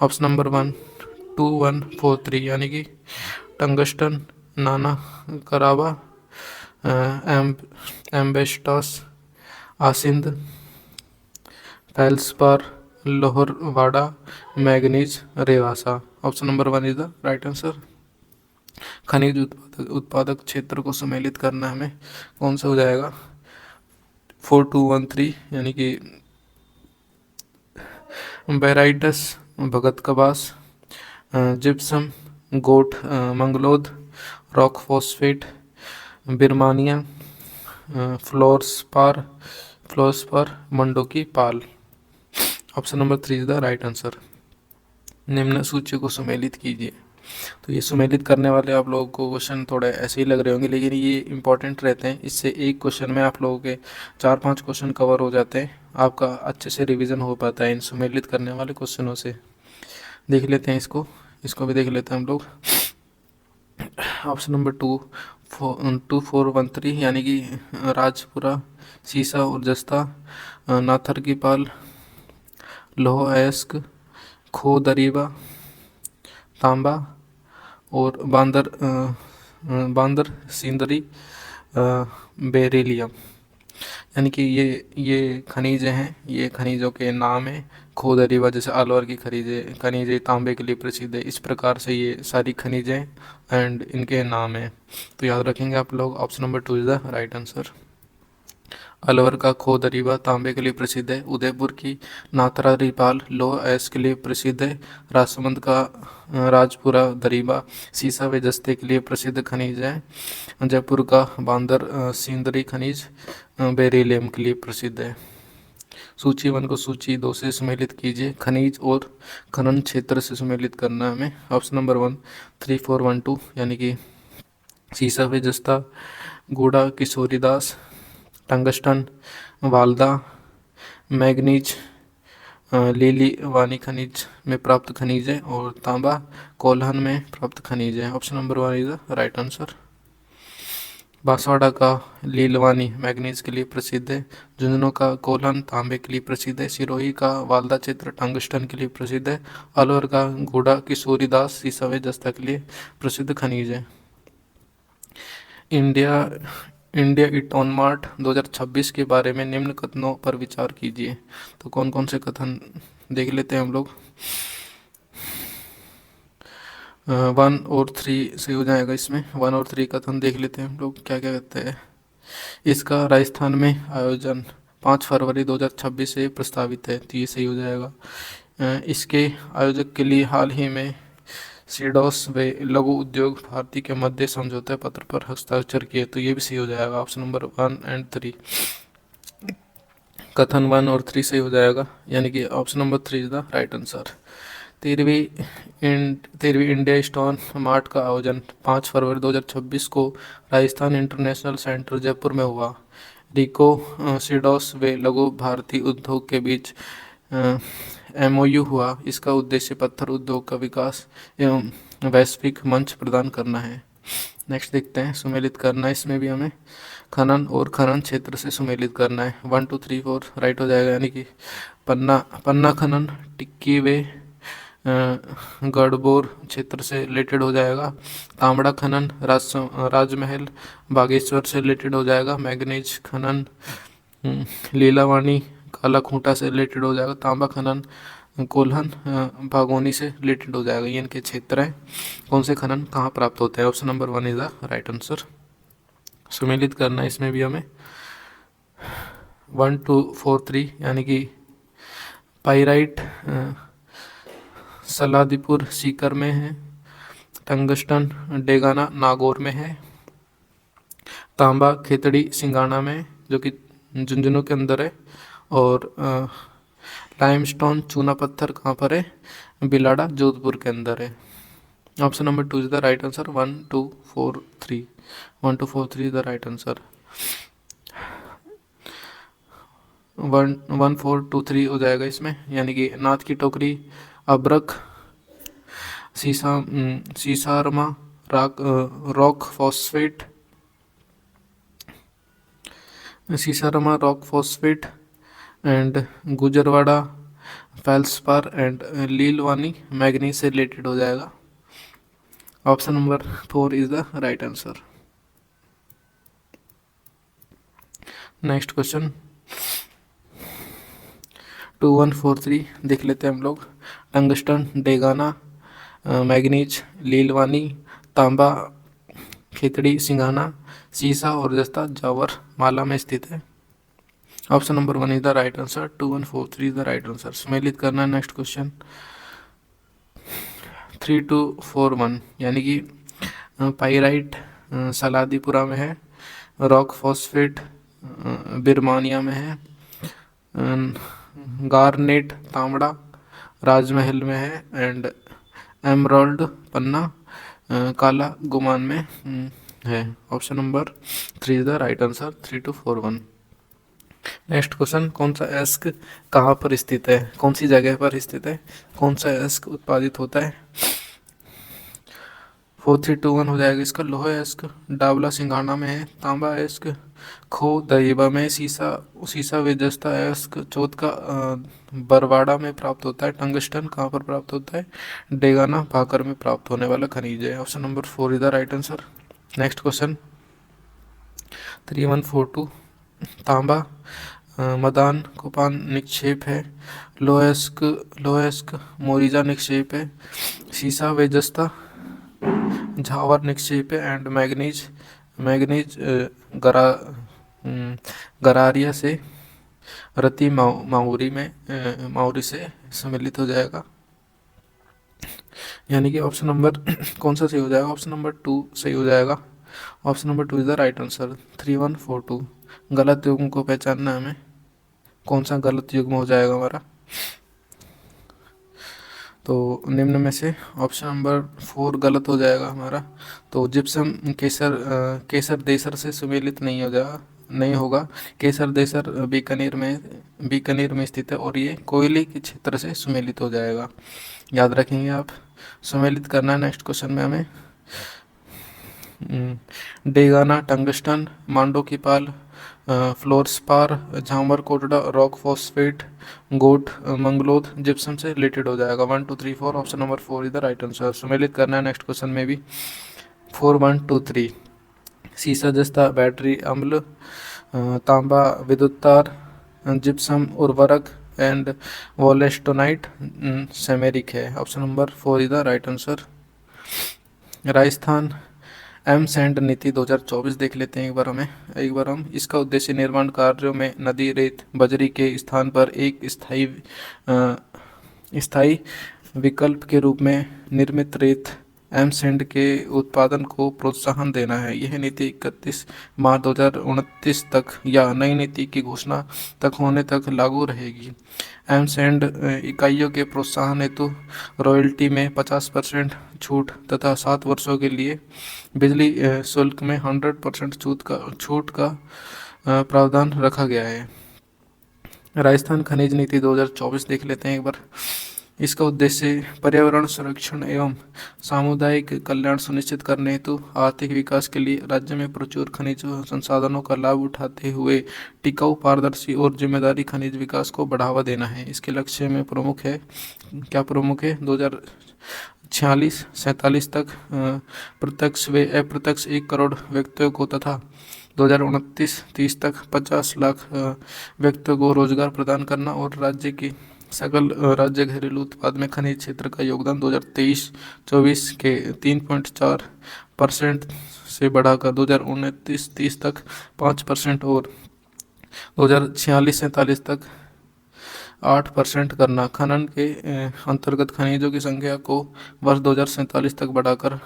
ऑप्शन नंबर 1 2143 यानी कि tungsten Nana Karawa asbestos Asind feldspar Loharwada manganese Rewasa. Option number 1 is the right answer. खनिज उत्पादक क्षेत्र को सुमेलित करना हमें कौन सा हो जाएगा? 4213 यानी कि barytes Bhagat Kabas, gypsum Goth Manglod, rock phosphate Birmania, fluorspar Mando की Pal. Option number 3 is the right answer. निम्न सूची को सुमेलित कीजिए। तो ये सुमेलित करने वाले आप लोगों को क्वेश्चन थोड़े ऐसे ही लग रहे होंगे, लेकिन ये इंपॉर्टेंट रहते हैं। इससे एक क्वेश्चन में आप लोगों के 4-5 क्वेश्चन कवर हो जाते हैं। आपका अच्छे से रिवीजन हो पाता है इन सुमेलित करने वाले क्वेश्चनों से। देख लेते हैं इसको भी देख लेते हैं हम लोग। ऑप्शन नंबर 2413 यानी कि राजपुरा, सीसा और जस्ता, नाथर की पाल, लोह अयस्क, खो दरीबा, तांबा और बांदर सिंदरी, बेरिलियम। यानी कि ये खनिज हैं, ये खनिजों के नाम हैं। खो दरीबा जैसे अलवर की खनिजें तांबे के लिए प्रसिद्ध है। इस प्रकार से ये सारी खनिजें एंड इनके नाम हैं। तो याद रखेंगे आप लोग, option number 2 is the right answer. Alwar का खो दरीबा तांबे के लिए प्रसिद्ध है। उदयपुर की नाथरा रिपाल लौह अयस्क के लिए प्रसिद्ध है। राजसमंद का राजपुरा दरीबा सीसा व जस्ते के लिए प्रसिद्ध खनिज है। जयपुर का बांदर सिंदरी खनिज बेरिलियम के लिए प्रसिद्ध है। सूची 1 को सूची 2 से सम्मिलित कीजिए। खनिज और खनन क्षेत्र से सम्मिलित करना है हमें। ऑप्शन नंबर 1 3412 यानी कि सीसा व जस्ता, गूढ़ा किशोरीदास, टंगस्टन वाल्दा, मैग्नीज लीली वानी खनिज में प्राप्त खनिज है और तांबा कोल्हन में प्राप्त खनिज है। Option number 1 is the right answer. Banswara का लीलवानी मैग्नीज के लिए प्रसिद्ध है। झुंझुनू का कोल्हन तांबे के लिए प्रसिद्ध है। सिरोही का वाल्दा क्षेत्र टंगस्टन के लिए प्रसिद्ध है। अलवर का गूढ़ा किशोरीदास सीसा व जस्ता के लिए प्रसिद्ध खनिज है। India India it on mart 2026 के बारे में निम्न कथनों पर विचार कीजिए। तो कौन कौन से कथन देख लेते हैं हम लोग। 1 और 3 से हो जाएगा इसमें। 1 और 3 कथन देख लेते हैं हम लोग, क्या क्या कहते हैं। इसका राजस्थान में आयोजन 5 फरवरी 2026 से प्रस्तावित है, तो ये सही हो जाएगा। इसके आयोजक के लिए हाल ही में सीडॉस व लघु उद्योग भारती के मध्य समझौता पत्र पर हस्ताक्षर किए, तो ये भी सही हो जाएगा। ऑप्शन नंबर 1 एंड 3 कथन 1 और 3 सही हो जाएगा, यानी कि option number 3 is the right answer. 13वीं इंडिया स्टोन मार्ट का आयोजन 5 फरवरी 2026 को राजस्थान इंटरनेशनल सेंटर जयपुर में हुआ। रिको सीडॉस व लघु भारतीय उद्योग के बीच MOU हुआ। इसका उद्देश्य पत्थर उद्योग का विकास एवं वैश्विक मंच प्रदान करना है। नेक्स्ट देखते हैं, सुमेलित करना है इसमें भी हमें। खनन और खनन क्षेत्र से सुमेलित करना है। 1 2 3 4 राइट हो जाएगा, यानी कि पन्ना खनन टिक्की वे गढ़बोर क्षेत्र से रिलेटेड हो जाएगा। तांबड़ा खनन राजमहल बागेश्वर से रिलेटेड हो जाएगा। मैग्नीज खनन लीलावानी काला खूंटा से रिलेटेड हो जाएगा। तांबा खनन कोल्हन भागोनी से रिलेटेड हो जाएगा। ये इनके क्षेत्र हैं। कौन से खनन कहाँ प्राप्त होते हैं। Option number 1 is the right answer. सुमेलित करना है इसमें भी हमें। 1 2 4 3 यानी कि पाइराइट सलादीपुर सीकर में है। टंगस्टन डेगाना नागौर में है। तांबा खेतड़ी सिंगाना में, जो कि झुंझुनू के अंदर है। और लाइमस्टोन चूना पत्थर कहाँ पर है, बिलाड़ा जोधपुर के अंदर है। Option number 2 is the right answer. 1 2 4 3 1 2 4 3 is the right answer. 1 4 2 3 हो जाएगा इसमें, यानी कि नाथ की टोकरी, अब्रक, Sisarma rock phosphate and Gujarwada feldspar and Lilwani manganese से रिलेटेड हो जाएगा। Option number 4 is the right answer. Next question 2143 देख लेते हैं हम लोग। टंगस्टन डेगाना मैग्नीज लीलवानी तांबा खेतड़ी सिंगाना सीसा और जस्ता जावर माला में स्थित है। Option number 1 is the right answer. 2143 is the right answer. सम्मिलित करना है नेक्स्ट क्वेश्चन। 3241 यानी कि पाइराइट सलादीपुरा में है। रॉक फॉस्फेट बिरमानिया में है। गार्नेट तांबड़ा राजमहल में है। एंड एमराल्ड पन्ना काला गुमान में है। Option number 3 is the right answer. 3241। Next question, कौन सा एस्क कहाँ पर स्थित है, कौन सी जगह पर स्थित है, कौन सा एस्क उत्पादित होता है। 4321 हो जाएगा इसका। लोह अयस्क डावला सिंघाना में है। तांबा अयस्क खो दहिबा में। सीसा सीसा व जस्ता अयस्क चौथ का बरवाड़ा में प्राप्त होता है। टंगस्टन कहाँ पर प्राप्त होता है? डेगाना भाकर में प्राप्त होने वाला खनिज है। Option number 4 is the right answer. Next question 3142। तांबा मदान कुपान निक्षेप है। लोहस्क मोरिजा निक्षेप है। सीसा वेजस्ता झावर निक्षेप है। एंड मैग्नीज मैग्नीज गरा गरारिया से रति माउरी से सम्मिलित हो जाएगा। यानी कि ऑप्शन नंबर कौन सा सही हो जाएगा? ऑप्शन नंबर 2 सही हो जाएगा। Option number 2 is the right answer. 3142। गलत युग्म को पहचानना है हमें, कौन सा गलत युग्म हो जाएगा हमारा। तो निम्न में से ऑप्शन नंबर 4 गलत हो जाएगा हमारा। तो जिप्सम केसर देसर से सुमेलित नहीं होगा। केसर देसर बीकानेर में स्थित है और ये कोयले के क्षेत्र से सुमेलित हो जाएगा। याद रखेंगे आप। सुमेलित करना है नेक्स्ट क्वेश्चन में हमें। डेगाना टंगस्टन मांडो की Pal fluorspar Jhamar Kotra rock phosphate Goth Manglod gypsum से रिलेटेड हो जाएगा। 1 2 3 4 option number 4 is the right answer. सुमेलित करना है नेक्स्ट क्वेश्चन में भी। 4 1 2 3। सीसा जस्ता बैटरी अम्ल तांबा विद्युत तार जिप्सम उर्वरक एंड वोलेस्टोनाइट सेमेरिक है। Option number 4 is the right answer. Rajasthan M sand नीति 2024 देख लेते हैं एक बार हम। इसका उद्देश्य निर्माण कार्यों में नदी रेत बजरी के स्थान पर एक स्थायी विकल्प के रूप में निर्मित रेत एम सैंड के उत्पादन को प्रोत्साहन देना है। यह नीति 31 मार्च 2029 तक या नई नीति की घोषणा तक होने तक लागू रहेगी। एम सैंड इकाइयों के प्रोत्साहन हेतु रॉयल्टी में 50% छूट तथा 7 वर्षों के लिए बिजली शुल्क में 100% छूट का प्रावधान रखा गया है। राजस्थान खनिज नीति 2024 देख लेते हैं एक बार। इसका उद्देश्य पर्यावरण संरक्षण एवं सामुदायिक कल्याण सुनिश्चित करने हेतु आर्थिक विकास के लिए राज्य में प्रचुर खनिज संसाधनों का लाभ उठाते हुए टिकाऊ पारदर्शी और जिम्मेदारी खनिज विकास को बढ़ावा देना है। इसके लक्ष्य में प्रमुख है 2046-47 तक प्रत्यक्ष व अप्रत्यक्ष 1 करोड़ व्यक्तियों को तथा 2029-30 तक 50 लाख व्यक्तियों को रोजगार प्रदान करना और राज्य की सकल राज्य घरेलू उत्पाद में खनिज क्षेत्र का योगदान 2023-24 के 3.4% से बढ़ाकर 2029-30 तक 5% और 2046-47 तक 8% करना। खनन के अंतर्गत खनिजों की संख्या को वर्ष 2047 तक बढ़ाकर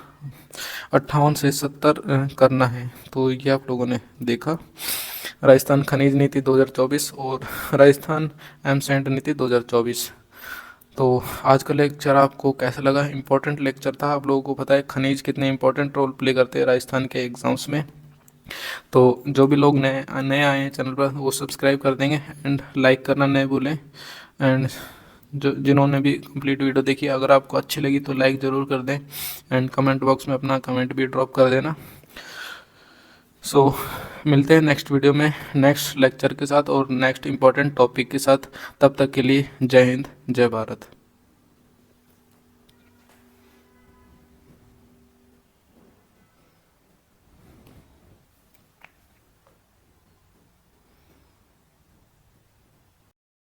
58 से 70 करना है। तो ये आप लोगों ने देखा राजस्थान खनिज नीति 2024 और राजस्थान एम सैंड नीति 2024। तो आज का लेक्चर आपको कैसा लगा? इम्पोर्टेंट लेक्चर था। आप लोगों को पता है खनिज कितने इम्पोर्टेंट रोल प्ले करते हैं राजस्थान के एग्ज़ाम्स में। तो जो भी लोग नए आए हैं चैनल पर वो सब्सक्राइब कर देंगे एंड लाइक करना नहीं भूलें। एंड जिन्होंने भी कंप्लीट वीडियो देखी, अगर आपको अच्छी लगी तो लाइक ज़रूर कर दें एंड कमेंट बॉक्स में अपना कमेंट भी ड्रॉप कर देना। मिलते हैं नेक्स्ट वीडियो में नेक्स्ट लेक्चर के साथ और नेक्स्ट इम्पॉर्टेंट टॉपिक के साथ। तब तक के लिए जय हिंद जय भारत।